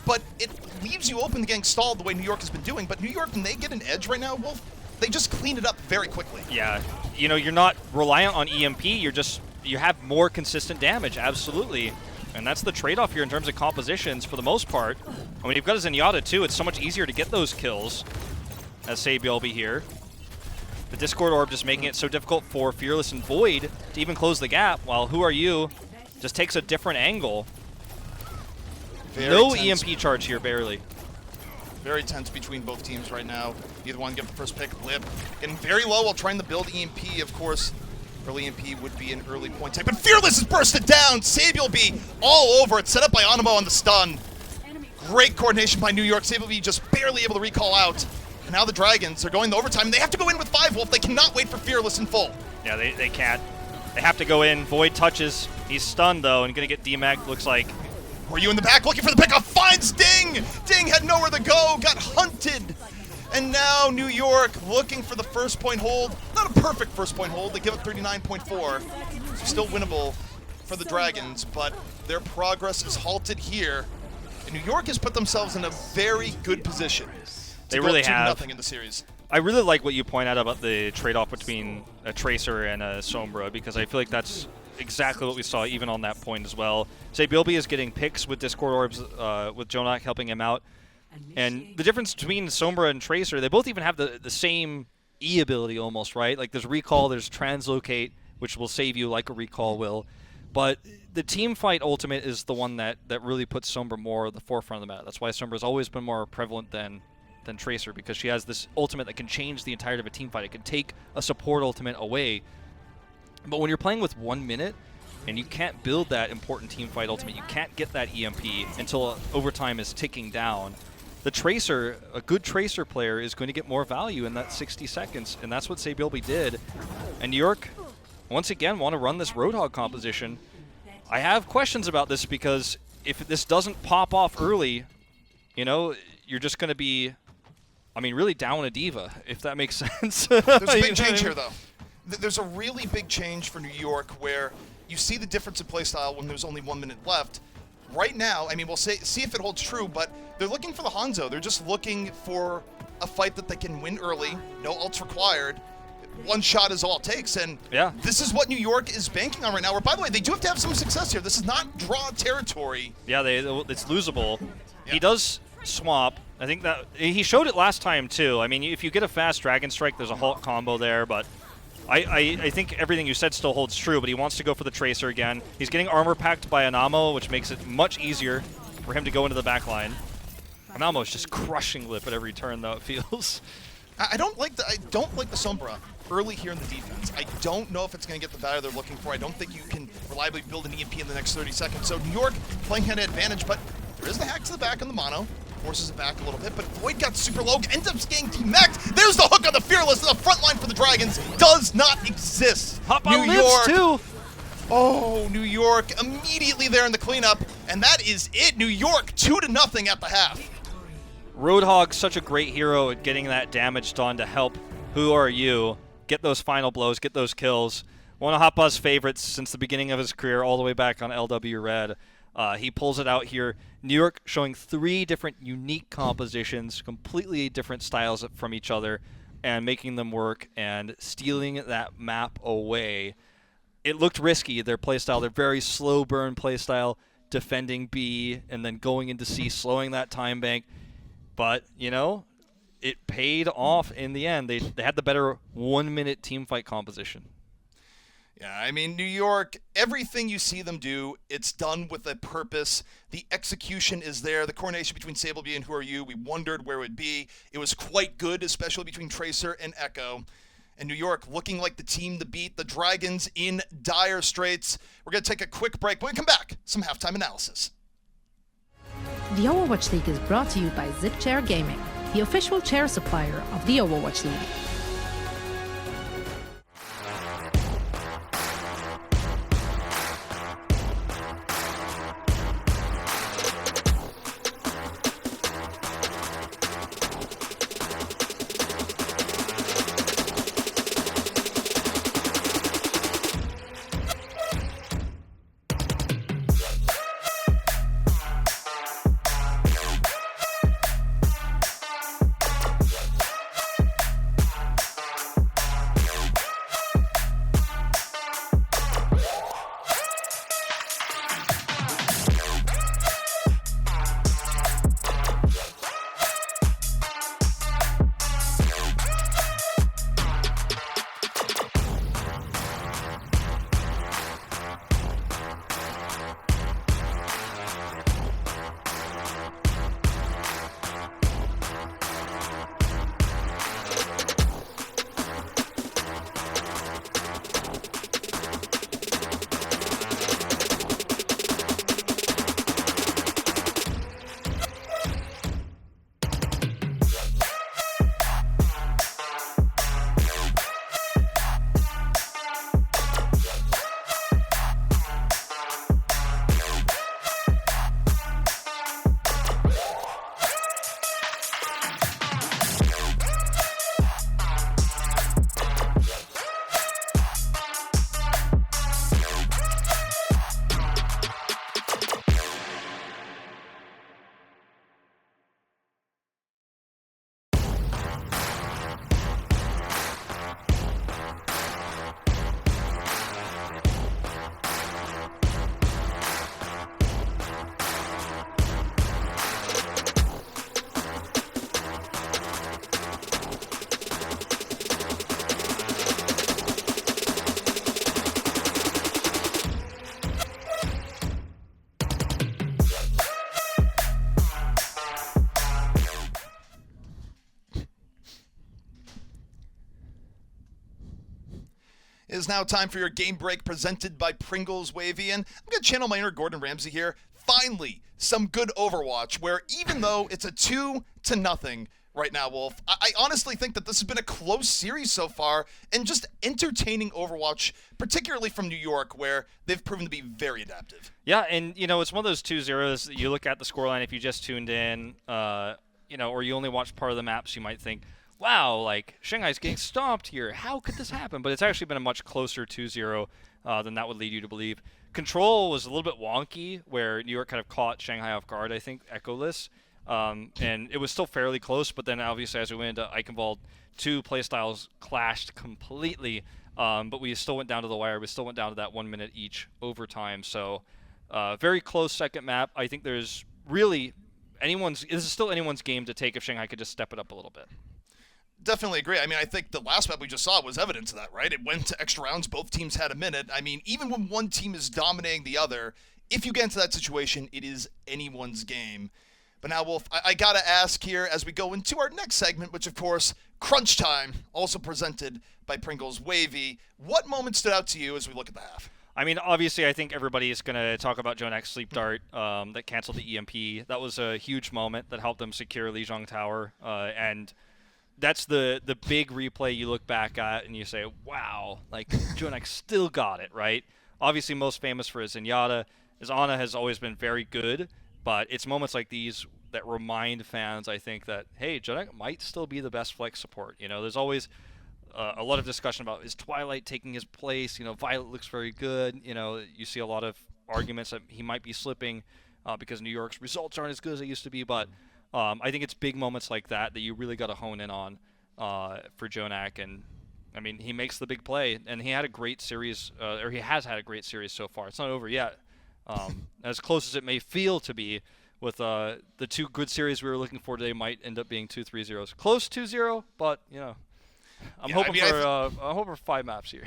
but it leaves you open to getting stalled the way New York has been doing. But New York, when they get an edge right now, Wolf, they just clean it up very quickly. Yeah, you know, you're not reliant on EMP. You have more consistent damage, absolutely. And that's the trade-off here in terms of compositions for the most part. I mean, you've got a Zenyatta, too. It's so much easier to get those kills as Saybilby here. The Discord Orb just making it so difficult for Fearless and Void to even close the gap, while Who Are You just takes a different angle. No EMP charge here, barely. Very tense between both teams right now. Neither one get the first pick. Lip getting very low while trying to build EMP, of course. Early EMP would be an early point type, but Fearless is bursted down. Saybilby all over it, set up by Animo on the stun. Great coordination by New York. Saybilby just barely able to recall out. And now the Dragons are going to overtime. They have to go in with 5 Wolf. They cannot wait for Fearless in full. Yeah, they can't. They have to go in. Void touches. He's stunned, though, and going to get DMAC, looks like. Were you in the back looking for the pickoff? Finds Ding! Ding had nowhere to go, got hunted. And now New York looking for the first point hold. Not a perfect first point hold. They give up 39.4. So still winnable for the Dragons, but their progress is halted here. And New York has put themselves in a very good position. They really have. Nothing in the series. I really like what you point out about the trade-off between a Tracer and a Sombra, because I feel like that's exactly what we saw even on that point as well. Saybilby is getting picks with Discord Orbs, with Jonak helping him out. And the difference between Sombra and Tracer, they both even have the same E ability almost, right? Like there's Recall, there's Translocate, which will save you like a Recall will. But the team fight ultimate is the one that really puts Sombra more at the forefront of the meta. That's why Sombra's always been more prevalent than Tracer, because she has this ultimate that can change the entirety of a team fight. It can take a support ultimate away. But when you're playing with 1 minute and you can't build that important team fight ultimate, you can't get that EMP until overtime is ticking down. The Tracer, a good Tracer player, is going to get more value in that 60 seconds, and that's what Saybilby did. And New York, once again, want to run this Roadhog composition. I have questions about this, because if this doesn't pop off early, you know, you're just going to be, I mean, really down a diva, if that makes sense. There's a big change here, though. There's a really big change for New York where you see the difference in playstyle when there's only 1 minute left. Right now, I mean, we'll see if it holds true, but they're looking for the Hangzhou. They're just looking for a fight that they can win early, no ults required. One shot is all it takes, and yeah, this is what New York is banking on right now. Where, by the way, they do have to have some success here. This is not draw territory. Yeah, it's losable. Yeah. He does swap. I think that he showed it last time too. I mean, if you get a fast Dragon Strike, there's a Hulk combo there, but I think everything you said still holds true, but he wants to go for the Tracer again. He's getting armor packed by Anamo, which makes it much easier for him to go into the back line. Anamo's just crushing Lip at every turn, though, it feels. I don't like the Sombra early here in the defense. I don't know if it's going to get the value they're looking for. I don't think you can reliably build an EMP in the next 30 seconds. So New York playing hand advantage, but There is the hack to the back on the mono. Forces it back a little bit, but Void got super low, ends up getting T-Max. There's the hook on the Fearless, and the front line for the Dragons does not exist. Hop on lives too. Oh, New York immediately there in the cleanup, and that is it. New York 2-0 at the half. Roadhog's such a great hero at getting that damage done to help Who Are You get those final blows, get those kills. One of Hoppa's favorites since the beginning of his career, all the way back on LW Red. He pulls it out here. New York showing 3 different unique compositions, completely different styles from each other, and making them work and stealing that map away. It looked risky, their playstyle, their very slow burn playstyle, defending B and then going into C, slowing that time bank. But, you know, it paid off in the end. They had the better 1-minute teamfight composition. Yeah, I mean, New York, everything you see them do, it's done with a purpose. The execution is there. The coordination between Sableby and Who Are You, we wondered where it would be. It was quite good, especially between Tracer and Echo. And New York looking like the team to beat. The Dragons in dire straits. We're going to take a quick break. When we come back, some halftime analysis. The Overwatch League is brought to you by ZipChair Gaming, the official chair supplier of the Overwatch League. It is now time for your game break presented by Pringles Wavy, and I'm going to channel my inner Gordon Ramsay here. Finally, some good Overwatch, where even though it's a 2-0 right now, Wolf, I honestly think that this has been a close series so far, and just entertaining Overwatch, particularly from New York, where they've proven to be very adaptive. Yeah, and, you know, it's one of those 2-0s that you look at the scoreline if you just tuned in, you know, or you only watch part of the maps, you might think, wow, like, Shanghai's getting stomped here. How could this happen? But it's actually been a much closer 2-0 than that would lead you to believe. Control was a little bit wonky, where New York kind of caught Shanghai off guard, I think, echoless. And it was still fairly close, but then obviously as we went into Eichenwald, 2 playstyles clashed completely. But we still went down to the wire. We still went down to that 1 minute each overtime. So very close second map. I think there's really this is still anyone's game to take if Shanghai could just step it up a little bit. Definitely agree. I mean, I think the last map we just saw was evidence of that, right? It went to extra rounds. Both teams had a minute. I mean, even when one team is dominating the other, if you get into that situation, it is anyone's game. But now, Wolf, I got to ask here as we go into our next segment, which, of course, Crunch Time, also presented by Pringles Wavy. What moment stood out to you as we look at the half? I mean, obviously, I think everybody is going to talk about Jonak Sleep Dart that canceled the EMP. That was a huge moment that helped them secure Lijiang Tower. And that's the big replay you look back at and you say, wow, like, Jonak still got it, right? Obviously, most famous for his Zenyatta. His Ana has always been very good, but it's moments like these that remind fans, I think, that, hey, Jonak might still be the best flex support. You know, there's always a lot of discussion about, is Twilight taking his place? You know, Violet looks very good. You know, you see a lot of arguments that he might be slipping because New York's results aren't as good as they used to be. But I think it's big moments like that you really got to hone in on for Jonak. And, I mean, he makes the big play. And he had a great series, or he has had a great series so far. It's not over yet. As close as it may feel to be with the two good series we were looking for today might end up being 2-3-0s. Close 2-0, but, you know. I'm hoping for 5 maps here.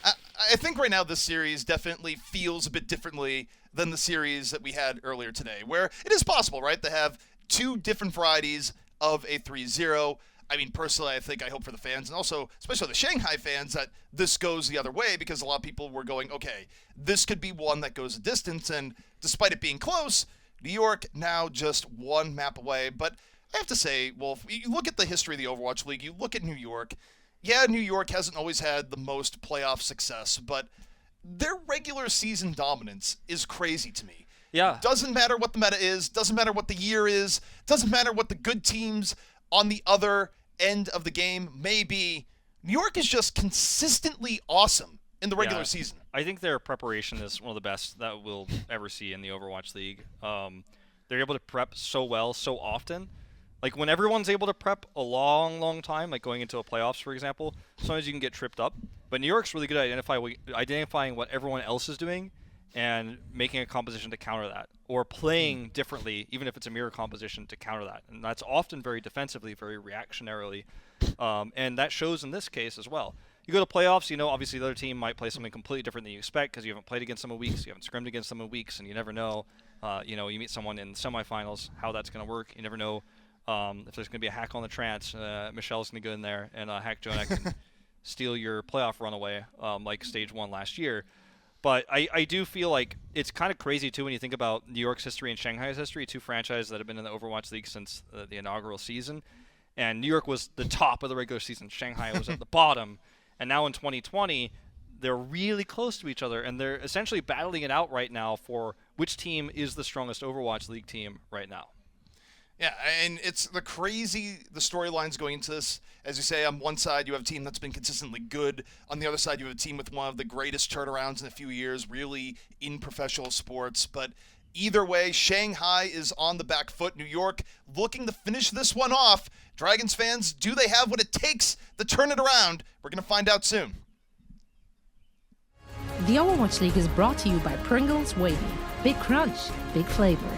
I think right now this series definitely feels a bit differently than the series that we had earlier today, where it is possible, right, to have 2 different varieties of a 3-0. I mean, personally, I hope for the fans, and also especially the Shanghai fans, that this goes the other way, because a lot of people were going, okay, this could be one that goes a distance, and despite it being close, New York now just 1 map away. But I have to say, Wolf, you look at the history of the Overwatch League, you look at New York. Yeah, New York hasn't always had the most playoff success, but their regular season dominance is crazy to me. Yeah. Doesn't matter what the meta is, doesn't matter what the year is, doesn't matter what the good teams on the other end of the game may be. New York is just consistently awesome in the regular season. I think their preparation is one of the best that we'll ever see in the Overwatch League. They're able to prep so well, so often. Like, when everyone's able to prep a long, long time, like going into a playoffs, for example, sometimes you can get tripped up. But New York's really good at identifying what everyone else is doing and making a composition to counter that, or playing differently, even if it's a mirror composition, to counter that. And that's often very defensively, very reactionarily. And that shows in this case as well. You go to playoffs, you know, obviously the other team might play something completely different than you expect because you haven't played against them in weeks, you haven't scrimmed against them in weeks, and you never know. You know, you meet someone in semifinals, how that's going to work. You never know. If there's going to be a hack on the trance, Michelle's going to go in there and hack Jonak and steal your playoff run away, like Stage 1 last year. But I do feel like it's kind of crazy, too, when you think about New York's history and Shanghai's history, 2 franchises that have been in the Overwatch League since the inaugural season. And New York was the top of the regular season. Shanghai was at the bottom. And now in 2020, they're really close to each other, and they're essentially battling it out right now for which team is the strongest Overwatch League team right now. Yeah, and it's the storylines going into this. As you say, on one side, you have a team that's been consistently good. On the other side, you have a team with one of the greatest turnarounds in a few years, really, in professional sports. But either way, Shanghai is on the back foot. New York looking to finish this one off. Dragons fans, do they have what it takes to turn it around? We're going to find out soon. The Overwatch League is brought to you by Pringles Wavy. Big crunch, big flavor.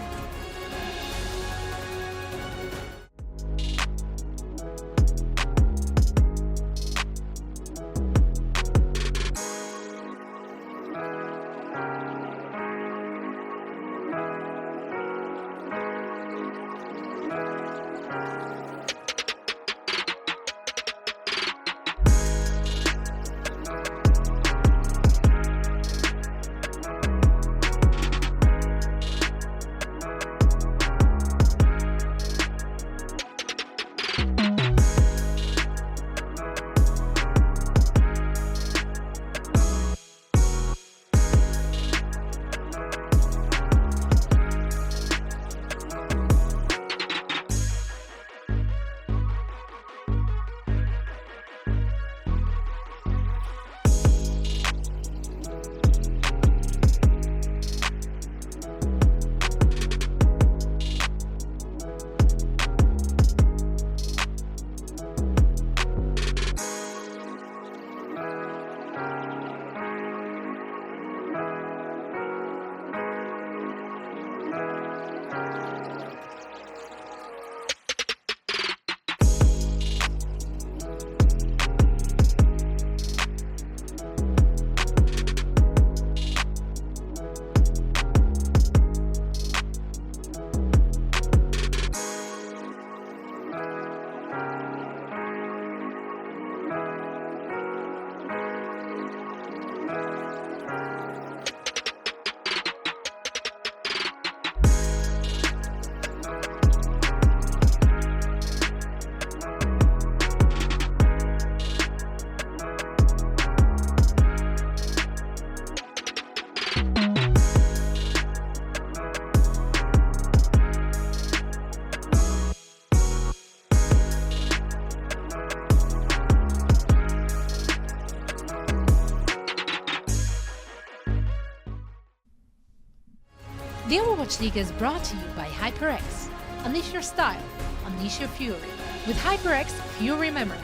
Overwatch League is brought to you by HyperX. Unleash your style, unleash your fury with HyperX Fury Memory.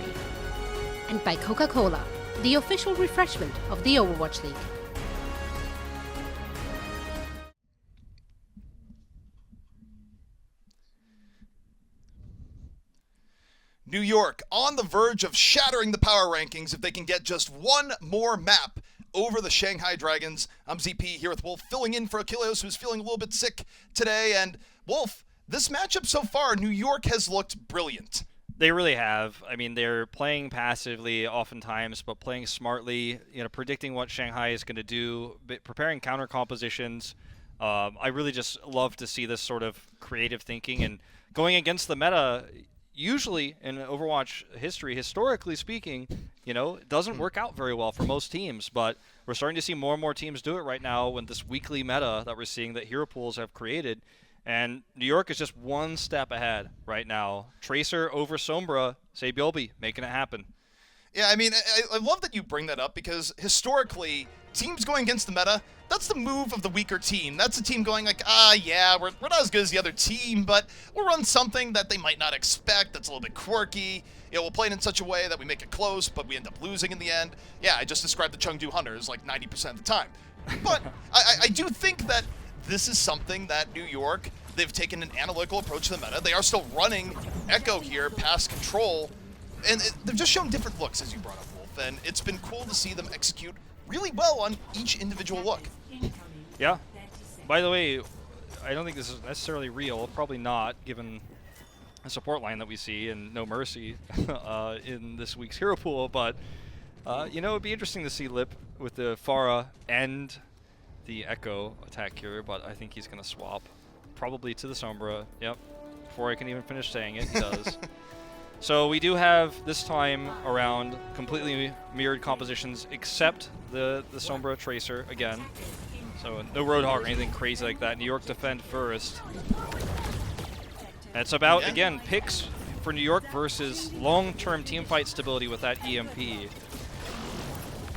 And by Coca-Cola, the official refreshment of the Overwatch League. New York on the verge of shattering the power rankings if they can get just one more map over the Shanghai Dragons. I'm ZP here with Wolf, filling in for Ilios, who's feeling a little bit sick today. And Wolf, this matchup so far, New York has looked brilliant. They really have. I mean, they're playing passively oftentimes, but playing smartly, predicting what Shanghai is going to do, preparing counter compositions. I really just love to see this sort of creative thinking and going against the meta. Usually in Overwatch history, historically speaking, it doesn't work out very well for most teams, but we're starting to see more and more teams do it right now with this weekly meta that we're seeing that hero pools have created. And New York is just one step ahead right now. Tracer over Sombra, Saebyeolbe, making it happen. Yeah, I mean, I love that you bring that up because historically, teams going against the meta, that's the move of the weaker team. That's a team going like, yeah, we're not as good as the other team, but we'll run something that they might not expect that's a little bit quirky. We'll play it in such a way that we make it close, but we end up losing in the end. Yeah, I just described the Chengdu Hunters like 90% of the time. But I do think that this is something that New York, they've taken an analytical approach to the meta. They are still running Echo here past control, and they've just shown different looks, as you brought up, Wolf, and it's been cool to see them execute really well on each individual look. Yeah. By the way, I don't think this is necessarily real. Probably not, given the support line that we see and No Mercy in this week's hero pool. But, it'd be interesting to see Lip with the Pharah and the Echo attack here, but I think he's going to swap probably to the Sombra. Yep. Before I can even finish saying it, he does. So we do have, this time around, completely mirrored compositions except the Sombra Tracer again. So no Roadhog or anything crazy like that. New York defend first. And it's about, again, picks for New York versus long-term teamfight stability with that EMP.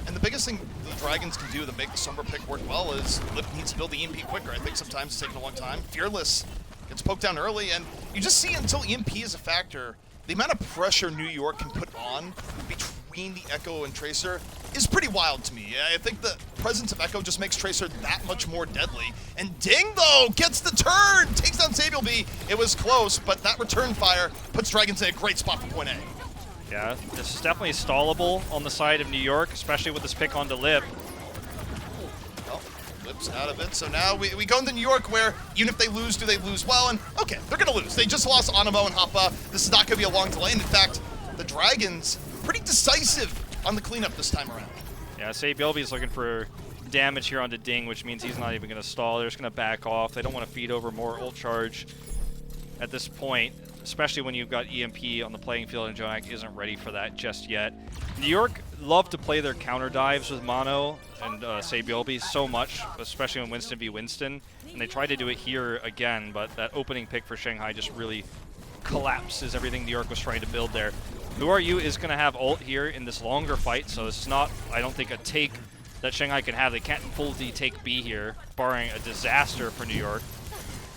And the biggest thing the Dragons can do to make the Sombra pick work well is Lip needs to build the EMP quicker. I think sometimes it's taking a long time. Fearless gets poked down early, and you just see until EMP is a factor, the amount of pressure New York can put on between the Echo and Tracer is pretty wild to me. I think the presence of Echo just makes Tracer that much more deadly. And Ding, though, gets the turn! Takes down Saebyeolbe. It was close, but that return fire puts Dragons in a great spot for point A. Yeah, this is definitely stallable on the side of New York, especially with this pick onto Lip. Well, Lip's out of it, so now we go into New York where even if they lose, do they lose well? And okay, they're going to lose. They just lost Anamo and Happa. This is not going to be a long delay. And in fact, the Dragons, pretty decisive on the cleanup this time around. Yeah, Saebyeolbe is looking for damage here onto Ding, which means he's not even going to stall. They're just going to back off. They don't want to feed over more ult charge at this point, especially when you've got EMP on the playing field and Jonak isn't ready for that just yet. New York love to play their counter dives with Mono and Saebyeolbe so much, especially when Winston v Winston, and they tried to do it here again, but that opening pick for Shanghai just really collapses everything New York was trying to build there. Who Are You is going to have ult here in this longer fight, so it's not, I don't think, a take that Shanghai can have. They can't fully take B here, barring a disaster for New York.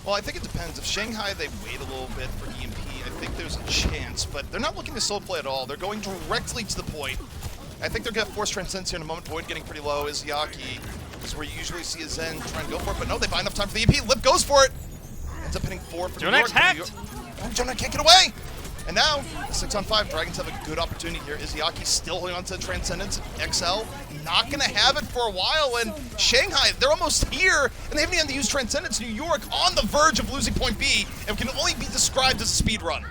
Well, I think it depends. If Shanghai, they wait a little bit for EMP, I think there's a chance, but they're not looking to solo play at all. They're going directly to the point. I think they're going to force Transcendence here in a moment. Void getting pretty low. Izayaki is where you usually see a Zen trying to go for it, but no, they find enough time for the EMP. Lip goes for it. Ends up hitting 4 for New York. Jonak's hacked! Oh, Jonak can't get away! And now, 6-on-5, Dragons have a good opportunity here. Izayaki still holding on to Transcendence. XL not going to have it for a while, and Shanghai, they're almost here, and they haven't even used Transcendence. New York on the verge of losing point B, and can only be described as a speed run.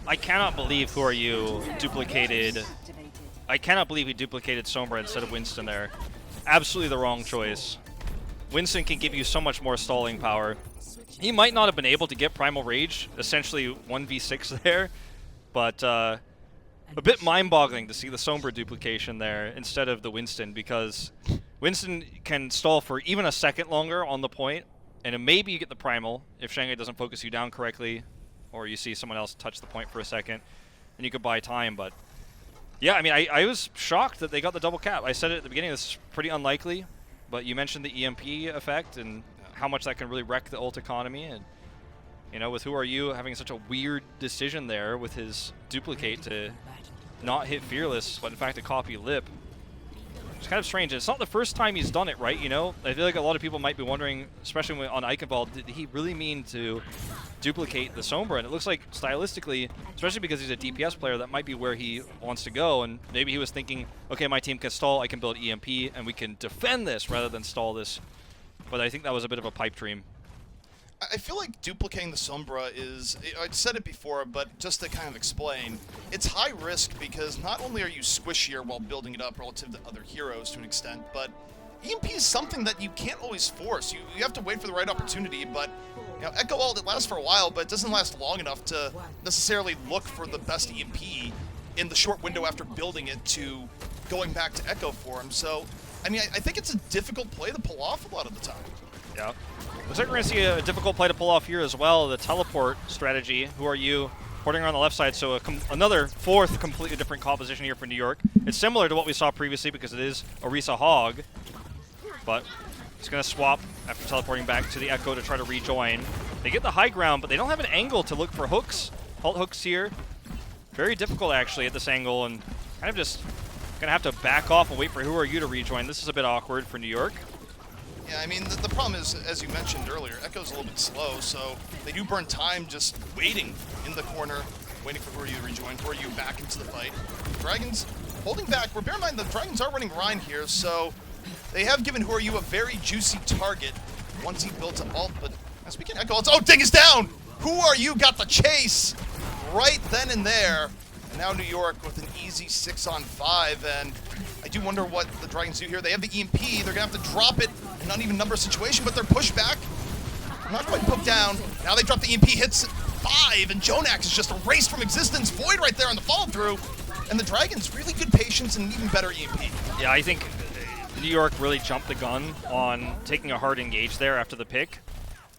I cannot believe Who Are You duplicated. I cannot believe he duplicated Sombra instead of Winston there. Absolutely the wrong choice. Winston can give you so much more stalling power. He might not have been able to get Primal Rage, essentially 1v6 there, but a bit mind-boggling to see the Sombra duplication there instead of the Winston, because Winston can stall for even a second longer on the point, and then maybe you get the Primal if Shanghai doesn't focus you down correctly, or you see someone else touch the point for a second, and you could buy time. But yeah, I mean, I was shocked that they got the double cap. I said it at the beginning, this is pretty unlikely, but you mentioned the EMP effect, and how much that can really wreck the ult economy. And you know, with Who Are You having such a weird decision there with his duplicate to not hit Fearless, but in fact to copy Lip. It's kind of strange. It's not the first time he's done it, right? You know, I feel like a lot of people might be wondering, especially on Eichenwald, did he really mean to duplicate the Sombra? And it looks like stylistically, especially because he's a DPS player, that might be where he wants to go. And maybe he was thinking, okay, my team can stall, I can build EMP, and we can defend this rather than stall this. But I think that was a bit of a pipe dream. I feel like duplicating the Sombra is, I'd said it before, but just to kind of explain, it's high risk because not only are you squishier while building it up relative to other heroes to an extent, but EMP is something that you can't always force. You have to wait for the right opportunity, but you know, Echo Ult, it lasts for a while, but it doesn't last long enough to necessarily look for the best EMP in the short window after building it to going back to Echo for him. So, I mean, I think it's a difficult play to pull off a lot of the time. Yeah. Looks like we're going to see a difficult play to pull off here as well, the teleport strategy. Who Are You? Porting around the left side, so another fourth completely different composition here for New York. It's similar to what we saw previously because it is Orisa Hog, but he's going to swap after teleporting back to the Echo to try to rejoin. They get the high ground, but they don't have an angle to look for hooks. Halt hooks here. Very difficult, actually, at this angle, and kind of just going to have to back off and wait for Who Are You to rejoin. This is a bit awkward for New York. Yeah, I mean, the problem is, as you mentioned earlier, Echo's a little bit slow, so they do burn time just waiting in the corner, waiting for Who Are You to rejoin, Who Are You back into the fight. Dragons holding back. Bear in mind, the Dragons are running Rhine here, so they have given Who Are You a very juicy target once he builds an ult, but speaking of Echo ults, oh, Ding is down! Who Are You got the chase right then and there. And now New York with an easy 6-on-5, and I do wonder what the Dragons do here. They have the EMP, they're gonna have to drop it, an uneven number situation, but they're pushed back. Not quite poked down. Now they drop the EMP, hits 5, and Jonax is just erased from existence. Void right there on the follow-through. And the Dragons, really good patience and an even better EMP. Yeah, I think New York really jumped the gun on taking a hard engage there after the pick.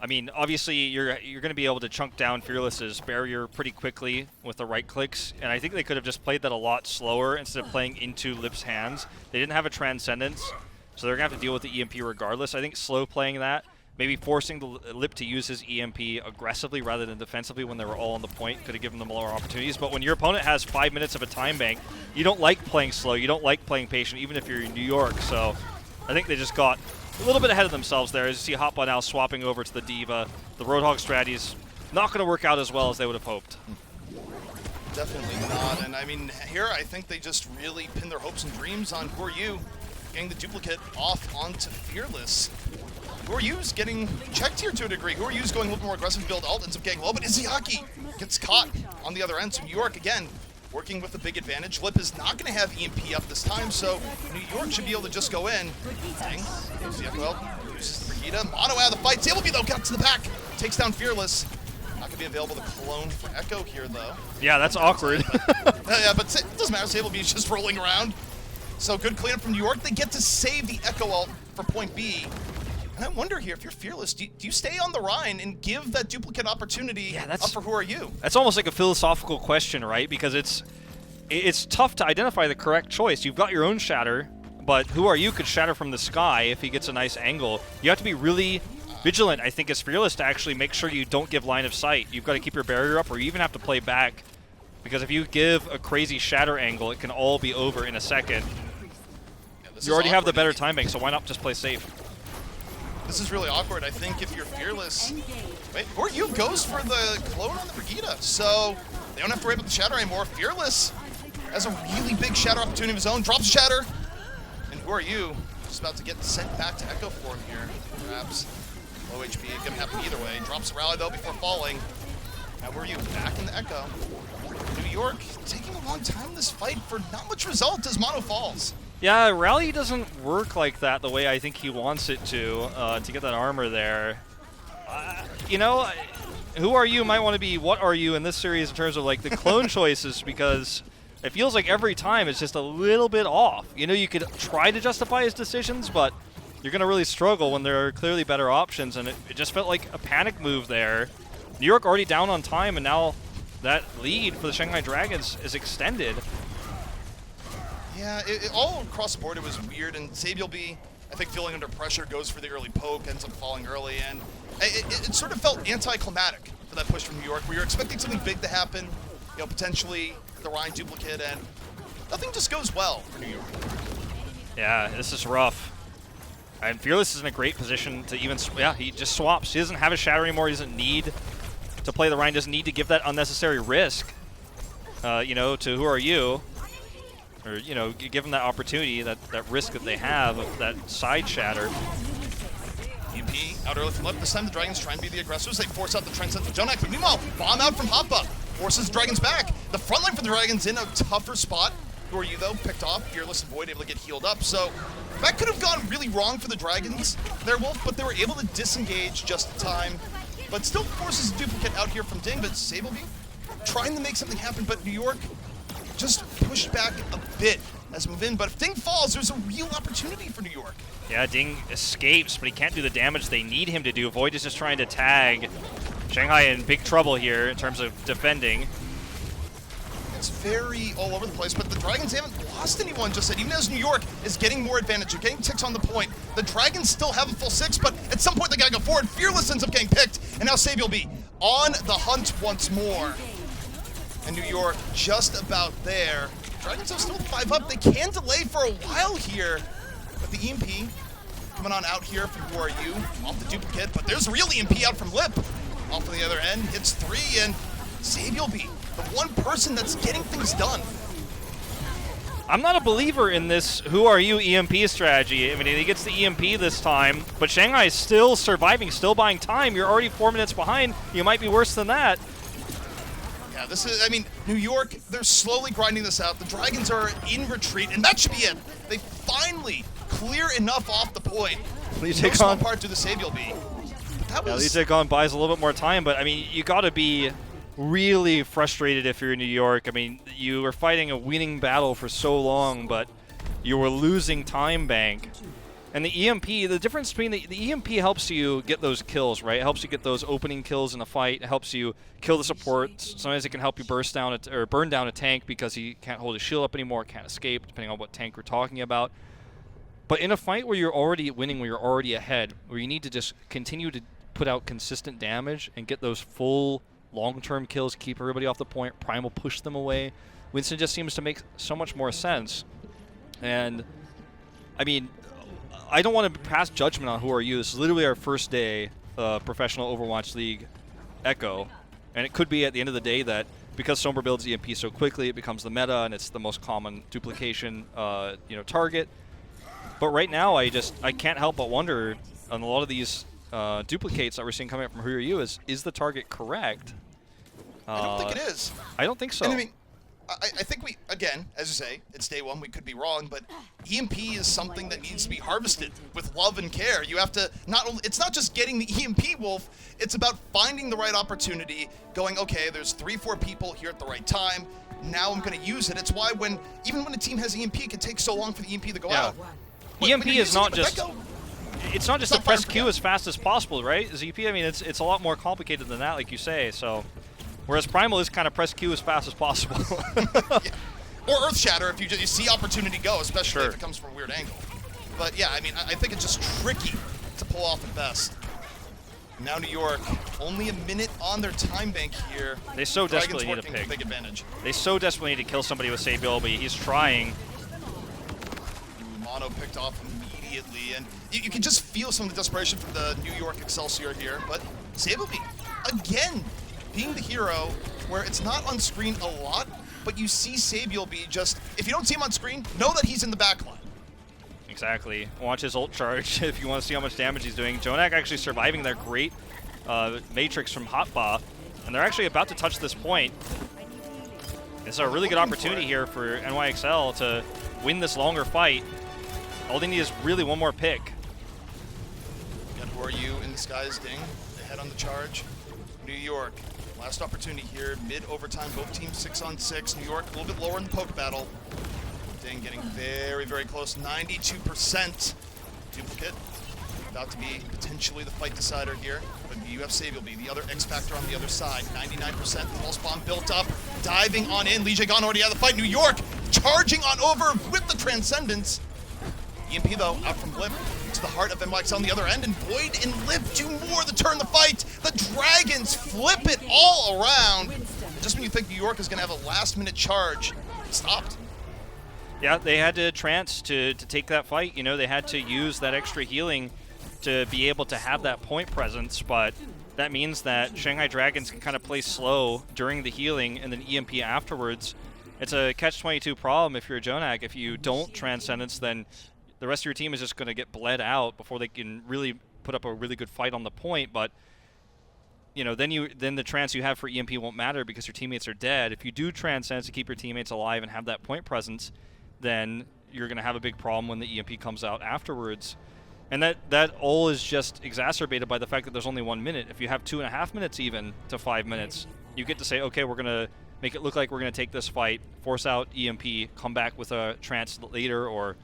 I mean, obviously, you're going to be able to chunk down Fearless's barrier pretty quickly with the right clicks, and I think they could have just played that a lot slower instead of playing into Lip's hands. They didn't have a Transcendence, so they're going to have to deal with the EMP regardless. I think slow playing that, maybe forcing the Lip to use his EMP aggressively rather than defensively when they were all on the point could have given them more opportunities. But when your opponent has 5 minutes of a time bank, you don't like playing slow, you don't like playing patient, even if you're in New York. So I think they just got a little bit ahead of themselves there. As you see Hotba now swapping over to the D.Va. The Roadhog strategy's not going to work out as well as they would have hoped. Definitely not. And I mean, here I think they just really pin their hopes and dreams on Who Are You getting the duplicate off onto Fearless. Who Are You's getting checked here to a degree. Who Are You's going a little more aggressive build, ult ends up getting low, but Izayaki gets caught on the other end. So New York, again, working with a big advantage. Lip is not going to have EMP up this time, so New York should be able to just go in. Dang. Well, uses Brigitte. Mono out of the fight. Sable though, got to the back. Takes down Fearless. Not going to be available to clone for Echo here, though. Yeah, that's awkward. Yeah, but it doesn't matter. Sable is just rolling around. So good cleanup from New York. They get to save the Echo ult for point B. And I wonder here, if you're Fearless, do you stay on the Rhine and give that duplicate opportunity up for Who Are You? That's almost like a philosophical question, right? Because it's tough to identify the correct choice. You've got your own shatter, but Who Are You could shatter from the sky if he gets a nice angle. You have to be really vigilant, I think, as Fearless to actually make sure you don't give line of sight. You've got to keep your barrier up, or you even have to play back. Because if you give a crazy shatter angle, it can all be over in a second. Yeah, you already have the better time bank, so why not just play safe? This is really awkward. I think if you're Fearless, wait, Who Are You goes for the clone on the Brigitte, so they don't have to worry about the shatter anymore. Fearless has a really big shatter opportunity of his own, drops shatter, and Who Are You just about to get sent back to Echo form here. Perhaps low HP, gonna happen either way. Drops the rally though before falling. Now Who Are You back in the Echo. New York taking a long time in this fight for not much result as Mono falls. Yeah, Rally doesn't work like that the way I think he wants it to get that armor there. You know, Who Are You might want to be What Are You in this series in terms of like the clone choices, because it feels like every time it's just a little bit off. You know, you could try to justify his decisions, but you're going to really struggle when there are clearly better options, and it just felt like a panic move there. New York already down on time, and now that lead for the Shanghai Dragons is extended. Yeah, all across the board it was weird, and Sabiel B I think feeling under pressure, goes for the early poke, ends up falling early, and it sort of felt anticlimactic for that push from New York, where you're expecting something big to happen, you know, potentially the Ryan duplicate, and nothing just goes well for New York. Yeah, this is rough. And Fearless is in a great position to even, yeah, he just swaps. He doesn't have a Shatter anymore. He doesn't need to play the Ryan, doesn't need to give that unnecessary risk, you know, to Who Are You? Or, you know, give them that opportunity, that risk that they have of that side Shatter. UP out early from left. This time the Dragons try and be the aggressors. They force out the Transcendent Jonak, but meanwhile, bomb out from Hoppa forces the Dragons back. The front line for the Dragons in a tougher spot. Who Are You, though, picked off. Fearless and Void able to get healed up. So that could have gone really wrong for the Dragons there, Wolf, but they were able to disengage just in time. But still forces a duplicate out here from Ding, but Sableby trying to make something happen, but New York just pushed back a bit as we move in. But if Ding falls, there's a real opportunity for New York. Yeah, Ding escapes, but he can't do the damage they need him to do. Void is just trying to tag Shanghai in big trouble here in terms of defending. It's very all over the place, but the Dragons haven't lost anyone just yet. Even as New York is getting more advantage, they're getting ticks on the point. The Dragons still have a full 6, but at some point they gotta go forward. Fearless ends up getting picked, and now Sableby on the hunt once more. And New York just about there. Dragons are still 5 up. They can delay for a while here, but the EMP coming on out here from Who Are You off the duplicate, but there's a real EMP out from Lip. Off on the other end, hits 3, and Sableby, the one person that's getting things done. I'm not a believer in this Who Are You EMP strategy. I mean, he gets the EMP this time, but Shanghai is still surviving, still buying time. You're already 4 minutes behind. You might be worse than that. Yeah, this is, I mean, New York, they're slowly grinding this out. The Dragons are in retreat, and that should be it. They finally clear enough off the point. No small part to the Sableby. That was... Yeah, Lijiang buys a little bit more time, but I mean, you got to be really frustrated if you're in New York. I mean, you were fighting a winning battle for so long, but you were losing time bank. And the EMP, the difference between the EMP helps you get those kills, right? It helps you get those opening kills in a fight. It helps you kill the supports. Sometimes it can help you burn down a tank because he can't hold his shield up anymore, can't escape, depending on what tank we're talking about. But in a fight where you're already winning, where you're already ahead, where you need to just continue to put out consistent damage and get those full long-term kills, keep everybody off the point, Primal push them away, Winston just seems to make so much more sense. And, I mean, I don't want to pass judgment on Who Are You. This is literally our first day professional Overwatch League Echo, and it could be at the end of the day that because Sombra builds EMP so quickly, it becomes the meta and it's the most common duplication target. But right now, I can't help but wonder on a lot of these duplicates that we're seeing coming up from Who Are You is the target correct? I don't think it is. I don't think so. And I mean, I think we, again, as you say, it's day one, we could be wrong, but EMP is something that needs to be harvested with love and care. You have to, it's not just getting the EMP, Wolf, it's about finding the right opportunity, going, okay, there's 3-4 people here at the right time, now I'm going to use it. It's why even when a team has EMP, it can take so long for the EMP to go out. EMP is not just... It's not just to press Q as fast as possible, right? ZP, I mean, it's a lot more complicated than that, like you say, so... Whereas Primal is kind of press Q as fast as possible. Yeah. Or Earth Shatter if you see opportunity go, especially if it comes from a weird angle. But yeah, I mean, I think it's just tricky to pull off at best. Now New York, only a minute on their time bank here. They so desperately need a pick. Big advantage. They so desperately need to kill somebody with Sableby. He's trying. Mono picked off immediately, and you can just feel some of the desperation from the New York Excelsior here. But Sableby, again, being the hero, where it's not on screen a lot, but you see Sableby just, if you don't see him on screen, know that he's in the back line. Exactly. Watch his ult charge if you want to see how much damage he's doing. Jonak actually surviving their great Matrix from Hotba, and they're actually about to touch this point. This is a really good opportunity here for NYXL to win this longer fight. All they need is really one more pick. And Who Are You in the skies, Ding, they head on the charge. New York, last opportunity here, mid-overtime, both teams 6-on-6. New York a little bit lower in the poke battle. Ding getting very, very close, 92%. Duplicate, about to be potentially the fight decider here. But the UF Sableby, the other X Factor on the other side, 99%. Pulse bomb built up, diving on in. Lijiang already out of the fight. New York charging on over with the Transcendence. EMP though, out from Blip. to the heart of NYXL on the other end, and Void and Liv do more to turn the fight. The Dragons flip it all around. Just when you think New York is going to have a last-minute charge, it stopped. Yeah, they had to trance to take that fight. You know, they had to use that extra healing to be able to have that point presence, but that means that Shanghai Dragons can kind of play slow during the healing and then EMP afterwards. It's a catch-22 problem if you're a Jonak. If you don't Transcendence, then the rest of your team is just going to get bled out before they can really put up a really good fight on the point. But you know, then the trance you have for EMP won't matter because your teammates are dead. If you do Transcendence to keep your teammates alive and have that point presence, then you're going to have a big problem when the EMP comes out afterwards. And that all is just exacerbated by the fact that there's only 1 minute. If you have 2.5 minutes even to 5 minutes, you get to say, okay, we're going to make it look like we're going to take this fight, force out EMP, come back with a trance later, or,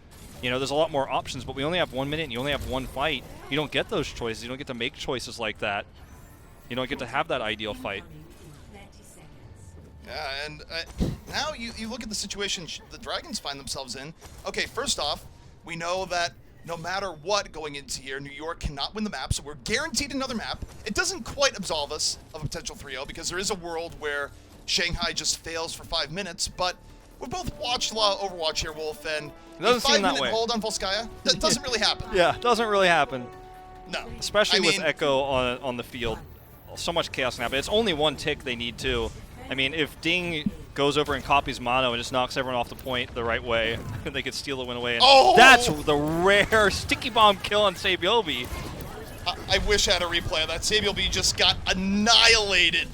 you know, there's a lot more options, but we only have 1 minute and you only have one fight. You don't get those choices. You don't get to make choices like that. You don't get to have that ideal fight. Yeah, and now you look at the situation the Dragons find themselves in. Okay, first off, we know that no matter what going into here, New York cannot win the map, so we're guaranteed another map. It doesn't quite absolve us of a potential 3-0 because there is a world where Shanghai just fails for 5 minutes, but we both watched a lot of Overwatch here, Wolf, and it doesn't a seem that 5-minute way. hold on Volskaya, that doesn't really happen. Yeah, it doesn't really happen. No. Especially with mean, Echo on the field. So much chaos can happen. It's only one tick they need too. I mean, if Ding goes over and copies Mono and just knocks everyone off the point the right way, they could steal the win away. And that's the rare sticky bomb kill on Sabiobi. I wish I had a replay of that. Sabiobi just got annihilated.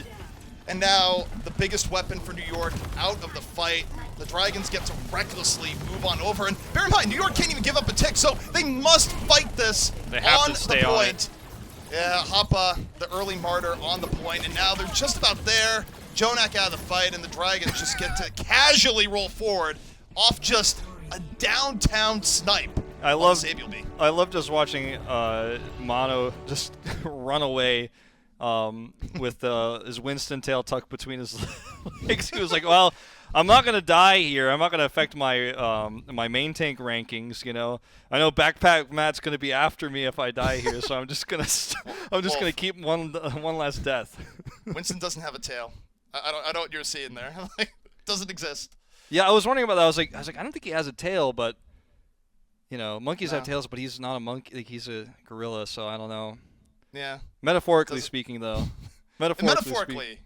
And now the biggest weapon for New York out of the fight. The Dragons get to recklessly move on over. And bear in mind, New York can't even give up a tick, so they must fight this they have on to stay the on point. it. Yeah, Hoppa, the early martyr on the point, and now they're just about there. Jonak out of the fight, and the Dragons just get to casually roll forward off just a downtown snipe. I love just watching Mono just run away with his Winston tail tucked between his legs. He was like, well, I'm not going to die here. I'm not going to affect my my main tank rankings, you know. I know Backpack Matt's going to be after me if I die here, so I'm just going to keep one last death. Winston doesn't have a tail. I don't know what you're seeing there. Like, doesn't exist. Yeah, I was wondering about that. I was like, I don't think he has a tail, but you know, monkeys have tails, but he's not a monkey. Like, he's a gorilla, so I don't know. Yeah. Metaphorically speaking, though. Metaphorically,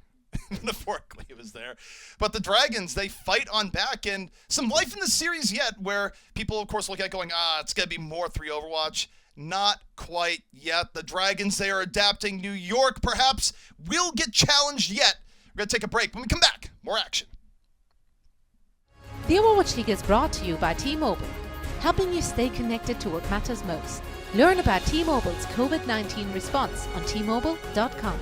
it was there. But the Dragons, they fight on back, and some life in the series yet, where people, of course, look at going, it's going to be more 3 Overwatch. Not quite yet. The Dragons, they are adapting. New York, perhaps, will get challenged yet. We're going to take a break. When we come back, more action. The Overwatch League is brought to you by T-Mobile, helping you stay connected to what matters most. Learn about T-Mobile's COVID-19 response on T-Mobile.com.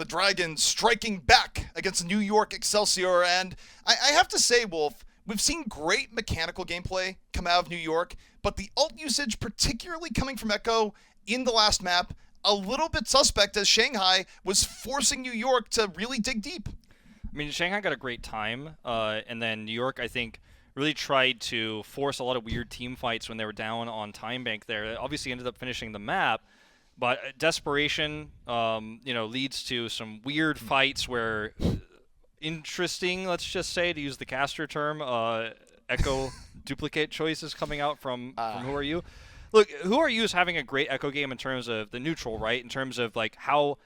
Dragons striking back against New York Excelsior. And I have to say, Wolf, we've seen great mechanical gameplay come out of New York, but the ult usage, particularly coming from Echo in the last map, a little bit suspect as Shanghai was forcing New York to really dig deep. I mean, Shanghai got a great time, and then New York, I think, really tried to force a lot of weird team fights when they were down on time bank there. It obviously ended up finishing the map, but desperation, leads to some weird fights where interesting, let's just say, to use the caster term, Echo duplicate choices coming out from Who Are You. Look, Who Are You is having a great Echo game in terms of the neutral, right? In terms of like how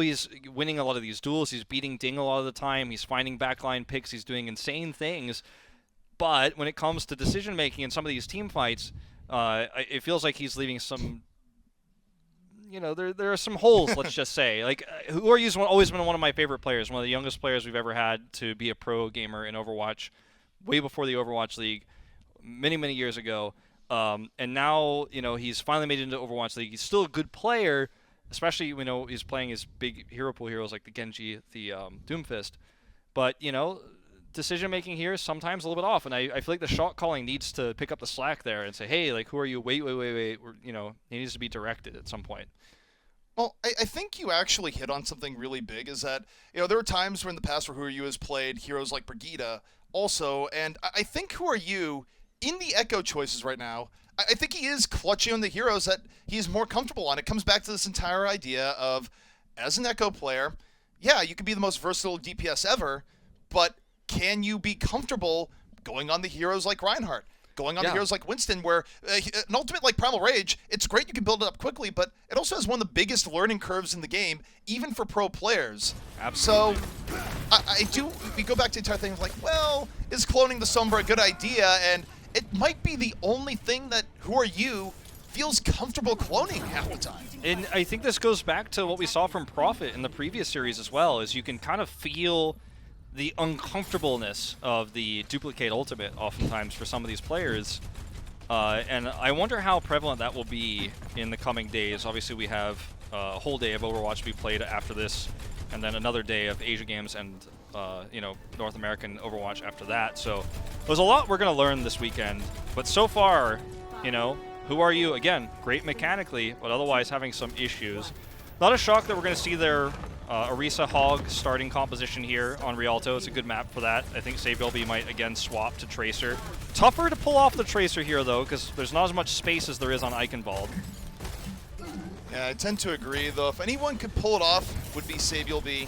he's winning a lot of these duels. He's beating Ding a lot of the time. He's finding backline picks. He's doing insane things. But when it comes to decision making in some of these team fights, it feels like he's leaving some. There are some holes, let's just say. Like, Who Are You's always been one of my favorite players, one of the youngest players we've ever had to be a pro gamer in Overwatch, way before the Overwatch League, many, many years ago. And now, he's finally made it into Overwatch League. He's still a good player, especially, he's playing his big hero pool heroes like the Genji, the Doomfist. But, decision-making here is sometimes a little bit off, and I feel like the shot calling needs to pick up the slack there and say, hey, like, Who Are You? Wait. He needs to be directed at some point. Well, I think you actually hit on something really big, is that, there were times where in the past where Who Are You has played heroes like Brigitte also, and I think Who Are You, in the Echo choices right now, I think he is clutching on the heroes that he's more comfortable on. It comes back to this entire idea of, as an Echo player, yeah, you could be the most versatile DPS ever, but can you be comfortable going on the heroes like Reinhardt, going on the heroes like Winston, where an ultimate like Primal Rage, it's great you can build it up quickly, but it also has one of the biggest learning curves in the game, even for pro players. Absolutely. So we go back to the entire thing of like, well, is cloning the Sombra a good idea? And it might be the only thing that Who Are You feels comfortable cloning half the time. And I think this goes back to what we saw from Prophet in the previous series as well, is you can kind of feel the uncomfortableness of the duplicate ultimate oftentimes for some of these players. And I wonder how prevalent that will be in the coming days. Obviously, we have a whole day of Overwatch to be played after this, and then another day of Asia games and North American Overwatch after that. So there's a lot we're going to learn this weekend. But so far, Who Are You? Again, great mechanically, but otherwise having some issues. Not a shock that we're going to see their Orisa Hog starting composition here on Rialto. It's a good map for that. I think Sabilby might again swap to Tracer. Tougher to pull off the Tracer here though, because there's not as much space as there is on Eichenwald. Yeah, I tend to agree though. If anyone could pull it off, would be Sabilby.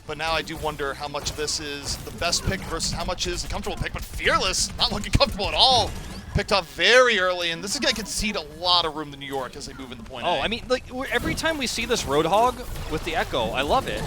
But now I do wonder how much of this is the best pick versus how much is the comfortable pick. But Fearless, not looking comfortable at all. Picked off very early, and this is going to concede a lot of room to New York as they move into point A. I mean, like, every time we see this Roadhog with the Echo, I love it.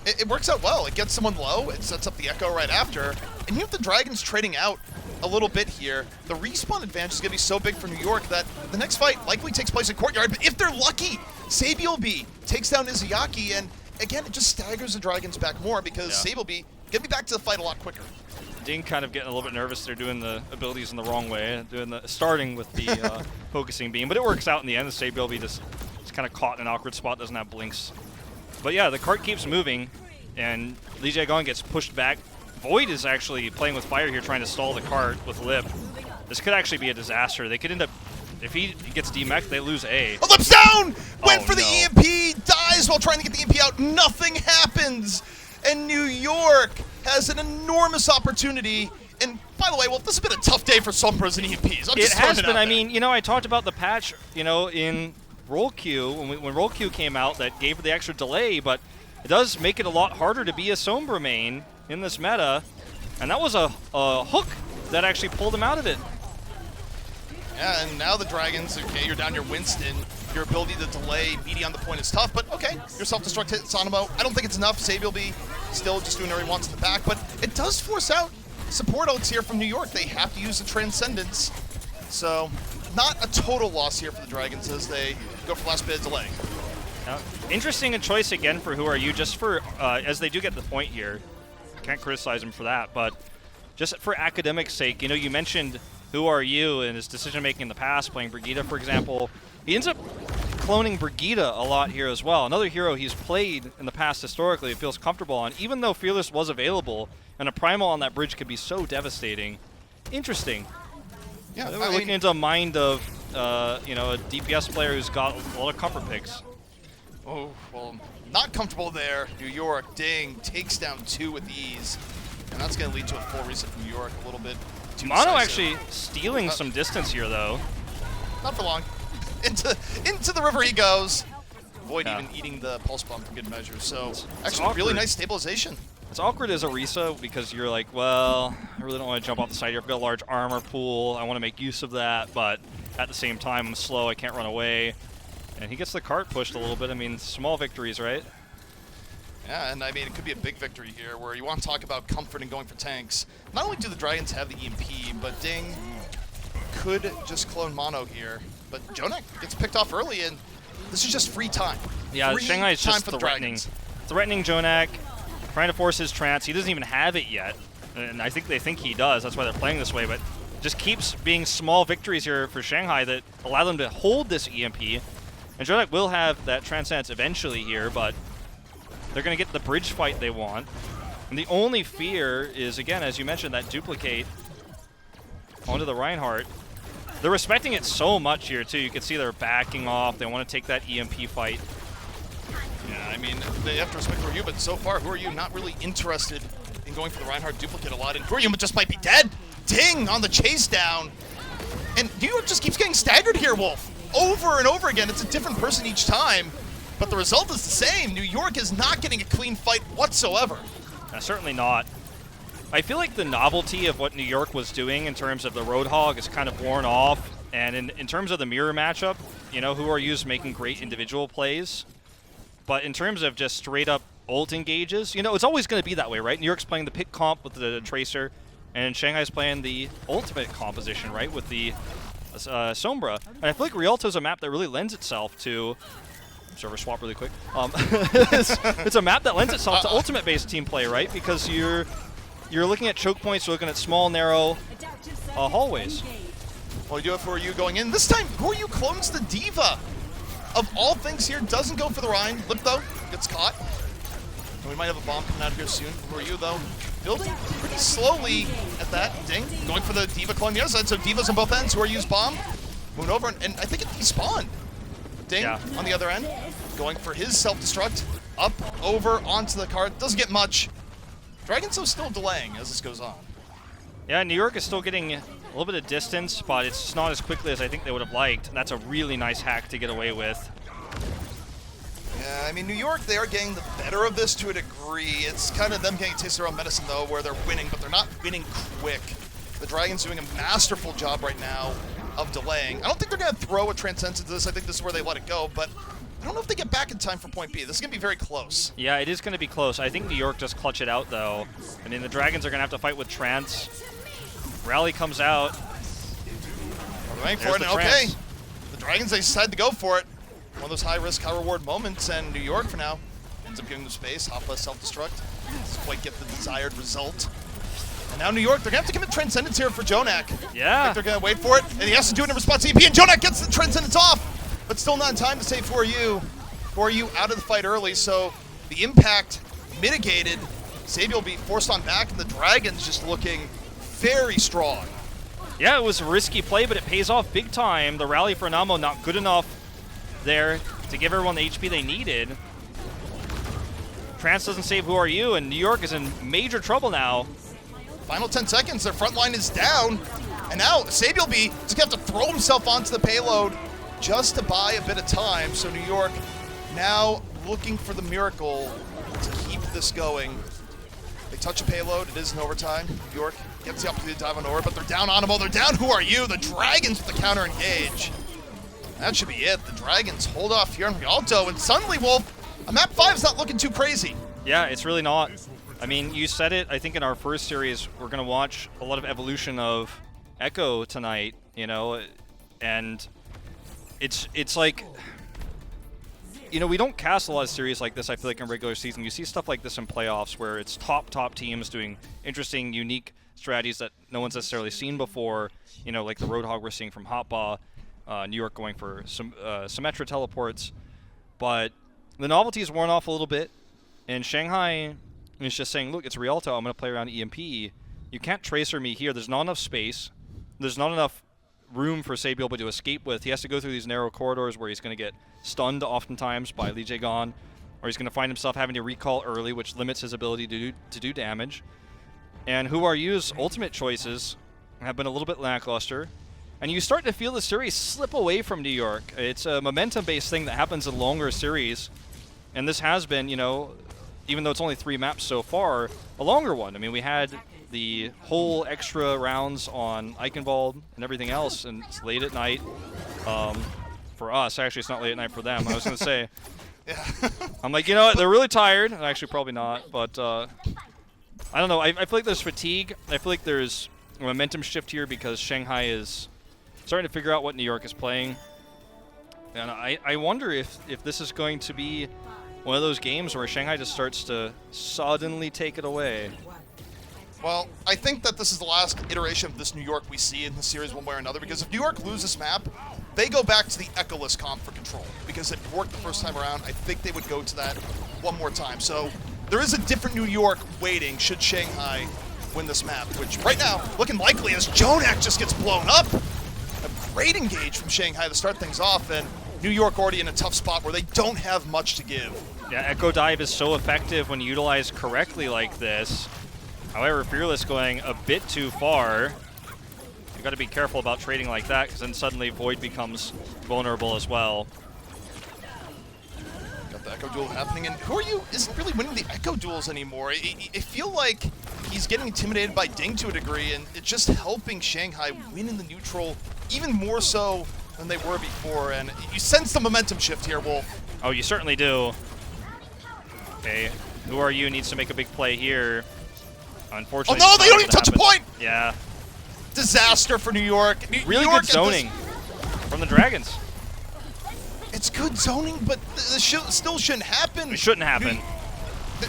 It works out well. It gets someone low, it sets up the Echo right after, and even if the Dragons trading out a little bit here, the respawn advantage is going to be so big for New York that the next fight likely takes place in Courtyard, but if they're lucky, Sabilby takes down Izayaki, and again, it just staggers the Dragons back more because Sabilby going to be back to the fight a lot quicker. Ding kind of getting a little bit nervous. They're doing the abilities in the wrong way, starting with the focusing beam, but it works out in the end. Sabilby just kind of caught in an awkward spot, doesn't have blinks. But yeah, the cart keeps moving, and Lijiang gets pushed back. Void is actually playing with fire here, trying to stall the cart with Lip. This could actually be a disaster. They could end up, if he gets demeched, they lose A. Oh, Lip's down! Went for the EMP, dies while trying to get the EMP out. Nothing happens, and New York has an enormous opportunity. And by the way, well, this has been a tough day for Sombras and EMPs. It has been. I mean, I talked about the patch, in Roll Q, when Roll Q came out, that gave the extra delay, but it does make it a lot harder to be a Sombra main in this meta. And that was a hook that actually pulled him out of it. Yeah, and now the Dragons, okay, you're down your Winston. Your ability to delay BD on the point is tough, but okay, your self-destruct hit Sanamo. I don't think it's enough. Sabilby still just doing whatever he wants in the back, but it does force out support ults here from New York. They have to use the Transcendence. So, not a total loss here for the Dragons as they go for last bit of delay. Now, interesting choice again for Who Are You, just for, as they do get the point here. Can't criticize him for that, but just for academic sake, you mentioned Who Are You and his decision-making in the past, playing Brigitte, for example. He ends up cloning Brigitte a lot here as well. Another hero he's played in the past historically, it feels comfortable on, even though Fearless was available, and a Primal on that bridge could be so devastating. Interesting. Yeah, We're looking into a mind of, you know, a DPS player who's got a lot of comfort picks. Oh, well, not comfortable there. New York, Ding, takes down 2 with ease. And that's going to lead to a full reset from New York a little bit. Mono actually stealing some distance here, though. Not for long. Into the river he goes. Void even eating the pulse bomb for good measure. So actually really nice stabilization. It's awkward as a Orisa because you're like, well, I really don't want to jump off the side here. I've got a large armor pool. I want to make use of that, but at the same time, I'm slow. I can't run away. And he gets the cart pushed a little bit. I mean, small victories, right? Yeah, and I mean, it could be a big victory here where you want to talk about comfort and going for tanks. Not only do the Dragons have the EMP, but Ding could just clone Mono here. But Jonak gets picked off early, and this is just free time. Yeah, Shanghai is just threatening Jonak, trying to force his trance. He doesn't even have it yet, and I think they think he does. That's why they're playing this way, but just keeps being small victories here for Shanghai that allow them to hold this EMP. And Jonak will have that Transcendence eventually here, but they're going to get the bridge fight they want. And the only fear is, again, as you mentioned, that duplicate onto the Reinhardt. They're respecting it so much here, too. You can see they're backing off. They want to take that EMP fight. Yeah, I mean, they have to respect who are you, but so far, who are you not really interested in going for the Reinhardt duplicate a lot? And who are you just might be dead? Ding on the chase down. And New York just keeps getting staggered here, Wolf. Over and over again. It's a different person each time. But the result is the same. New York is not getting a clean fight whatsoever. Certainly not. I feel like the novelty of what New York was doing in terms of the Roadhog is kind of worn off. And in terms of the mirror matchup, you know, who are used making great individual plays. But in terms of just straight up ult engages, you know, it's always going to be that way, right? New York's playing the pick comp with the Tracer, and Shanghai's playing the ultimate composition, right, with the Sombra. And I feel like Rialto's a map that really lends itself to... Server swap really quick. It's a map that lends itself to ultimate-based team play, right? Because you're looking at choke points, you're looking at small, narrow hallways. Well, you do it for you going in. This time, who are you clones the Diva? Of all things here, doesn't go for the Rhine. Lip, though, gets caught. And we might have a bomb coming out of here soon. Who are you, though? Building pretty slowly at that. Ding. Going for the Diva clone the other side. So Divas on both ends. Who are used bomb. Moving over, and I think it despawned. Ding on the other end. Going for his self-destruct. Up, over, onto the cart. Doesn't get much. Dragons, though, still delaying as this goes on. Yeah, New York is still getting a little bit of distance, but it's just not as quickly as I think they would have liked. And that's a really nice hack to get away with. Yeah, I mean, New York, they are getting the better of this to a degree. It's kind of them getting a taste of their own medicine, though, where they're winning, but they're not winning quick. The Dragons doing a masterful job right now of delaying. I don't think they're going to throw a Transcendence into this. I think this is where they let it go, but I don't know if they get back in time for point B. This is going to be very close. Yeah, it is going to be close. I think New York just clutch it out, though. I mean, the Dragons are going to have to fight with Trance. Rally comes out. We're going for it, and okay. The Dragons, they decide to go for it. One of those high-risk, high-reward moments, and New York, for now, ends up giving them space. Hopla self-destruct. Doesn't quite get the desired result. And now New York, they're going to have to commit Transcendence here for Jonak. Yeah. I think they're going to wait for it, and he has to do it in response to EP, and Jonak gets the Transcendence off, but still not in time to say for you out of the fight early, so the impact mitigated. Sabiel will be forced on back, and the Dragons just looking very strong. Yeah, it was a risky play, but it pays off big time. The rally for Namo not good enough there to give everyone the HP they needed. Trance doesn't save Who Are You, and New York is in major trouble now. Final 10 seconds, their front line is down. And now Sabiel B just going to have to throw himself onto the payload just to buy a bit of time. So New York now looking for the miracle to keep this going. They touch a payload, it is in overtime. New York gets the opportunity to dive on over, but they're down on him. Oh, they're down. Who Are You? The Dragons with the counter engage. That should be it. The Dragons hold off here on Rialto, and suddenly, Wolf, a map 5 is not looking too crazy. Yeah, it's really not. I mean, you said it, I think in our first series, we're going to watch a lot of evolution of Echo tonight, you know, and it's like, you know, we don't cast a lot of series like this, I feel like, in regular season. You see stuff like this in playoffs where it's top teams doing interesting, unique strategies that no one's necessarily seen before, you know, like the Roadhog we're seeing from Hotba. New York going for some Symmetra teleports. But the novelty has worn off a little bit, and Shanghai is just saying, look, it's Rialto, I'm going to play around EMP. You can't Tracer me here. There's not enough space. There's not enough room for Sabiel to escape with. He has to go through these narrow corridors where he's going to get stunned oftentimes by Lijiang, or he's going to find himself having to recall early, which limits his ability to do damage. And Who Are You's ultimate choices have been a little bit lackluster. And you start to feel the series slip away from New York. It's a momentum-based thing that happens in longer series. And this has been, you know, even though it's only 3 maps so far, a longer one. I mean, we had the whole extra rounds on Eichenwald and everything else, and it's late at night for us. Actually, it's not late at night for them. I was going to say, I'm like, you know what, they're really tired. Actually, probably not, but I don't know. I feel like there's fatigue. I feel like there's a momentum shift here because Shanghai is starting to figure out what New York is playing. And I wonder if this is going to be one of those games where Shanghai just starts to suddenly take it away. Well, I think that this is the last iteration of this New York we see in the series one way or another, because if New York loses this map, they go back to the Echoless comp for control, because it worked the first time around. I think they would go to that one more time. So there is a different New York waiting should Shanghai win this map, which right now looking likely as Jonak just gets blown up. A great engage from Shanghai to start things off, and New York already in a tough spot where they don't have much to give. Yeah, Echo Dive is so effective when utilized correctly like this. However, Fearless going a bit too far. You got to be careful about trading like that, because then suddenly Void becomes vulnerable as well. Got the Echo Duel happening, and Who Are You isn't really winning the Echo Duels anymore. I feel like he's getting intimidated by Ding to a degree, and it's just helping Shanghai win in the neutral even more so than they were before, and you sense the momentum shift here, Wolf. Oh, you certainly do. Okay, Who Are You needs to make a big play here. Unfortunately, oh no, they don't even touch a point! Yeah. Disaster for New York. Really New York good zoning from the Dragons. It's good zoning, but this still shouldn't happen. It shouldn't happen.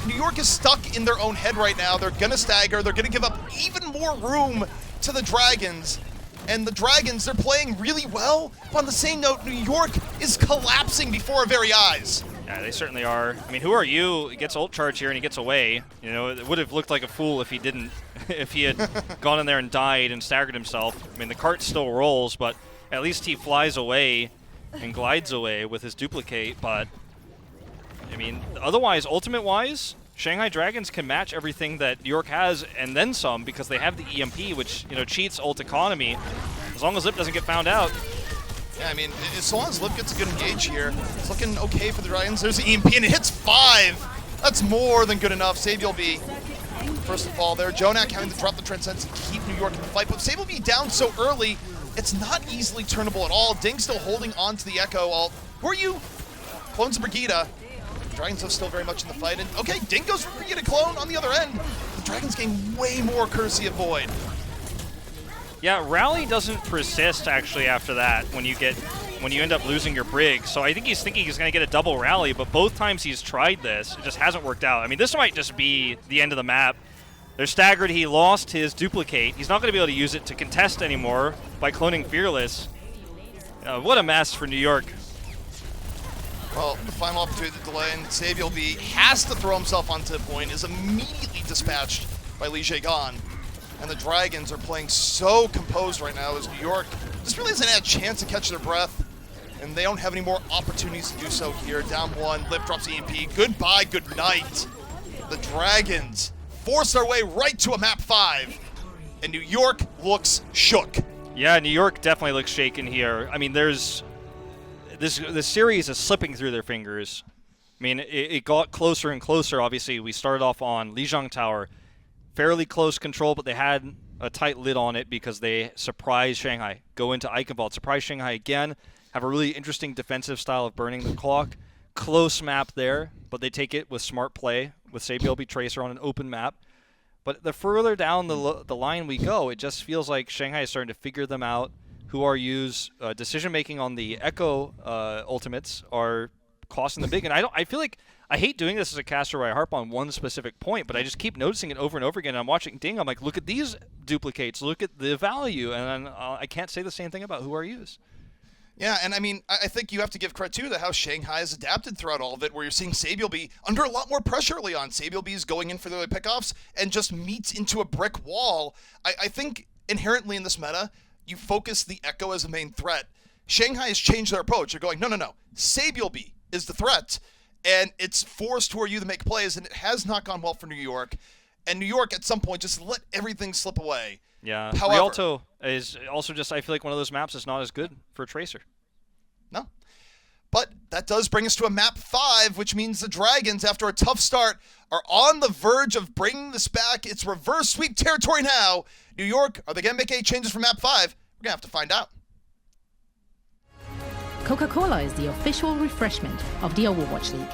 New York is stuck in their own head right now. They're going to stagger. They're going to give up even more room to the Dragons. And the Dragons, they're playing really well. But on the same note, New York is collapsing before our very eyes. Yeah, they certainly are. I mean, Who Are You? He gets ult charge here and he gets away. You know, it would have looked like a fool if he didn't, if he had gone in there and died and staggered himself. I mean, the cart still rolls, but at least he flies away and glides away with his duplicate. But, I mean, otherwise, ultimate-wise, Shanghai Dragons can match everything that New York has and then some, because they have the EMP, which, you know, cheats ult economy. As long as Lip doesn't get found out. Yeah, I mean, as long as Lip gets a good engage here, it's looking okay for the Dragons. There's the EMP, and it hits 5. That's more than good enough. Sabiel B, first of all there. Jonak having to drop the Transcendence and keep New York in the fight. But Sabiel B down so early, it's not easily turnable at all. Ding still holding on to the Echo. Who Are You? Clones of Brigitte. Dragons are still very much in the fight. And okay, Ding goes for Brigitte clone on the other end. The Dragons gain way more courtesy of Void. Yeah, Rally doesn't persist actually after that when you end up losing your Brig. So I think he's thinking he's going to get a double Rally, but both times he's tried this, it just hasn't worked out. I mean, this might just be the end of the map. They're staggered. He lost his duplicate. He's not going to be able to use it to contest anymore by cloning Fearless. What a mess for New York. Well, the final opportunity to delay, and Sabiel B has to throw himself onto the point, is immediately dispatched by Lijiang. And the Dragons are playing so composed right now as New York just really hasn't had a chance to catch their breath. And they don't have any more opportunities to do so here. Down 1, Lip drops EMP. Goodbye, good night. The Dragons force their way right to a map 5. And New York looks shook. Yeah, New York definitely looks shaken here. I mean, this series is slipping through their fingers. I mean, it got closer and closer. Obviously, we started off on Lijiang Tower. Fairly close control, but they had a tight lid on it because they surprised Shanghai. Go into Eichenwald, surprise Shanghai again, have a really interesting defensive style of burning the clock. Close map there, but they take it with smart play, with Sabiel B Tracer on an open map. But the further down the line we go, it just feels like Shanghai is starting to figure them out. Who Are You's decision-making on the Echo ultimates are costing them big. And I feel like I hate doing this as a caster where I harp on one specific point, but I just keep noticing it over and over again. And I'm watching Ding. I'm like, look at these duplicates. Look at the value. And then I can't say the same thing about Who Are You's. Yeah, and I mean, I think you have to give credit too to how Shanghai has adapted throughout all of it, where you're seeing Sabiel be under a lot more pressure early on. Sabiel B is going in for the early pickoffs and just meets into a brick wall. I think inherently in this meta, you focus the Echo as a main threat. Shanghai has changed their approach. They're going, no. Sabiel B is the threat, and it's forced Who Are You to make plays, and it has not gone well for New York. And New York, at some point, just let everything slip away. Yeah, However, Rialto is also just, I feel like one of those maps is not as good for Tracer. No. But that does bring us to a map 5, which means the Dragons, after a tough start, are on the verge of bringing this back. It's reverse sweep territory now. New York, are they going to make any changes for map 5? We're going to have to find out. Coca-Cola is the official refreshment of the Overwatch League.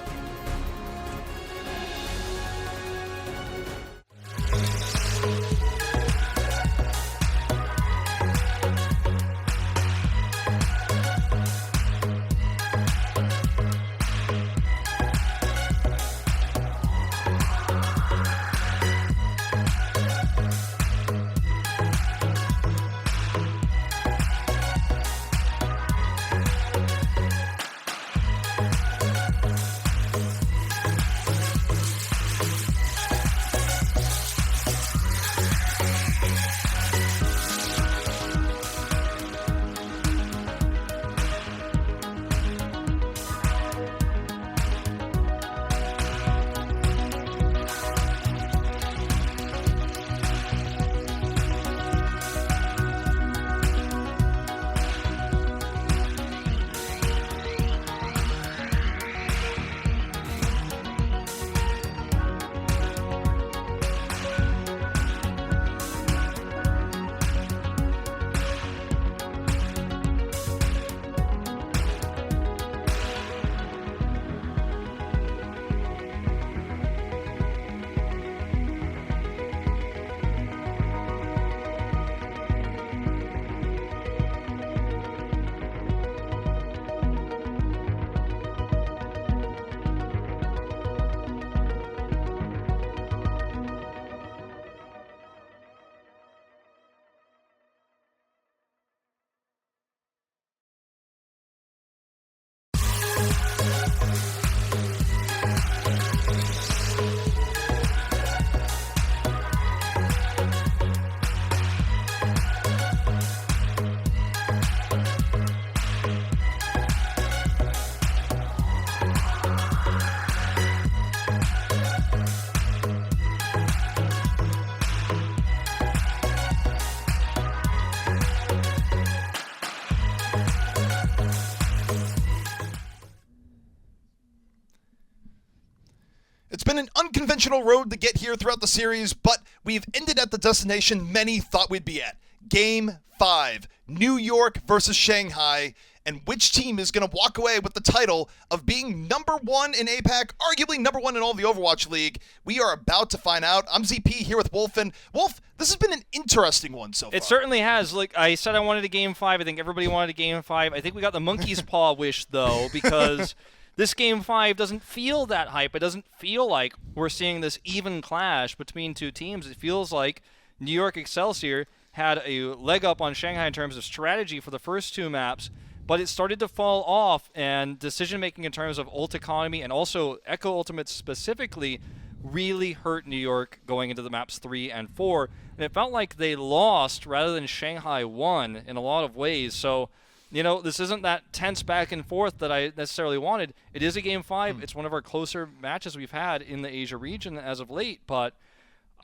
It's been an unconventional road to get here throughout the series, but we've ended at the destination many thought we'd be at. Game 5, New York versus Shanghai, and which team is going to walk away with the title of being number 1 in APAC, arguably number 1 in all the Overwatch League. We are about to find out. I'm ZP here with Wolf, and Wolf, this has been an interesting one so far. It certainly has. Like I said, I wanted a Game 5. I think everybody wanted a Game 5. I think we got the monkey's paw wish, though, because this Game 5 doesn't feel that hype. It doesn't feel like we're seeing this even clash between two teams. It feels like New York Excelsior had a leg up on Shanghai in terms of strategy for the first two maps, but it started to fall off, and decision-making in terms of ult economy and also Echo Ultimates specifically really hurt New York going into the maps 3 and 4, and it felt like they lost rather than Shanghai won in a lot of ways. So, you know, this isn't that tense back and forth that I necessarily wanted. It is a Game 5. It's one of our closer matches we've had in the Asia region as of late, but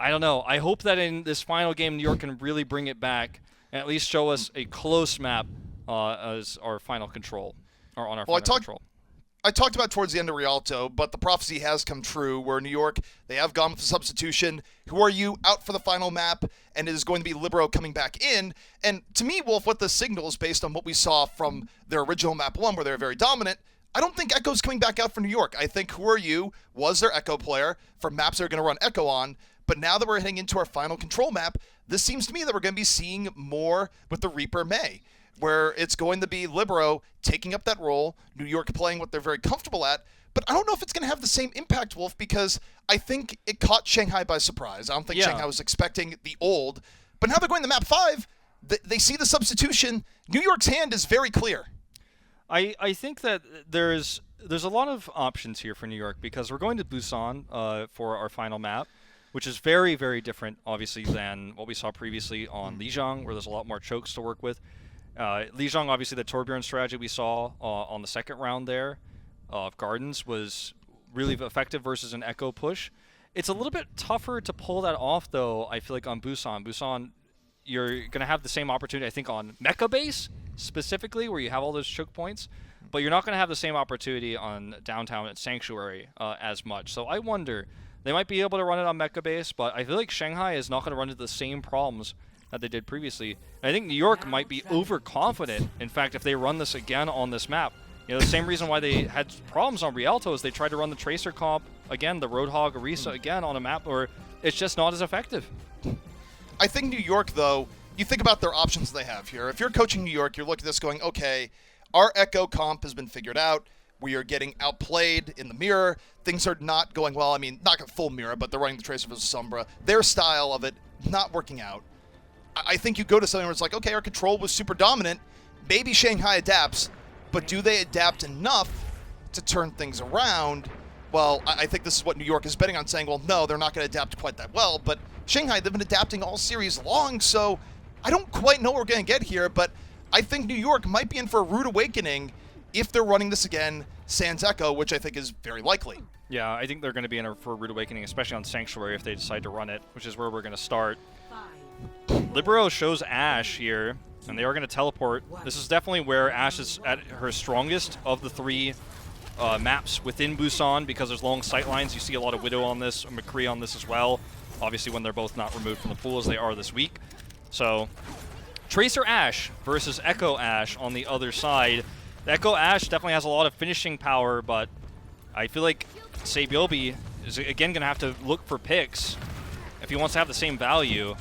I don't know. I hope that in this final game, New York can really bring it back and at least show us a close map as our final control, or on our final control. I talked about towards the end of Rialto, but the prophecy has come true where New York, they have gone with the substitution. Who Are You out for the final map, and it is going to be Libero coming back in. And to me, Wolf, what this signals based on what we saw from their original map 1 where they were very dominant, I don't think Echo's coming back out for New York. I think Who Are You was their Echo player for maps they're going to run Echo on. But now that we're heading into our final control map, this seems to me that we're going to be seeing more with the Reaper May, where it's going to be Libero taking up that role, New York playing what they're very comfortable at. But I don't know if it's going to have the same impact, Wolf, because I think it caught Shanghai by surprise. I don't think Shanghai was expecting the old. But now they're going to map 5. They see the substitution. New York's hand is very clear. I think that there's a lot of options here for New York because we're going to Busan for our final map, which is very, very different, obviously, than what we saw previously on Lijiang, where there's a lot more chokes to work with. Lijiang, obviously, the Torbjorn strategy we saw on the second round there of Gardens was really effective versus an Echo push. It's a little bit tougher to pull that off, though, I feel like, on Busan. Busan, you're going to have the same opportunity, I think, on Mecha Base, specifically, where you have all those choke points, but you're not going to have the same opportunity on downtown at Sanctuary as much. So I wonder, they might be able to run it on Mecha Base, but I feel like Shanghai is not going to run into the same problems that they did previously. And I think New York might be overconfident. In fact, if they run this again on this map, you know, the same reason why they had problems on Rialto is they tried to run the Tracer comp, again, the Roadhog Orisa again on a map where it's just not as effective. I think New York, though, you think about their options they have here. If you're coaching New York, you're looking at this going, okay, our Echo comp has been figured out. We are getting outplayed in the mirror. Things are not going well. I mean, not a full mirror, but they're running the Tracer versus Sombra. Their style of it not working out. I think you go to something where it's like, okay, our control was super dominant. Maybe Shanghai adapts, but do they adapt enough to turn things around? Well, I think this is what New York is betting on, saying, well, no, they're not going to adapt quite that well. But Shanghai, they've been adapting all series long, so I don't quite know what we're going to get here. But I think New York might be in for a rude awakening if they're running this again, sans Echo, which I think is very likely. Yeah, I think they're going to be in for a rude awakening, especially on Sanctuary if they decide to run it, which is where we're going to start. Libero shows Ashe here, and they are going to teleport. This is definitely where Ashe is at her strongest of the three maps within Busan because there's long sight lines. You see a lot of Widow on this, or McCree on this as well, obviously when they're both not removed from the pool as they are this week. So Tracer Ashe versus Echo Ashe on the other side. The Echo Ashe definitely has a lot of finishing power, but I feel like Sabiobi is again going to have to look for picks if he wants to have the same value.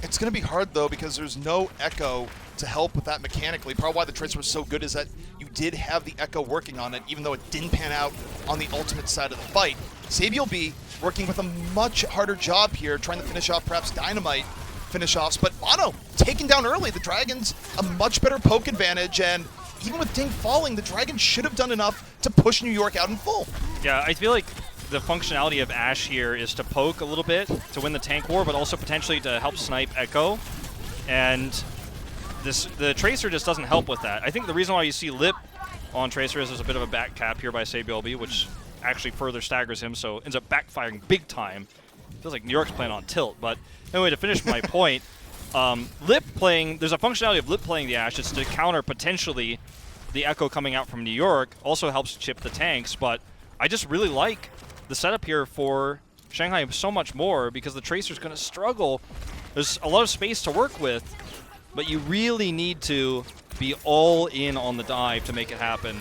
It's going to be hard, though, because there's no Echo to help with that mechanically. Part of why the Tracer was so good is that you did have the Echo working on it, even though it didn't pan out on the ultimate side of the fight. Sabiel working with a much harder job here, trying to finish off perhaps Dynamite finish-offs, but Mono taken down early. The Dragons a much better poke advantage, and even with Ding falling, the Dragons should have done enough to push New York out in full. Yeah, I feel like the functionality of Ashe here is to poke a little bit to win the tank war, but also potentially to help snipe Echo. And the Tracer just doesn't help with that. I think the reason why you see Lip on Tracer is there's a bit of a back cap here by Sabielby, which actually further staggers him, so ends up backfiring big time. Feels like New York's playing on tilt, but anyway, to finish my point, Lip playing, there's a functionality of Lip playing the Ashe. It's to counter potentially the Echo coming out from New York. Also helps chip the tanks, but I just really like the setup here for Shanghai so much more because the Tracer's going to struggle. There's a lot of space to work with, but you really need to be all in on the dive to make it happen.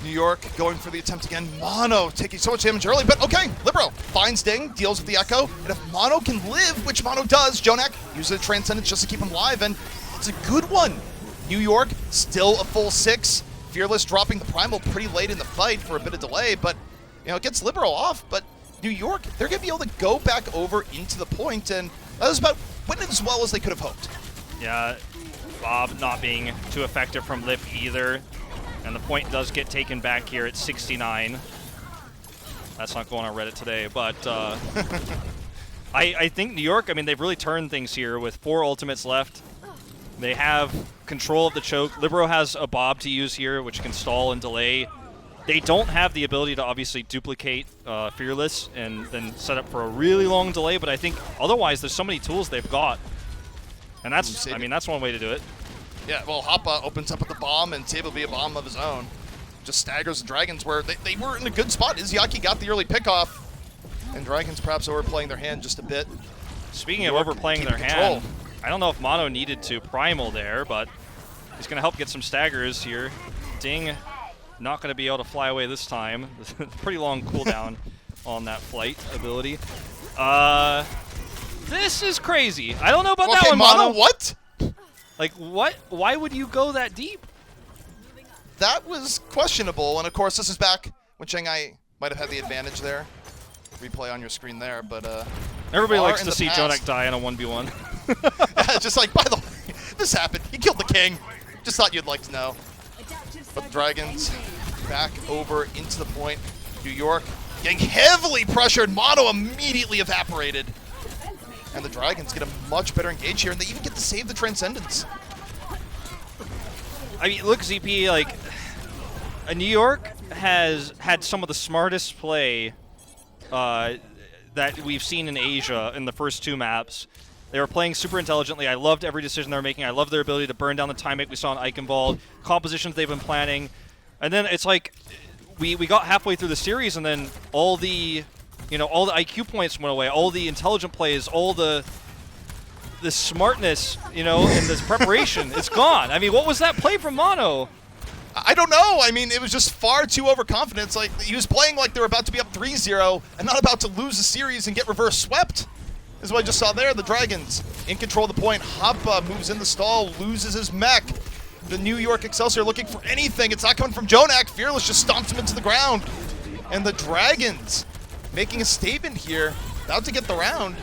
New York going for the attempt again. Mono taking so much damage early, but okay, Libero finds Ding, deals with the Echo, and if Mono can live, which Mono does, Jonak uses the Transcendence just to keep him alive, and it's a good one. New York still a full 6. Fearless dropping the Primal pretty late in the fight for a bit of delay, but you know, it gets Libero off, but New York, they're going to be able to go back over into the point, and that was about went as well as they could have hoped. Yeah, Bob not being too effective from Lip either, and the point does get taken back here at 69. That's not going on Reddit today, but I think New York, I mean, they've really turned things here with 4 ultimates left. They have control of the choke. Libero has a Bob to use here, which can stall and delay. They don't have the ability to obviously duplicate Fearless and then set up for a really long delay, but I think otherwise there's so many tools they've got. And that's, I mean, that's one way to do it. Yeah, well, Hoppa opens up with the bomb, and Table will be a bomb of his own. Just staggers the Dragons where they were in a good spot. Izayaki got the early pickoff, and Dragons perhaps overplaying their hand just a bit. Speaking of overplaying their hand, I don't know if Mono needed to Primal there, but he's going to help get some staggers here. Ding not going to be able to fly away this time. Pretty long cooldown on that flight ability. This is crazy. I don't know about that one, Mono. What? Like, what? Why would you go that deep? That was questionable, and of course this is back when Shanghai might have had the advantage there. Replay on your screen there, but everybody likes to see Jonak die in a 1v1. Just like, by the way, this happened. He killed the king. just thought you'd like to know. But the Dragons back over into the point. New York getting heavily pressured. Mono immediately evaporated. And the Dragons get a much better engage here, and they even get to save the Transcendence. I mean, look, ZP, like, New York has had some of the smartest play that we've seen in Asia in the first 2 maps. They were playing super intelligently. I loved every decision they were making. I loved their ability to burn down the time we saw in Eichenwald, compositions they've been planning. And then it's like we got halfway through the series, and then all the IQ points went away, all the intelligent plays, all the smartness, and this preparation, it's gone. I mean, what was that play from Mono? I don't know. I mean, it was just far too overconfident. It's like he was playing like they were about to be up 3-0 and not about to lose the series and get reverse swept. This is what I just saw there. The Dragons in control of the point. Hoppa moves in the stall, loses his mech. The New York Excelsior looking for anything. It's not coming from Jonak. Fearless just stomps him into the ground. And the Dragons making a statement here, about to get the round.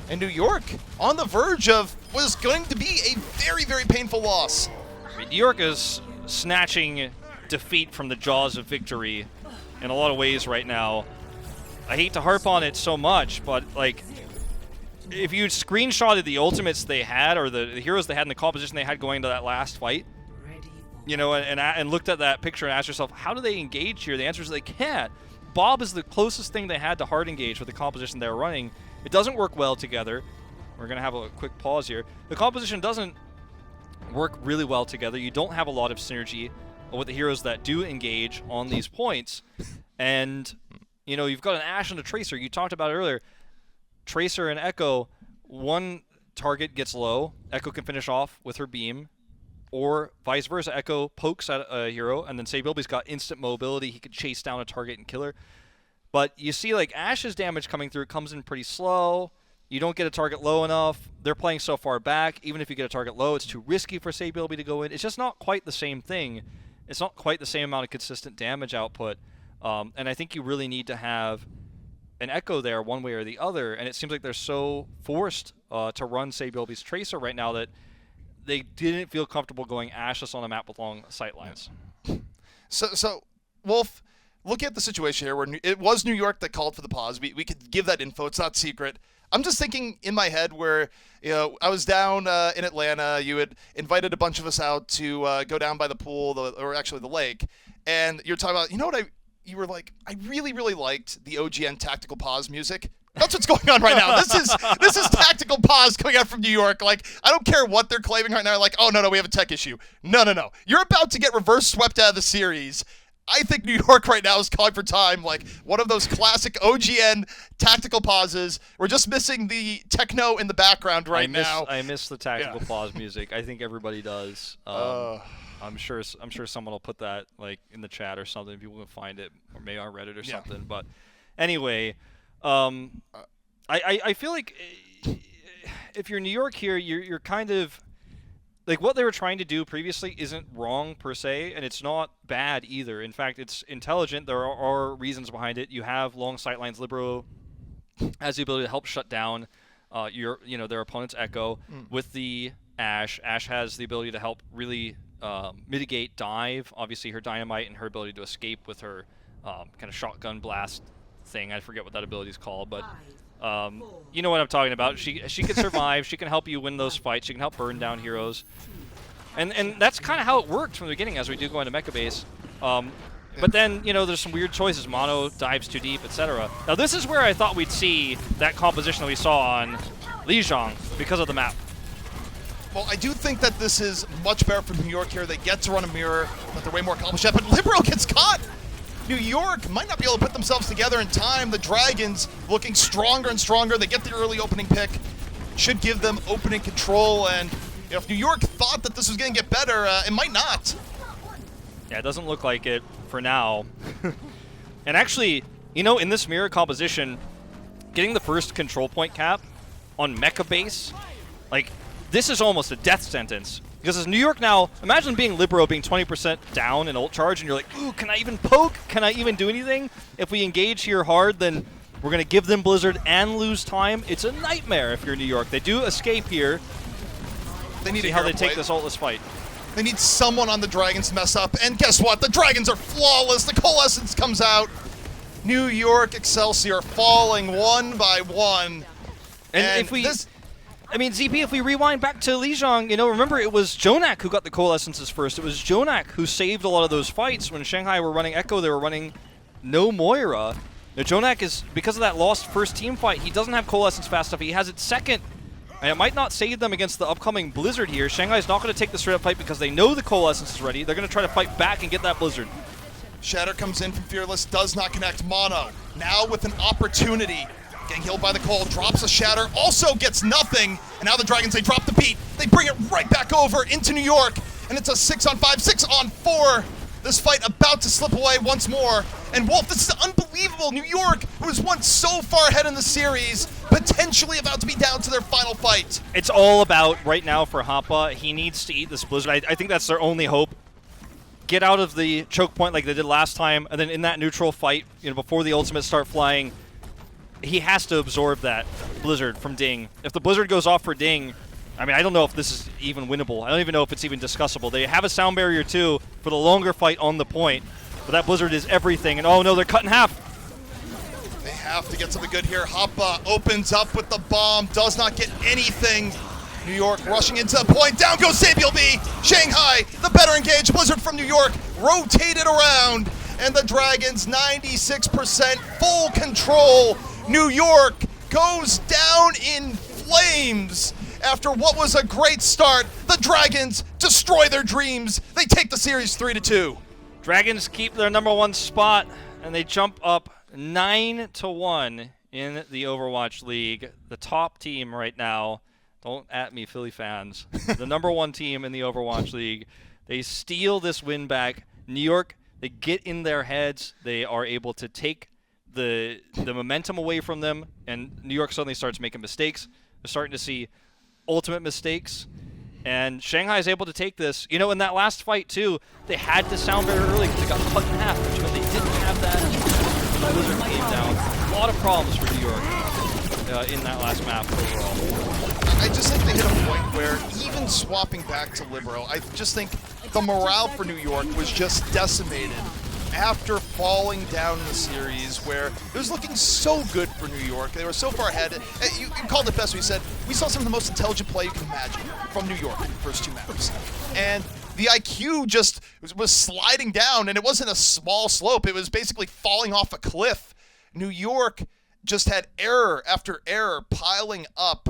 And New York on the verge of what is going to be a very, very painful loss. I mean, New York is snatching defeat from the jaws of victory in a lot of ways right now. I hate to harp on it so much, but like, if you screenshotted the ultimates they had, or the heroes they had in the composition they had going into that last fight, and looked at that picture and asked yourself, how do they engage here? The answer is they can't. Bob is the closest thing they had to hard engage with the composition they were running. It doesn't work well together. We're going to have a quick pause here. The composition doesn't work really well together. You don't have a lot of synergy with the heroes that do engage on these points. And, you've got an Ashe and a Tracer. You talked about it earlier. Tracer and Echo, one target gets low, Echo can finish off with her beam, or vice versa. Echo pokes at a hero, and then say Bilby's got instant mobility. He could chase down a target and kill her. But you see, like, Ashe's damage coming through comes in pretty slow. You don't get a target low enough. They're playing so far back. Even if you get a target low, it's too risky for say Bilby to go in. It's just not quite the same thing. It's not quite the same amount of consistent damage output. And I think you really need to have an Echo there one way or the other, and it seems like they're so forced to run, say, Bilby's Tracer right now that they didn't feel comfortable going Ashless on a map with long sight lines. So Wolf, look at the situation here where it was New York that called for the pause. We could give that info. It's not secret. I'm just thinking in my head where, I was down in Atlanta. You had invited a bunch of us out to go down by the pool, or actually the lake, and you're talking about, you were like, I really, really liked the OGN tactical pause music. That's what's going on right now. This is tactical pause coming out from New York. Like, I don't care what they're claiming right now. Like, oh, no, we have a tech issue. No. You're about to get reverse swept out of the series. I think New York right now is calling for time, like one of those classic OGN tactical pauses. We're just missing the techno in the background now. I miss the tactical pause music. I think everybody does. I'm sure someone will put that like in the chat or something. People can find it, or maybe on Reddit or something. But anyway, I feel like if you're New York here, you're kind of like what they were trying to do previously isn't wrong per se, and it's not bad either. In fact, it's intelligent. There are reasons behind it. You have long sightlines. Libero has the ability to help shut down their opponent's Echo with the Ashe. Ashe has the ability to help really mitigate dive. Obviously, her dynamite and her ability to escape with her kind of shotgun blast thing. I forget what that ability is called, but you know what I'm talking about. She can survive. She can help you win those fights. She can help burn down heroes. And that's kind of how it worked from the beginning as we do go into Mecha Base. But then, there's some weird choices. Mono dives too deep, etc. Now, this is where I thought we'd see that composition that we saw on Lijiang because of the map. Well, I do think that this is much better for New York here. They get to run a mirror, but they're way more accomplished yet. But Libero gets caught. New York might not be able to put themselves together in time. The Dragons looking stronger and stronger. They get the early opening pick. Should give them opening control. And if New York thought that this was going to get better, it might not. Yeah, it doesn't look like it for now. And actually, in this mirror composition, getting the first control point cap on Mecha Base, like, this is almost a death sentence. Because as New York now, imagine being Libero being 20% down in ult charge, and you're like, ooh, can I even poke? Can I even do anything? If we engage here hard, then we're going to give them Blizzard and lose time. It's a nightmare if you're New York. They do escape here. They need See to how they take this ultless fight. They need someone on the Dragons to mess up, and guess what? The Dragons are flawless. The Coalescence comes out. New York Excelsior falling one by one. And if we... I mean, ZP, if we rewind back to Lijiang, you know, remember it was Jonak who got the Coalescences first. It was Jonak who saved a lot of those fights. When Shanghai were running Echo, they were running no Moira. Now, Jonak is, because of that lost first team fight, he doesn't have Coalescence fast enough. He has it second, and it might not save them against the upcoming Blizzard here. Shanghai's not going to take the straight-up fight because they know the Coalescence is ready. They're going to try to fight back and get that Blizzard. Shatter comes in from Fearless, does not connect. Mono, now with an opportunity. Getting healed by the Cole, drops a Shatter, also gets nothing. And now the Dragons, they drop the beat. They bring it right back over into New York. And it's a 6-on-5, 6-on-4. This fight about to slip away once more. And Wolf, this is unbelievable. New York, who was once so far ahead in the series, potentially about to be down to their final fight. It's all about, right now for Hoppa, he needs to eat this Blizzard. I think that's their only hope. Get out of the choke point like they did last time, and then in that neutral fight, you know, before the ultimates start flying, he has to absorb that Blizzard from Ding. If the Blizzard goes off for Ding, I mean, I don't know if this is even winnable. I don't even know if it's even discussable. They have a sound barrier too for the longer fight on the point, but that Blizzard is everything. And oh no, they're cut in half. They have to get something good here. Hoppa opens up with the bomb, does not get anything. New York rushing into the point. Down goes Sabiel B. Shanghai, the better engaged Blizzard from New York, rotated around, and the Dragons 96% full control. New York goes down in flames after what was a great start. The Dragons destroy their dreams. They take the series 3-2. Dragons keep their #1 spot, and they jump up 9-1 in the Overwatch League. The top team right now, don't at me, Philly fans, the #1 team in the Overwatch League. They steal this win back. New York, they get in their heads. They are able to take the momentum away from them, and New York suddenly starts making mistakes. They're starting to see ultimate mistakes, and Shanghai is able to take this. You know, in that last fight too, they had to sound very early because they got cut in half, which meant they didn't have that. The Blizzard came down. A lot of problems for New York in that last map overall. I just think they hit a point where even swapping back to Libero, I just think the morale for New York was just decimated after falling down in the series where it was looking so good for New York. They were so far ahead. You called it best when you said, we saw some of the most intelligent play you can imagine from New York in the first two maps. And the IQ just was sliding down, and it wasn't a small slope. It was basically falling off a cliff. New York just had error after error piling up.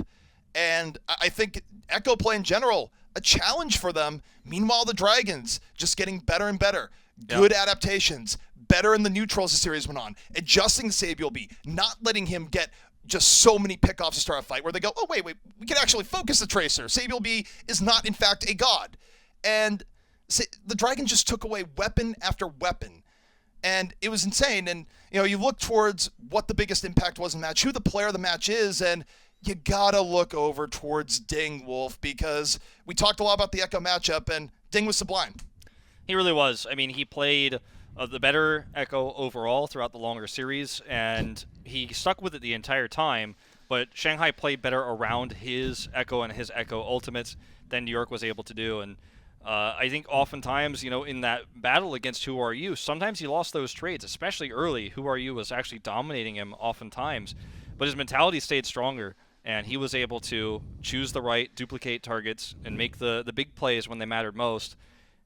And I think Echo play in general, a challenge for them. Meanwhile, the Dragons just getting better and better. Good adaptations, better in the neutrals the series went on, adjusting Sabiel B, not letting him get just so many pickoffs to start a fight where they go, oh, wait, we can actually focus the Tracer. Sabiel B is not, in fact, a god. And the Dragons just took away weapon after weapon. And it was insane. And, you know, you look towards what the biggest impact was in the match, who the player of the match is, and you gotta look over towards Ding, Wolf, because we talked a lot about the Echo matchup, and Ding was sublime. He really was. I mean, he played the better Echo overall throughout the longer series, and he stuck with it the entire time, but Shanghai played better around his Echo and his Echo ultimates than New York was able to do. And I think oftentimes, you know, in that battle against Who Are You, sometimes he lost those trades, especially early. Who Are You was actually dominating him oftentimes, but his mentality stayed stronger, and he was able to choose the right, duplicate targets, and make the big plays when they mattered most.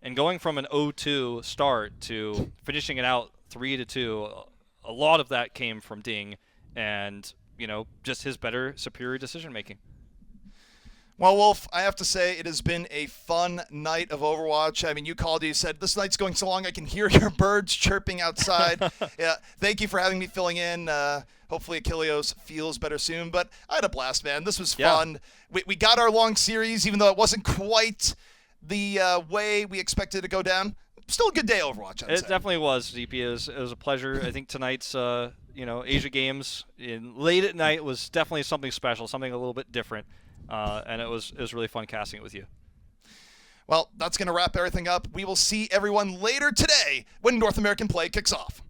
And going from an 0-2 start to finishing it out 3-2, a lot of that came from Ding and, you know, just his better, superior decision-making. Well, Wolf, I have to say it has been a fun night of Overwatch. I mean, you called, you said, this night's going so long I can hear your birds chirping outside. Yeah, thank you for having me filling in. Hopefully Ilios feels better soon. But I had a blast, man. This was fun. Yeah. We got our long series, even though it wasn't quite the way we expected it to go down. Still a good day Overwatch, I'd say. It definitely was, DP. It was a pleasure. I think tonight's Asia Games late at night was definitely something special, something a little bit different, and it was really fun casting it with you. Well, that's going to wrap everything up. We will see everyone later today when North American play kicks off.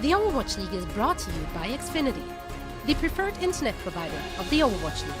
The Overwatch League is brought to you by Xfinity, the preferred internet provider of the Overwatch League.